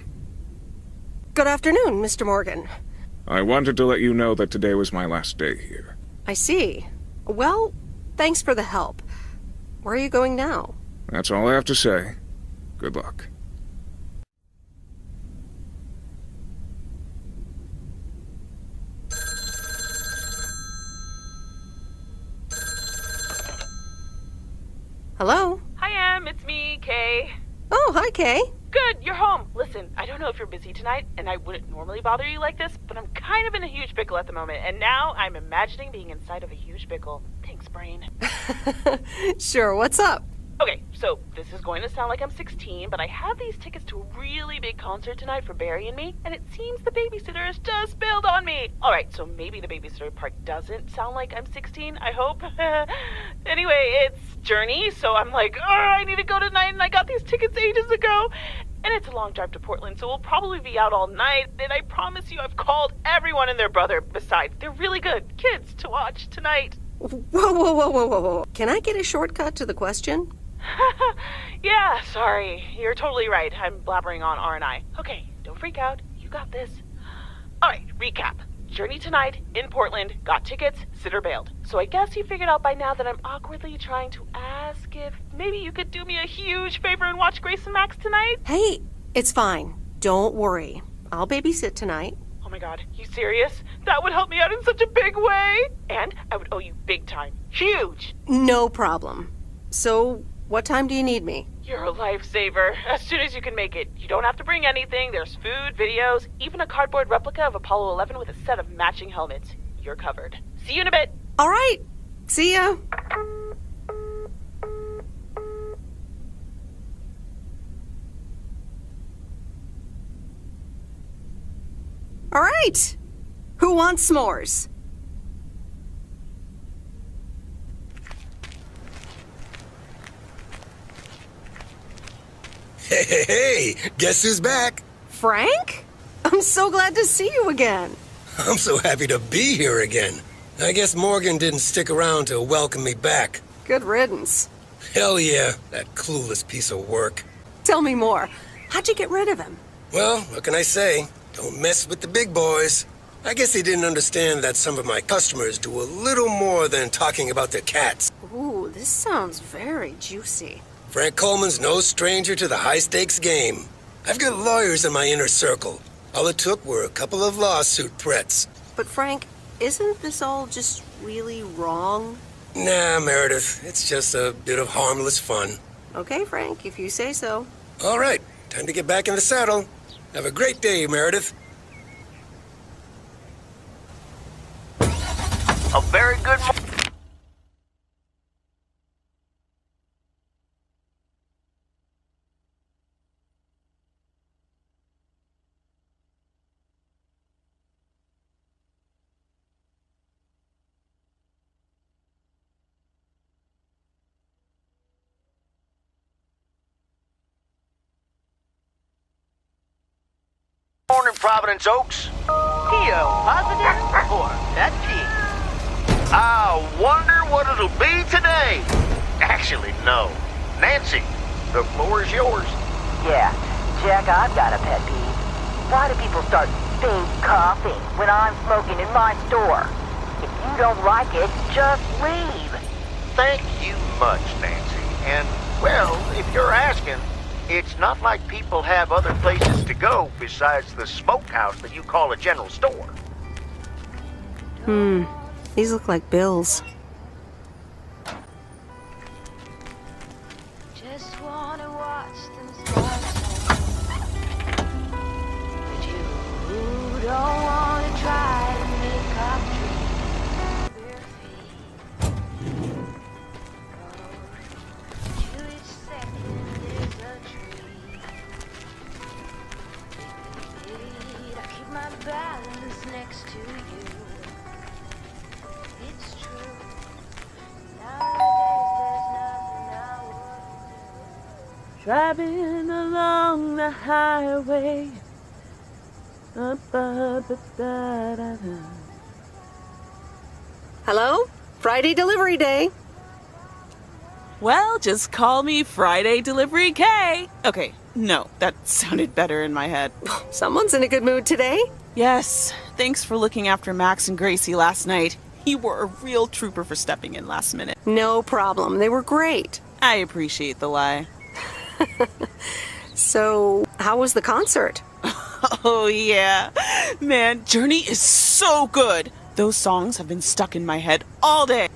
Speaker 1: Good afternoon, Mr. Morgan.
Speaker 19: I wanted to let you know that today was my last day here.
Speaker 1: I see. Well, thanks for the help. Where are you going now?
Speaker 19: That's all I have to say. Good luck.
Speaker 1: Hello?
Speaker 20: Hi, Em. It's me, Kay.
Speaker 1: Oh, hi, Kay.
Speaker 20: Good, you're home. Listen, I don't know if you're busy tonight, and I wouldn't normally bother you like this, but I'm kind of in a huge pickle at the moment, and now I'm imagining being inside of a huge pickle. Thanks, brain.
Speaker 1: Sure, what's up?
Speaker 20: Okay, so this is going to sound like I'm 16, but I have these tickets to a really big concert tonight for Barry and me, and it seems the babysitter has just bailed on me. Alright, so maybe the babysitter part doesn't sound like I'm 16, I hope. Anyway, it's Journey, so I'm like, oh, I need to go tonight, and I got these tickets ages ago. And it's a long drive to Portland, so we'll probably be out all night, and I promise you I've called everyone and their brother. Besides, they're really good kids to watch tonight.
Speaker 1: Whoa. Can I get a shortcut to the question?
Speaker 20: Yeah, sorry. You're totally right. I'm blabbering on, aren't I? Okay, don't freak out. You got this. Alright, recap. Journey tonight, in Portland, got tickets, sitter bailed. So I guess you figured out by now that I'm awkwardly trying to ask if maybe you could do me a huge favor and watch Grace and Max tonight?
Speaker 1: Hey, it's fine. Don't worry. I'll babysit tonight.
Speaker 20: Oh my god, you serious? That would help me out in such a big way! And I would owe you big time. Huge!
Speaker 1: No problem. So, what time do you need me?
Speaker 20: You're a lifesaver. As soon as you can make it. You don't have to bring anything. There's food, videos, even a cardboard replica of Apollo 11 with a set of matching helmets. You're covered. See you in a bit.
Speaker 1: All right. See ya. All right. Who wants s'mores?
Speaker 3: Hey, guess who's back?
Speaker 1: Frank? I'm so glad to see you again.
Speaker 3: I'm so happy to be here again. I guess Morgan didn't stick around to welcome me back.
Speaker 1: Good riddance.
Speaker 3: Hell yeah, that clueless piece of work.
Speaker 1: Tell me more. How'd you get rid of him?
Speaker 3: Well, what can I say? Don't mess with the big boys. I guess he didn't understand that some of my customers do a little more than talking about their cats.
Speaker 1: Ooh, this sounds very juicy.
Speaker 3: Frank Coleman's no stranger to the high-stakes game. I've got lawyers in my inner circle. All it took were a couple of lawsuit threats.
Speaker 1: But Frank, isn't this all just really wrong?
Speaker 3: Nah, Meredith. It's just a bit of harmless fun.
Speaker 1: Okay, Frank, if you say so.
Speaker 3: All right, time to get back in the saddle. Have a great day, Meredith.
Speaker 11: A very good morning. Providence Oaks?
Speaker 17: P4 pet peeve.
Speaker 11: I wonder what it'll be today. Actually, no. Nancy, the floor is yours.
Speaker 17: Yeah, Jack, I've got a pet peeve. Why do people start fake coughing when I'm smoking in my store? If you don't like it, just leave.
Speaker 11: Thank you much, Nancy. And, well, if you're asking, it's not like people have other places to go besides the smokehouse that you call a general store.
Speaker 1: These look like bills.
Speaker 4: Just wanna watch them sparkle. But you don't wanna try to make our dreams their feet. Oh, you each second is a treat. I keep my balance next to you. It's true. Nowadays there's nothing I wouldn't do.
Speaker 16: Driving along the highway.
Speaker 1: Hello? Friday delivery day.
Speaker 16: Well, just call me Friday Delivery K. Okay, no, that sounded better in my head.
Speaker 1: Someone's in a good mood today.
Speaker 16: Yes, thanks for looking after Max and Gracie last night. You were a real trooper for stepping in last minute.
Speaker 1: No problem. They were great.
Speaker 16: I appreciate the lie.
Speaker 1: So, how was the concert?
Speaker 16: Oh, yeah. Man, Journey is so good. Those songs have been stuck in my head all day.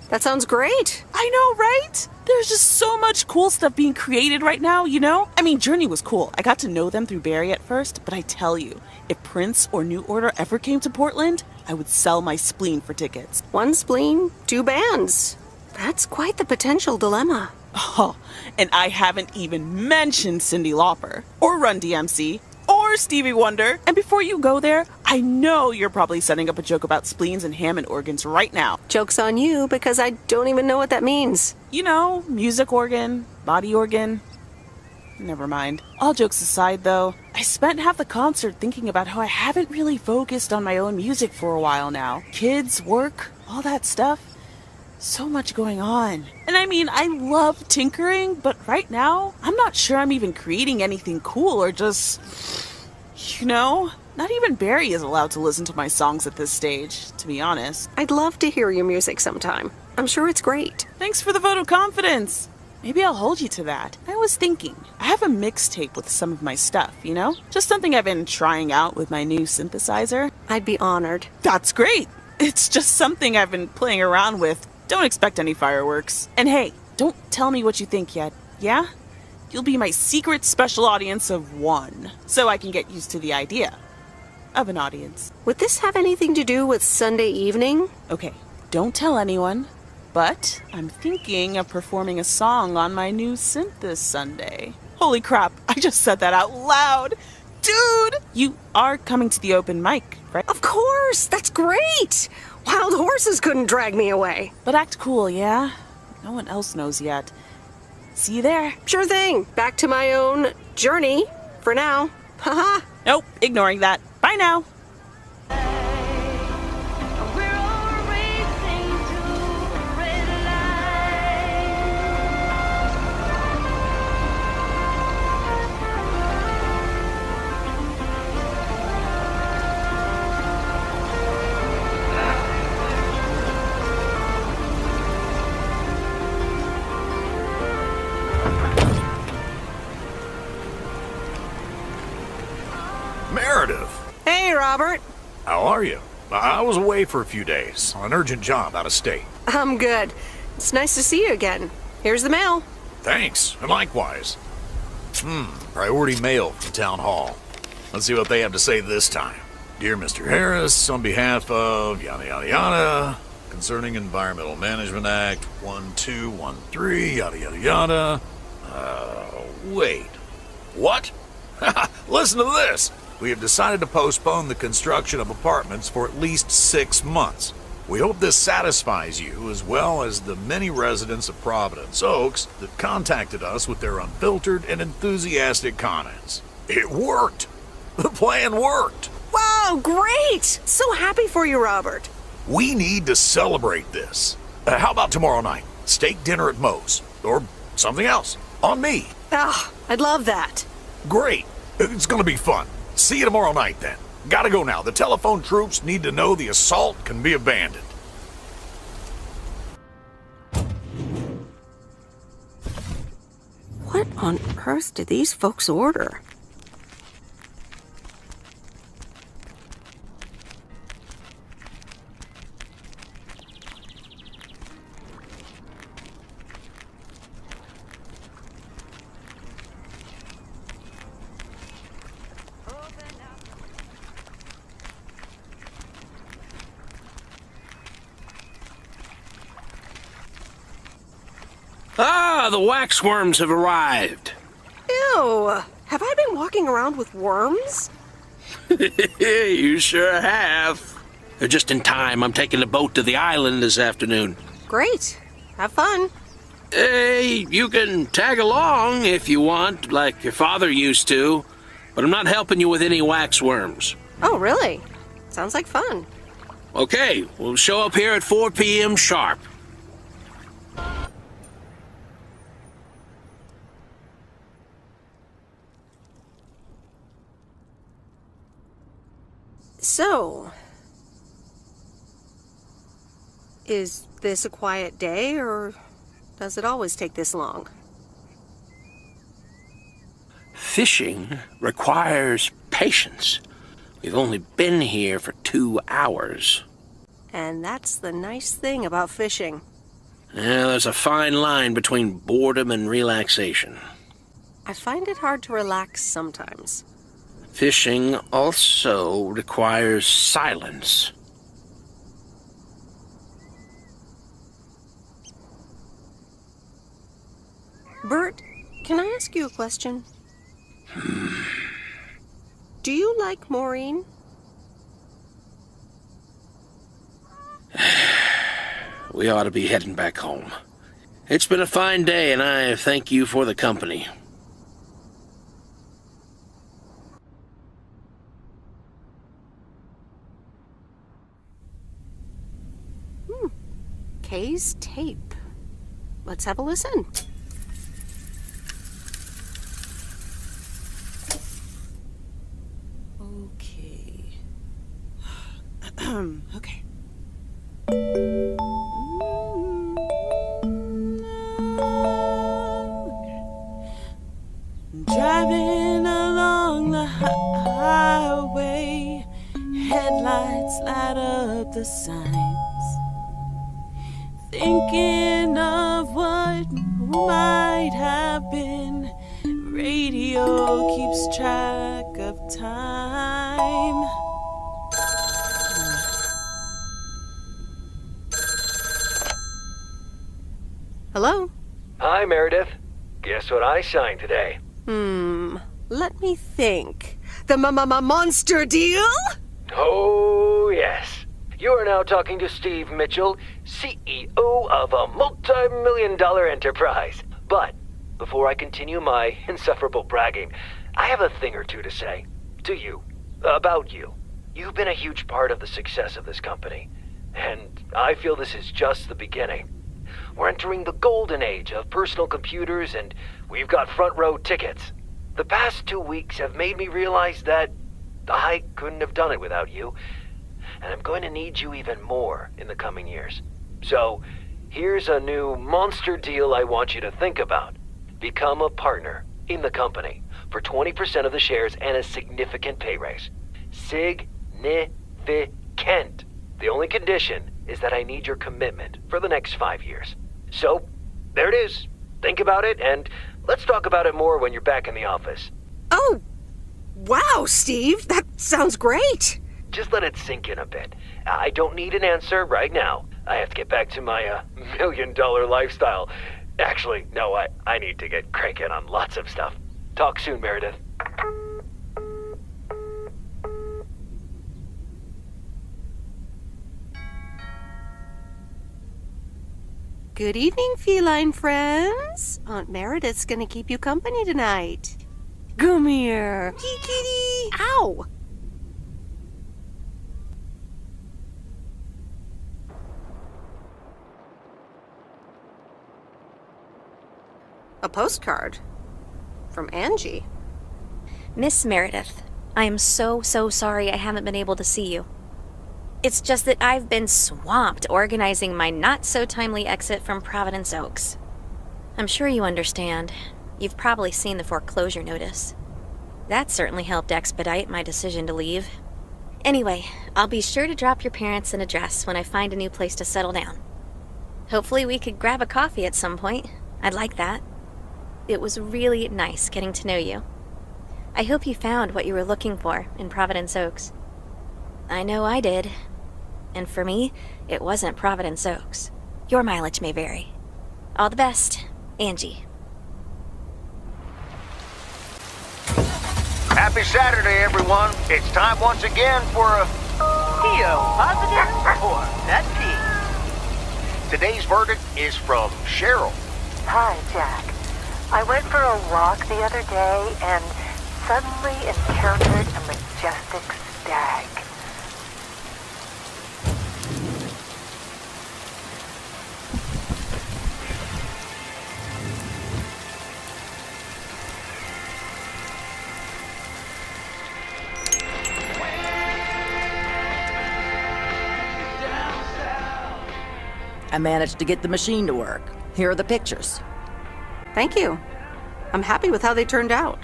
Speaker 1: That sounds great.
Speaker 16: I know, right? There's just so much cool stuff being created right now, you know? I mean, Journey was cool. I got to know them through Barry at first, but I tell you, if Prince or New Order ever came to Portland, I would sell my spleen for tickets.
Speaker 1: One spleen, two bands. That's quite the potential dilemma.
Speaker 16: Oh, and I haven't even mentioned Cyndi Lauper, or Run DMC, or Stevie Wonder. And before you go there, I know you're probably setting up a joke about spleens and Hammond organs right now.
Speaker 1: Joke's on you, because I don't even know what that means.
Speaker 16: You know, music organ, body organ. Never mind. All jokes aside, though, I spent half the concert thinking about how I haven't really focused on my own music for a while now. Kids, work, all that stuff. So much going on. And I mean, I love tinkering, but right now, I'm not sure I'm even creating anything cool or just, you know, not even Barry is allowed to listen to my songs at this stage, to be honest.
Speaker 1: I'd love to hear your music sometime. I'm sure it's great.
Speaker 16: Thanks for the vote of confidence. Maybe I'll hold you to that. I was thinking, I have a mixtape with some of my stuff, you know? Just something I've been trying out with my new synthesizer.
Speaker 1: I'd be honored.
Speaker 16: That's great. It's just something I've been playing around with. Don't expect any fireworks. And hey, don't tell me what you think yet, yeah? You'll be my secret special audience of one, so I can get used to the idea of an audience.
Speaker 1: Would this have anything to do with Sunday evening?
Speaker 16: Okay, don't tell anyone, but I'm thinking of performing a song on my new synth this Sunday. Holy crap, I just said that out loud. Dude, you are coming to the open mic, right?
Speaker 1: Of course, that's great. Wild horses couldn't drag me away.
Speaker 16: But act cool, yeah? No one else knows yet. See you there.
Speaker 1: Sure thing. Back to my own journey for now. Haha.
Speaker 16: Nope, ignoring that. Bye now.
Speaker 8: Meredith!
Speaker 1: Hey, Robert.
Speaker 8: How are you? I was away for a few days on an urgent job out of state.
Speaker 1: I'm good. It's nice to see you again. Here's the mail.
Speaker 8: Thanks, and likewise. Priority mail from Town Hall. Let's see what they have to say this time. Dear Mr. Harris, on behalf of yada yada yada, concerning Environmental Management Act 1213, yada yada yada. Wait. What? Listen to this. We have decided to postpone the construction of apartments for at least 6 months. We hope this satisfies you, as well as the many residents of Providence Oaks that contacted us with their unfiltered and enthusiastic comments. It worked! The plan worked.
Speaker 1: Wow, great! So happy for you, Robert.
Speaker 8: We need to celebrate this. How about tomorrow night? Steak dinner at Moe's. Or something else. On me.
Speaker 1: Ah, I'd love that.
Speaker 8: Great. It's gonna be fun. See you tomorrow night then. Gotta go now. The telephone troops need to know the assault can be abandoned.
Speaker 1: What on earth did these folks order?
Speaker 13: Ah, the waxworms have arrived.
Speaker 1: Ew! Have I been walking around with worms?
Speaker 13: You sure have. They're just in time. I'm taking the boat to the island this afternoon.
Speaker 1: Great. Have fun.
Speaker 13: Hey, you can tag along if you want, like your father used to, but I'm not helping you with any waxworms.
Speaker 1: Oh, really? Sounds like fun.
Speaker 13: Okay, we'll show up here at 4 p.m. sharp.
Speaker 1: So, is this a quiet day, or does it always take this long?
Speaker 13: Fishing requires patience. We've only been here for 2 hours.
Speaker 1: And that's the nice thing about fishing.
Speaker 13: Yeah, there's a fine line between boredom and relaxation.
Speaker 1: I find it hard to relax sometimes.
Speaker 13: Fishing also requires silence.
Speaker 1: Bert, can I ask you a question? Do you like Maureen?
Speaker 13: We ought to be heading back home. It's been a fine day, and I thank you for the company.
Speaker 1: Kay's tape. Let's have a listen.
Speaker 16: Okay. Okay. Driving along the highway, headlights light up the signs. Thinking of what might have been. Radio keeps track of time.
Speaker 1: Hello?
Speaker 2: Hi, Meredith. Guess what I signed today?
Speaker 1: Let me think. The monster deal?
Speaker 2: Oh, yes. You are now talking to Steve Mitchell, CEO of a multi-million-dollar enterprise. But before I continue my insufferable bragging, I have a thing or two to say. To you. About you. You've been a huge part of the success of this company. And I feel this is just the beginning. We're entering the golden age of personal computers, and we've got front row tickets. The past 2 weeks have made me realize that I couldn't have done it without you. And I'm going to need you even more in the coming years. So, here's a new monster deal I want you to think about. Become a partner in the company for 20% of the shares and a significant pay raise. Significant. The only condition is that I need your commitment for the next 5 years. So, there it is. Think about it, and let's talk about it more when you're back in the office.
Speaker 1: Oh, wow, Steve. That sounds great.
Speaker 2: Just let it sink in a bit. I don't need an answer right now. I have to get back to my million-dollar lifestyle. Actually, no, I need to get cranking on lots of stuff. Talk soon, Meredith.
Speaker 1: Good evening, feline friends. Aunt Meredith's gonna keep you company tonight.
Speaker 5: Come here.
Speaker 1: Kitty! Ow! A postcard. From Angie.
Speaker 15: Miss Meredith, I am so sorry I haven't been able to see you. It's just that I've been swamped organizing my not-so-timely exit from Providence Oaks. I'm sure you understand. You've probably seen the foreclosure notice. That certainly helped expedite my decision to leave. Anyway, I'll be sure to drop your parents an address when I find a new place to settle down. Hopefully we could grab a coffee at some point. I'd like that. It was really nice getting to know you. I hope you found what you were looking for in Providence Oaks. I know I did. And for me, it wasn't Providence Oaks. Your mileage may vary. All the best, Angie.
Speaker 11: Happy Saturday, everyone. It's time once again for a
Speaker 17: P.O. positive or that P.
Speaker 11: Today's verdict is from Cheryl.
Speaker 17: Hi, Jack. I went for a walk the other day and suddenly encountered a majestic stag.
Speaker 14: I managed to get the machine to work. Here are the pictures.
Speaker 1: Thank you. I'm happy with how they turned out.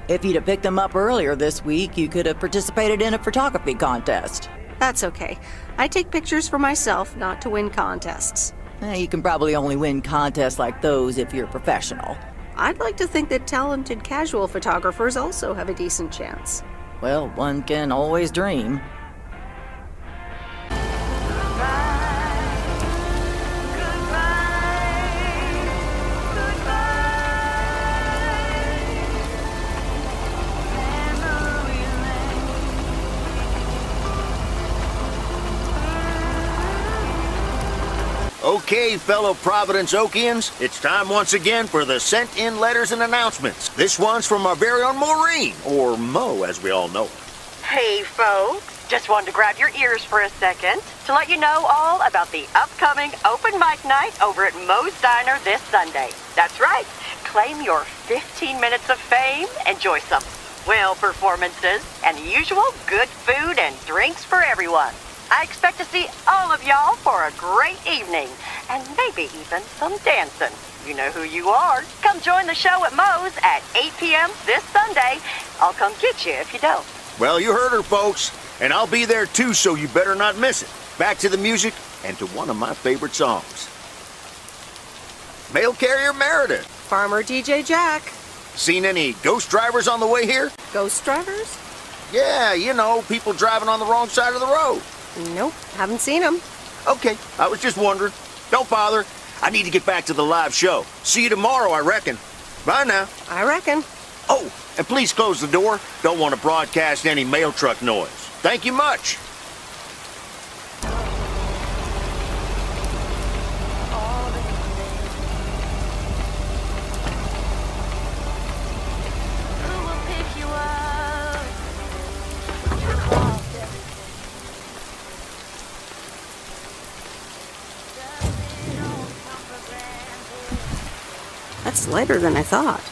Speaker 14: If you'd have picked them up earlier this week, you could have participated in a photography contest.
Speaker 1: That's okay. I take pictures for myself, not to win contests.
Speaker 14: You can probably only win contests like those if you're a professional.
Speaker 1: I'd like to think that talented casual photographers also have a decent chance.
Speaker 14: Well, one can always dream.
Speaker 11: Okay, fellow Providence Oakians, it's time once again for the sent-in letters and announcements. This one's from our very own Maureen, or Mo as we all know her.
Speaker 17: Hey, folks. Just wanted to grab your ears for a second to let you know all about the upcoming open mic night over at Mo's Diner this Sunday. That's right. Claim your 15 minutes of fame, enjoy some swell performances, and the usual good food and drinks for everyone. I expect to see all of y'all for a great evening, and maybe even some dancing. You know who you are. Come join the show at Mo's at 8 p.m. this Sunday. I'll come get you if you don't.
Speaker 11: Well, you heard her, folks, and I'll be there too, so you better not miss it. Back to the music and to one of my favorite songs. Mail carrier Meredith.
Speaker 1: Farmer DJ Jack.
Speaker 11: Seen any ghost drivers on the way here?
Speaker 1: Ghost drivers?
Speaker 11: Yeah, you know, people driving on the wrong side of the road.
Speaker 1: Nope, haven't seen them.
Speaker 11: Okay, I was just wondering. Don't bother. I need to get back to the live show. See you tomorrow, I reckon. Bye now.
Speaker 1: I reckon.
Speaker 11: Oh, and please close the door. Don't want to broadcast any mail truck noise. Thank you much.
Speaker 1: That's lighter than I thought.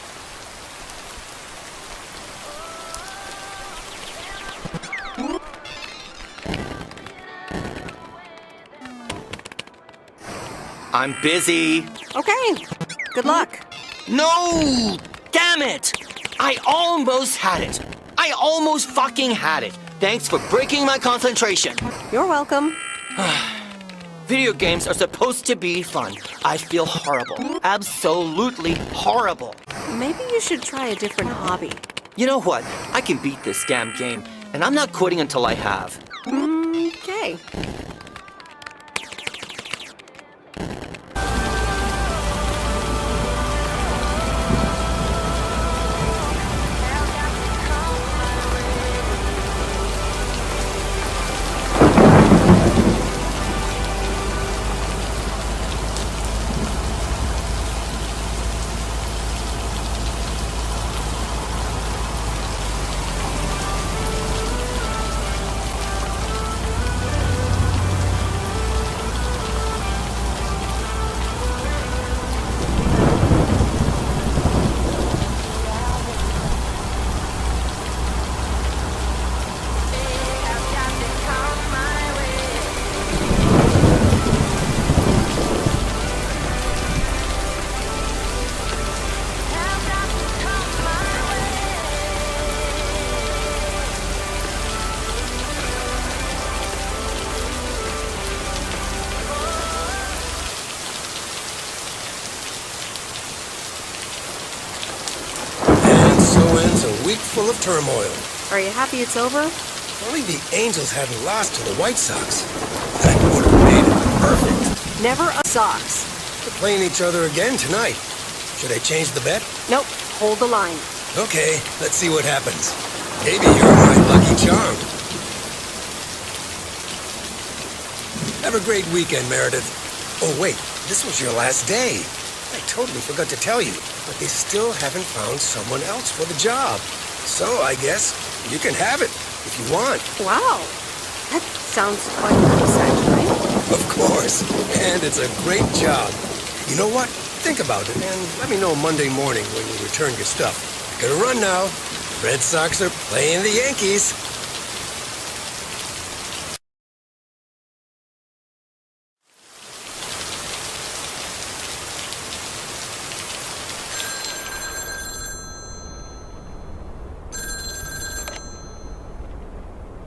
Speaker 12: I'm busy.
Speaker 1: Okay. Good luck.
Speaker 12: No! Damn it! I almost had it. I almost fucking had it. Thanks for breaking my concentration.
Speaker 1: You're welcome.
Speaker 12: Video games are supposed to be fun. I feel horrible. Absolutely horrible.
Speaker 1: Maybe you should try a different hobby.
Speaker 12: You know what? I can beat this damn game, and I'm not quitting until I have.
Speaker 1: Okay.
Speaker 3: so ends a week full of turmoil.
Speaker 1: Are you happy it's over?
Speaker 3: If only the Angels hadn't lost to the White Sox. That would have made it perfect.
Speaker 1: Never a Sox.
Speaker 3: We're playing each other again tonight. Should I change the bet?
Speaker 1: Nope. Hold the line.
Speaker 3: Okay, let's see what happens. Maybe you're my lucky charm. Have a great weekend, Meredith. Oh, wait, this was your last day. I totally forgot to tell you, but they still haven't found someone else for the job. So I guess you can have it if you want.
Speaker 1: Wow. That sounds quite nice, actually.
Speaker 3: Of course. And it's a great job. You know what? Think about it and let me know Monday morning when you return your stuff. Gotta run now. Red Sox are playing the Yankees.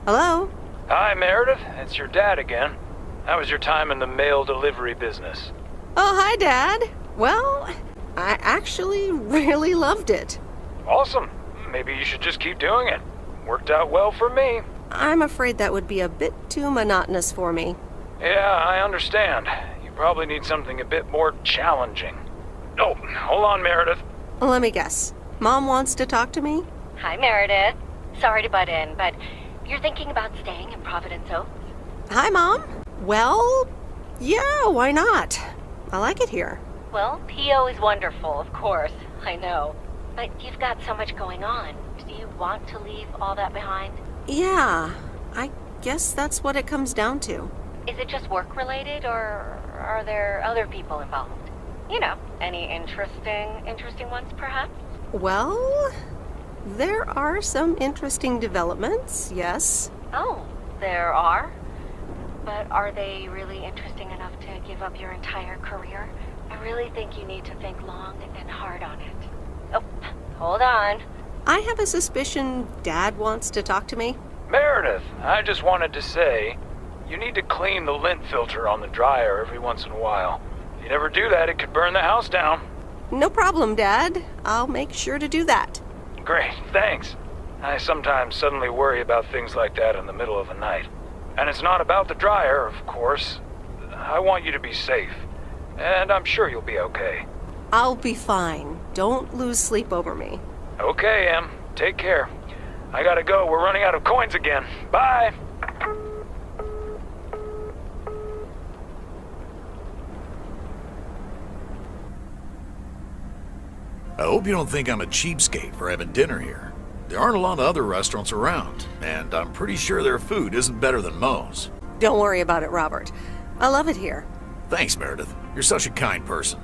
Speaker 1: Hello?
Speaker 18: Hi, Meredith. It's your dad again. How was your time in the mail delivery business?
Speaker 1: Oh, hi, Dad. Well, I actually really loved it.
Speaker 18: Awesome. Maybe you should just keep doing it. Worked out well for me.
Speaker 1: I'm afraid that would be a bit too monotonous for me.
Speaker 18: Yeah, I understand. You probably need something a bit more challenging. Oh, hold on, Meredith.
Speaker 1: Let me guess. Mom wants to talk to me?
Speaker 6: Hi, Meredith. Sorry to butt in, but you're thinking about staying in Providence Oaks?
Speaker 1: Hi, Mom. Well, yeah, why not? I like it here.
Speaker 6: Well, P.O. is wonderful, of course. I know. But you've got so much going on. Do you want to leave all that behind?
Speaker 1: Yeah, I guess that's what it comes down to.
Speaker 6: Is it just work-related, or are there other people involved? You know, any interesting ones, perhaps?
Speaker 1: Well, there are some interesting developments, yes.
Speaker 6: Oh, there are? But are they really interesting enough to give up your entire career? I really think you need to think long and hard on it. Oh, hold on.
Speaker 1: I have a suspicion Dad wants to talk to me.
Speaker 18: Meredith, I just wanted to say, you need to clean the lint filter on the dryer every once in a while. If you never do that, it could burn the house down.
Speaker 1: No problem, Dad. I'll make sure to do that.
Speaker 18: Great, thanks. I sometimes suddenly worry about things like that in the middle of the night. And it's not about the dryer, of course. I want you to be safe. And I'm sure you'll be okay.
Speaker 1: I'll be fine. Don't lose sleep over me.
Speaker 18: Okay, Em. Take care. I gotta go. We're running out of coins again. Bye!
Speaker 8: I hope you don't think I'm a cheapskate for having dinner here. There aren't a lot of other restaurants around, and I'm pretty sure their food isn't better than Moe's.
Speaker 1: Don't worry about it, Robert. I love it here.
Speaker 8: Thanks, Meredith. You're such a kind person.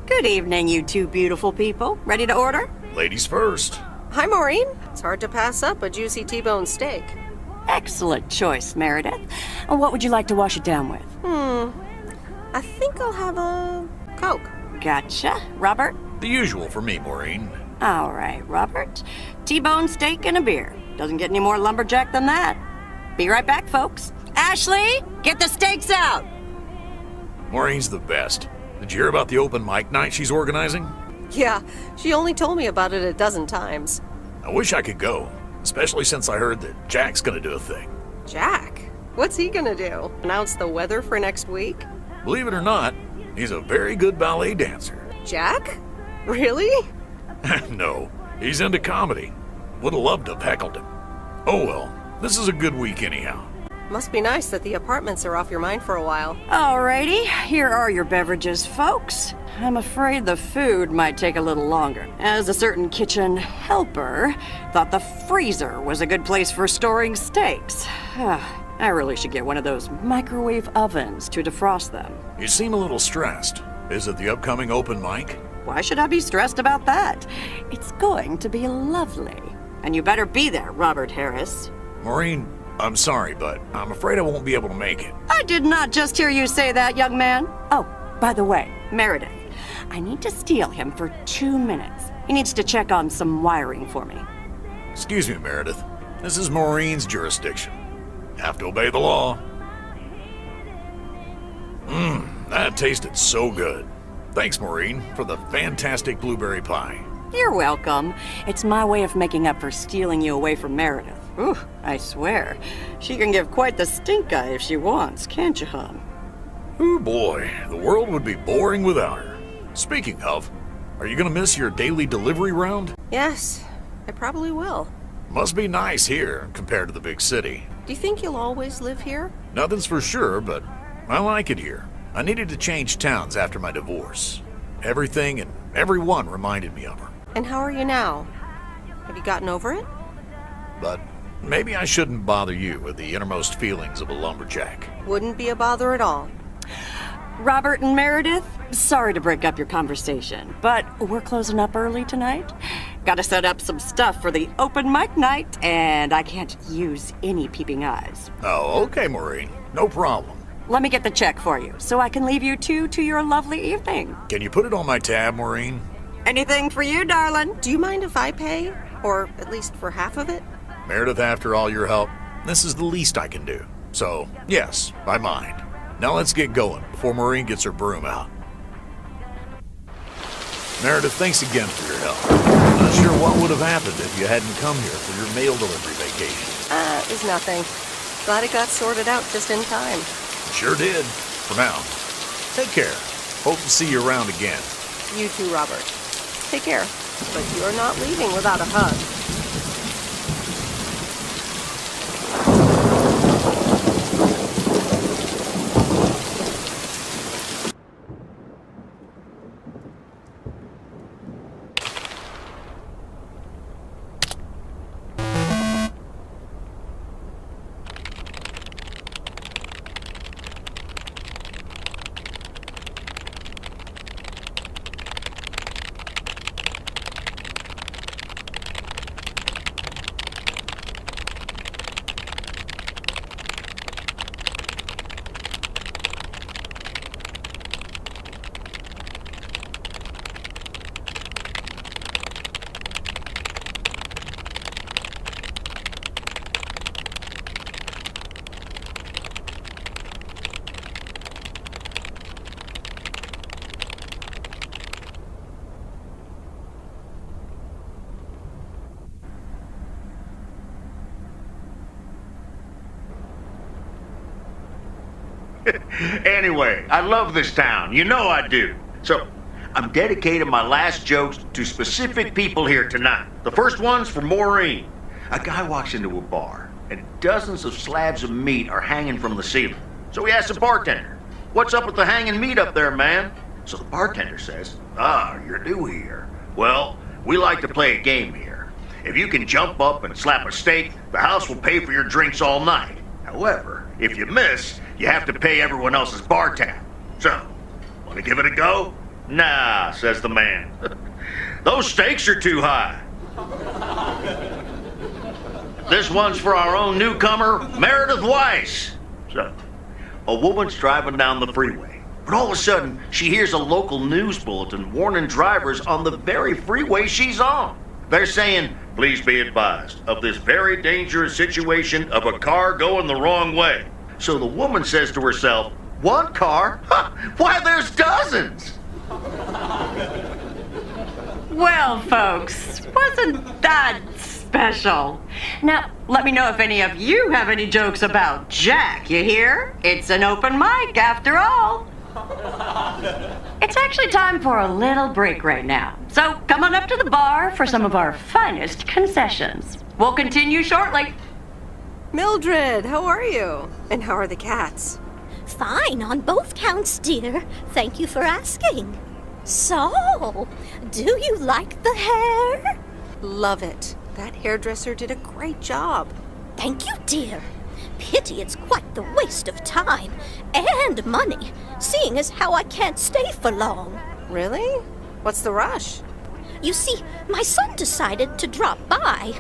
Speaker 5: Good evening, you two beautiful people. Ready to order?
Speaker 8: Ladies first.
Speaker 1: Hi, Maureen. It's hard to pass up a juicy T-bone steak.
Speaker 5: Excellent choice, Meredith. What would you like to wash it down with?
Speaker 1: I think I'll have a Coke.
Speaker 5: Gotcha. Robert?
Speaker 8: The usual for me, Maureen.
Speaker 5: All right, Robert. T-bone steak and a beer. Doesn't get any more lumberjack than that. Be right back, folks. Ashley, get the steaks out!
Speaker 8: Maureen's the best. Did you hear about the open mic night she's organizing?
Speaker 1: Yeah, she only told me about it a dozen times.
Speaker 8: I wish I could go, especially since I heard that Jack's gonna do a thing.
Speaker 1: Jack? What's he gonna do? Announce the weather for next week?
Speaker 8: Believe it or not, he's a very good ballet dancer.
Speaker 1: Jack? Really?
Speaker 8: No, he's into comedy. Would have loved to have heckled him. Oh well, this is a good week anyhow.
Speaker 1: Must be nice that the apartments are off your mind for a while.
Speaker 5: Alrighty, here are your beverages, folks. I'm afraid the food might take a little longer, as a certain kitchen helper thought the freezer was a good place for storing steaks. I really should get one of those microwave ovens to defrost them.
Speaker 8: You seem a little stressed. Is it the upcoming open mic?
Speaker 5: Why should I be stressed about that? It's going to be lovely. And you better be there, Robert Harris.
Speaker 8: Maureen, I'm sorry, but I'm afraid I won't be able to make it.
Speaker 5: I did not just hear you say that, young man. Oh, by the way, Meredith, I need to steal him for 2 minutes. He needs to check on some wiring for me.
Speaker 8: Excuse me, Meredith. This is Maureen's jurisdiction. Have to obey the law. That tasted so good. Thanks, Maureen, for the fantastic blueberry pie.
Speaker 5: You're welcome. It's my way of making up for stealing you away from Meredith. Ooh, I swear. She can give quite the stink eye if she wants, can't you, hon?
Speaker 8: Oh boy, the world would be boring without her. Speaking of, are you gonna miss your daily delivery round?
Speaker 1: Yes, I probably will.
Speaker 8: Must be nice here compared to the big city.
Speaker 1: Do you think you'll always live here?
Speaker 8: Nothing's for sure, but I like it here. I needed to change towns after my divorce. Everything and everyone reminded me of her.
Speaker 1: And how are you now? Have you gotten over it?
Speaker 8: But maybe I shouldn't bother you with the innermost feelings of a lumberjack.
Speaker 1: Wouldn't be a bother at all.
Speaker 5: Robert and Meredith, sorry to break up your conversation, but we're closing up early tonight. Gotta set up some stuff for the open mic night, and I can't use any peeping eyes.
Speaker 8: Oh, okay, Maureen. No problem.
Speaker 5: Let me get the check for you, so I can leave you two to your lovely evening.
Speaker 8: Can you put it on my tab, Maureen?
Speaker 5: Anything for you, darling.
Speaker 1: Do you mind if I pay? Or at least for half of it?
Speaker 8: Meredith, after all your help, this is the least I can do. So, yes, I mind. Now let's get going before Maureen gets her broom out. Meredith, thanks again for your help. Not sure what would have happened if you hadn't come here for your mail delivery vacation.
Speaker 1: It was nothing. Glad it got sorted out just in time.
Speaker 8: Sure did. For now. Take care. Hope to see you around again.
Speaker 1: You too, Robert. Take care. But you're not leaving without a hug.
Speaker 11: Anyway, I love this town. You know I do. So, I'm dedicating my last jokes to specific people here tonight. The first one's for Maureen. A guy walks into a bar, and dozens of slabs of meat are hanging from the ceiling. So he asks the bartender, "What's up with the hanging meat up there, man?" So the bartender says, "You're new here. Well, we like to play a game here. If you can jump up and slap a steak, the house will pay for your drinks all night. However, if you miss, you have to pay everyone else's bar tab. So, want to give it a go?" "Nah," says the man. "Those stakes are too high." This one's for our own newcomer, Meredith Weiss. So, a woman's driving down the freeway, but all of a sudden, she hears a local news bulletin warning drivers on the very freeway she's on. They're saying, "Please be advised of this very dangerous situation of a car going the wrong way." So the woman says to herself, "One car? Why, there's dozens!"
Speaker 5: Well, folks, wasn't that special? Now, let me know if any of you have any jokes about Jack, you hear? It's an open mic after all. It's actually time for a little break right now. So come on up to the bar for some of our finest concessions. We'll continue shortly.
Speaker 1: Mildred, how are you? And how are the cats?
Speaker 15: Fine on both counts, dear. Thank you for asking. So, do you like the hair?
Speaker 1: Love it. That hairdresser did a great job.
Speaker 15: Thank you, dear. Pity it's quite the waste of time and money, seeing as how I can't stay for long.
Speaker 1: Really? What's the rush?
Speaker 15: You see, my son decided to drop by,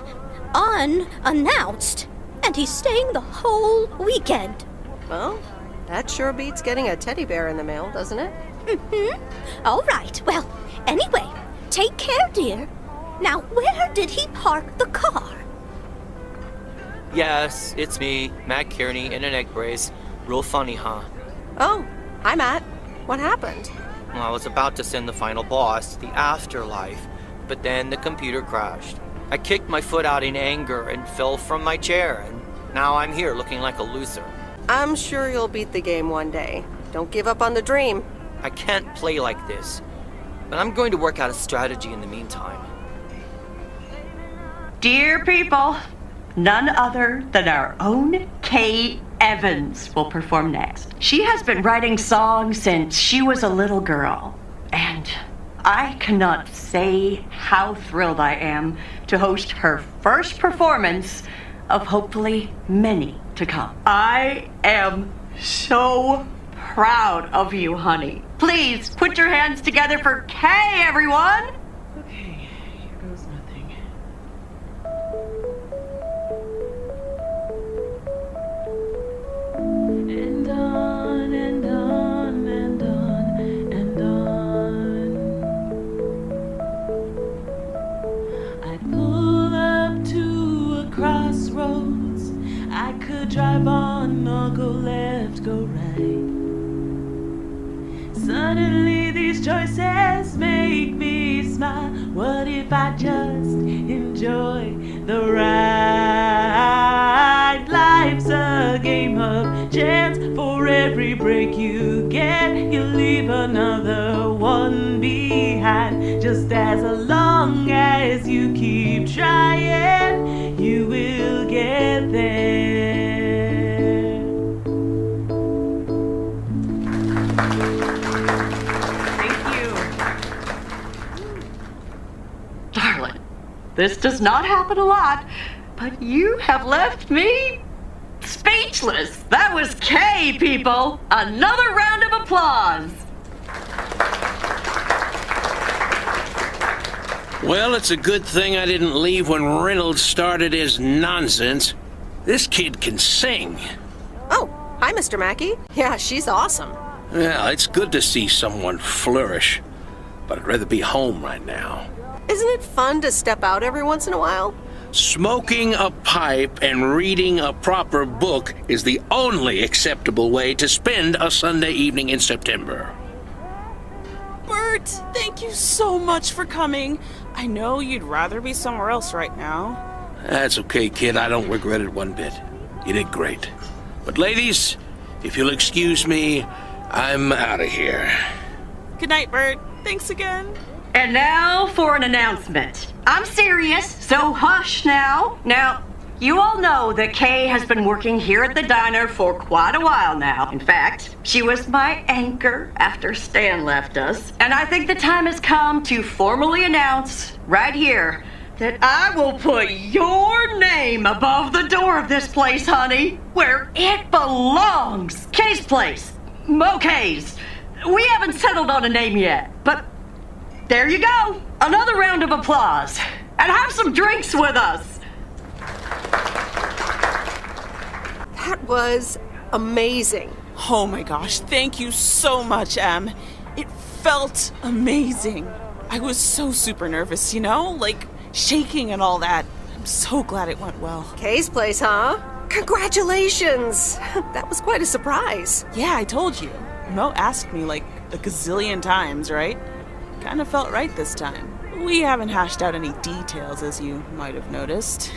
Speaker 15: unannounced, and he's staying the whole weekend.
Speaker 1: Well, that sure beats getting a teddy bear in the mail, doesn't it?
Speaker 15: Mm-hmm. All right, well, anyway, take care, dear. Now, where did he park the car?
Speaker 12: Yes, it's me, Matt Kearney, in an egg brace. Real funny, huh?
Speaker 1: Oh, hi, Matt. What happened?
Speaker 12: Well, I was about to send the final boss to the afterlife, but then the computer crashed. I kicked my foot out in anger and fell from my chair, and now I'm here looking like a loser.
Speaker 1: I'm sure you'll beat the game one day. Don't give up on the dream.
Speaker 12: I can't play like this, but I'm going to work out a strategy in the meantime.
Speaker 9: Dear people, none other than our own Kay Evans will perform next. She has been writing songs since she was a little girl, and I cannot say how thrilled I am to host her first performance of hopefully many to come. I am so proud of you, honey. Please put your hands together for Kay, everyone!
Speaker 16: Okay, here goes nothing. And on and on and on and on. I pull up to a crossroads. I could drive on or go left, go right. Suddenly these choices make me smile. What if I just enjoy the ride? Life's a game of chance. For every break you get, you leave another one behind. Just as long as you keep trying, you will get there.
Speaker 9: Darling, this does not happen a lot, but you have left me speechless. That was Kay, people. Another round of applause.
Speaker 13: Well, it's a good thing I didn't leave when Reynolds started his nonsense. This kid can sing.
Speaker 1: Oh, hi, Mr. Mackey. Yeah, she's awesome.
Speaker 13: Well, it's good to see someone flourish, but I'd rather be home right now.
Speaker 1: Isn't it fun to step out every once in a while?
Speaker 13: Smoking a pipe and reading a proper book is the only acceptable way to spend a Sunday evening in September.
Speaker 16: Bert, thank you so much for coming. I know you'd rather be somewhere else right now.
Speaker 13: That's okay, kid. I don't regret it one bit. You did great. But ladies, if you'll excuse me, I'm out of here.
Speaker 16: Good night, Bert. Thanks again.
Speaker 9: And now for an announcement. I'm serious, so hush now. Now, you all know that Kay has been working here at the diner for quite a while now. In fact, she was my anchor after Stan left us. And I think the time has come to formally announce right here that I will put your name above the door of this place, honey, where it belongs. Kay's place. Kay's. We haven't settled on a name yet, but there you go. Another round of applause. And have some drinks with us.
Speaker 1: That was amazing.
Speaker 16: Oh my gosh, thank you so much, Em. It felt amazing. I was so super nervous, you know? Like, shaking and all that. I'm so glad it went well.
Speaker 1: Kay's place, huh? Congratulations! That was quite a surprise.
Speaker 16: Yeah, I told you. Mo asked me like a gazillion times, right? Kinda felt right this time. We haven't hashed out any details, as you might have noticed.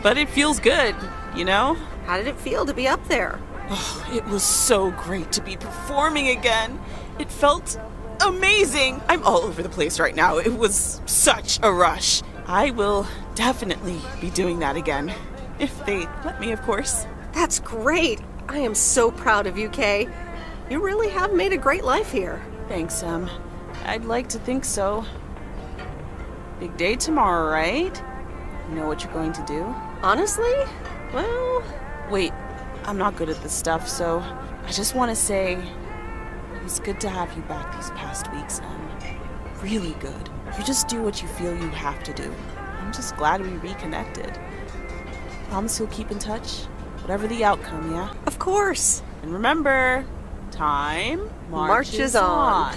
Speaker 16: But it feels good, you know?
Speaker 1: How did it feel to be up there?
Speaker 16: Oh, it was so great to be performing again. It felt amazing. I'm all over the place right now. It was such a rush. I will definitely be doing that again. If they let me, of course.
Speaker 1: That's great. I am so proud of you, Kay. You really have made a great life here.
Speaker 16: Thanks, Em. I'd like to think so. Big day tomorrow, right? You know what you're going to do?
Speaker 1: Honestly? Well...
Speaker 16: Wait, I'm not good at this stuff, so I just want to say it was good to have you back these past weeks, Em. Really good. You just do what you feel you have to do. I'm just glad we reconnected. Promise you'll keep in touch? Whatever the outcome, yeah?
Speaker 1: Of course.
Speaker 16: And remember, time marches on.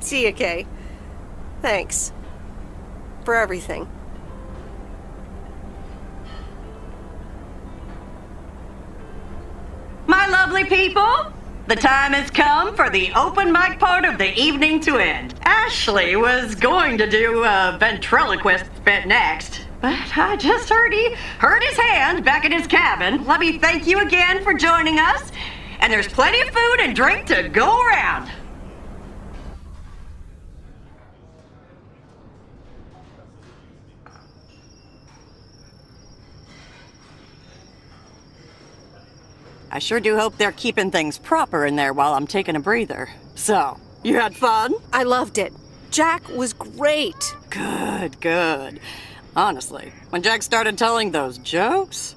Speaker 1: See ya, Kay. Thanks. For everything.
Speaker 9: My lovely people, the time has come for the open mic part of the evening to end. Ashley was going to do a ventriloquist bit next, but I just heard he hurt his hand back in his cabin. Let me thank you again for joining us, and there's plenty of food and drink to go around. I sure do hope they're keeping things proper in there while I'm taking a breather. So, you had fun?
Speaker 1: I loved it. Jack was great.
Speaker 9: Good, good. Honestly, when Jack started telling those jokes,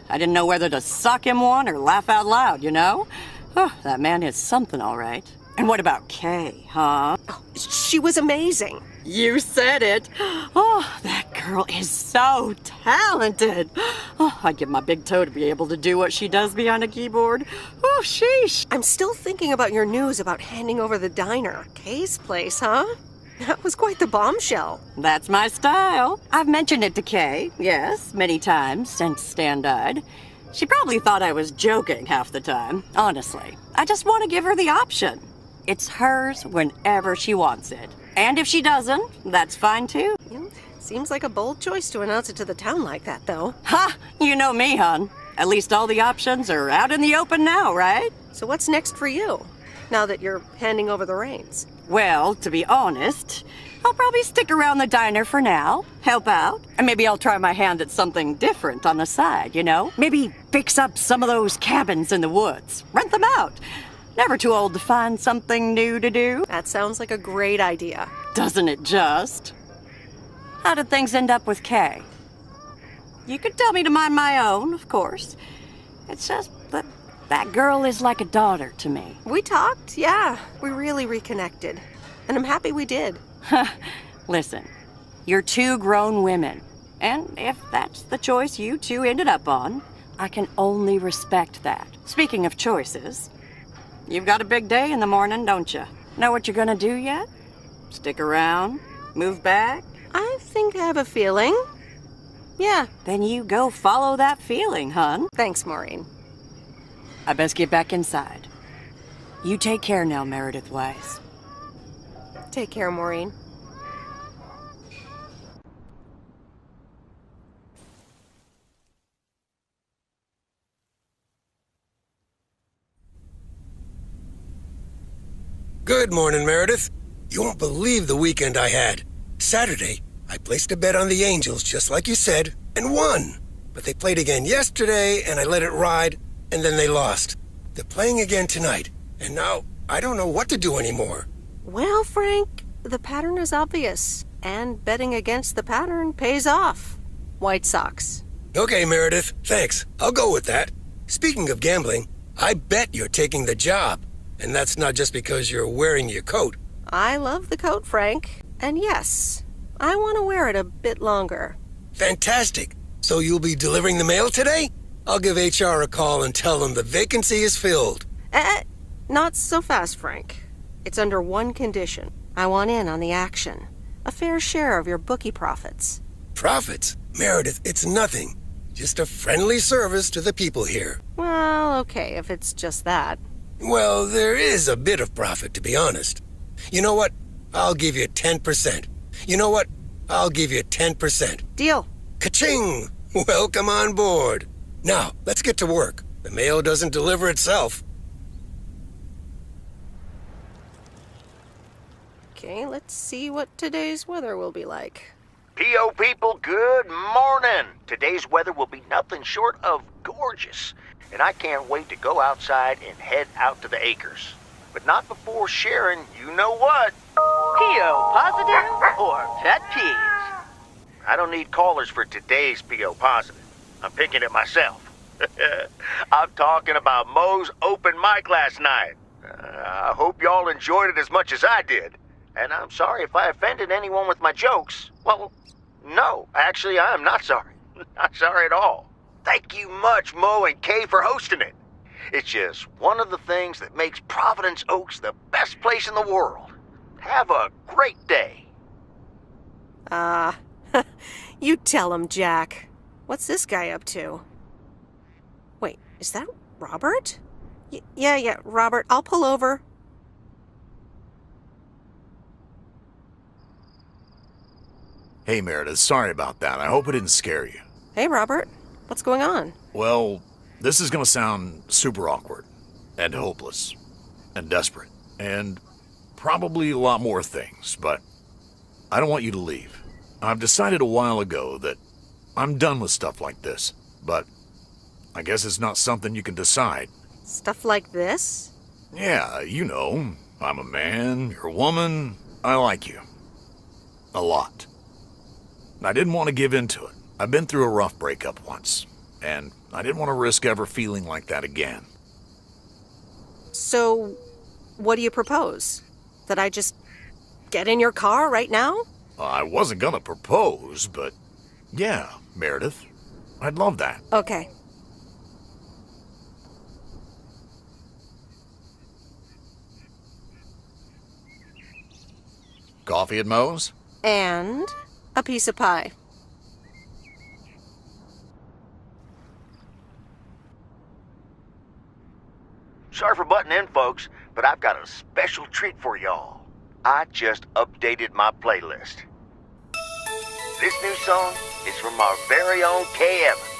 Speaker 9: I didn't know whether to suck him one or laugh out loud, you know? That man is something, all right. And what about Kay, huh?
Speaker 1: Oh, she was amazing.
Speaker 9: You said it. Oh, that girl is so talented. Oh, I'd give my big toe to be able to do what she does behind a keyboard. Oh, sheesh.
Speaker 1: I'm still thinking about your news about handing over the diner. Kay's place, huh? That was quite the bombshell.
Speaker 9: That's my style. I've mentioned it to Kay, yes, many times since Stan died. She probably thought I was joking half the time, honestly. I just want to give her the option. It's hers whenever she wants it. And if she doesn't, that's fine too.
Speaker 1: Seems like a bold choice to announce it to the town like that, though.
Speaker 9: Ha! You know me, hon. At least all the options are out in the open now, right?
Speaker 1: So what's next for you, now that you're handing over the reins?
Speaker 9: Well, to be honest, I'll probably stick around the diner for now, help out, and maybe I'll try my hand at something different on the side, you know? Maybe fix up some of those cabins in the woods, rent them out. Never too old to find something new to do.
Speaker 1: That sounds like a great idea.
Speaker 9: Doesn't it just? How did things end up with Kay? You could tell me to mind my own, of course. It's just that girl is like a daughter to me.
Speaker 1: We talked, yeah. We really reconnected. And I'm happy we did.
Speaker 9: Listen, you're two grown women. And if that's the choice you two ended up on, I can only respect that. Speaking of choices, you've got a big day in the morning, don't you? Know what you're gonna do yet? Stick around? Move back?
Speaker 1: I think I have a feeling. Yeah.
Speaker 9: Then you go follow that feeling, hon.
Speaker 1: Thanks, Maureen.
Speaker 9: I best get back inside. You take care now, Meredith Weiss.
Speaker 1: Take care, Maureen.
Speaker 3: Good morning, Meredith. You won't believe the weekend I had. Saturday, I placed a bet on the Angels, just like you said, and won. But they played again yesterday, and I let it ride, and then they lost. They're playing again tonight, and now I don't know what to do anymore.
Speaker 1: Well, Frank, the pattern is obvious, and betting against the pattern pays off. White Sox.
Speaker 3: Okay, Meredith, thanks. I'll go with that. Speaking of gambling, I bet you're taking the job. And that's not just because you're wearing your coat.
Speaker 1: I love the coat, Frank. And yes, I want to wear it a bit longer.
Speaker 3: Fantastic. So you'll be delivering the mail today? I'll give HR a call and tell them the vacancy is filled.
Speaker 1: Not so fast, Frank. It's under one condition. I want in on the action. A fair share of your bookie profits.
Speaker 3: Profits? Meredith, it's nothing. Just a friendly service to the people here.
Speaker 1: Well, okay, if it's just that.
Speaker 3: Well, there is a bit of profit, to be honest. You know what? I'll give you 10%. You know what? I'll give you 10%.
Speaker 1: Deal.
Speaker 3: Ka-ching! Welcome on board. Now, let's get to work. The mail doesn't deliver itself.
Speaker 1: Okay, let's see what today's weather will be like.
Speaker 11: P.O. people, good morning. Today's weather will be nothing short of gorgeous. And I can't wait to go outside and head out to the acres. But not before sharing, you know what?
Speaker 17: P.O. positive or pet peeves?
Speaker 11: I don't need callers for today's P.O. positive. I'm picking it myself. I'm talking about Mo's open mic last night. I hope y'all enjoyed it as much as I did. And I'm sorry if I offended anyone with my jokes. Well, no, actually, I am not sorry. Not sorry at all. Thank you much, Mo and Kay, for hosting it. It's just one of the things that makes Providence Oaks the best place in the world. Have a great day.
Speaker 1: You tell him, Jack. What's this guy up to? Wait, is that Robert? Yeah, Robert, I'll pull over.
Speaker 8: Hey, Meredith, sorry about that. I hope it didn't scare you.
Speaker 1: Hey, Robert, what's going on?
Speaker 8: Well, this is gonna sound super awkward, and hopeless, and desperate, and probably a lot more things, but I don't want you to leave. I've decided a while ago that I'm done with stuff like this, but I guess it's not something you can decide.
Speaker 1: Stuff like this?
Speaker 8: Yeah, you know, I'm a man, you're a woman, I like you. A lot. I didn't want to give in to it. I've been through a rough breakup once, and I didn't want to risk ever feeling like that again.
Speaker 1: So, what do you propose? That I just get in your car right now?
Speaker 8: I wasn't gonna propose, but yeah, Meredith, I'd love that.
Speaker 1: Okay.
Speaker 8: Coffee at Moe's?
Speaker 1: And a piece of pie.
Speaker 11: Sorry for butting in, folks, but I've got a special treat for y'all. I just updated my playlist. This new song is from our very own Kay Evans.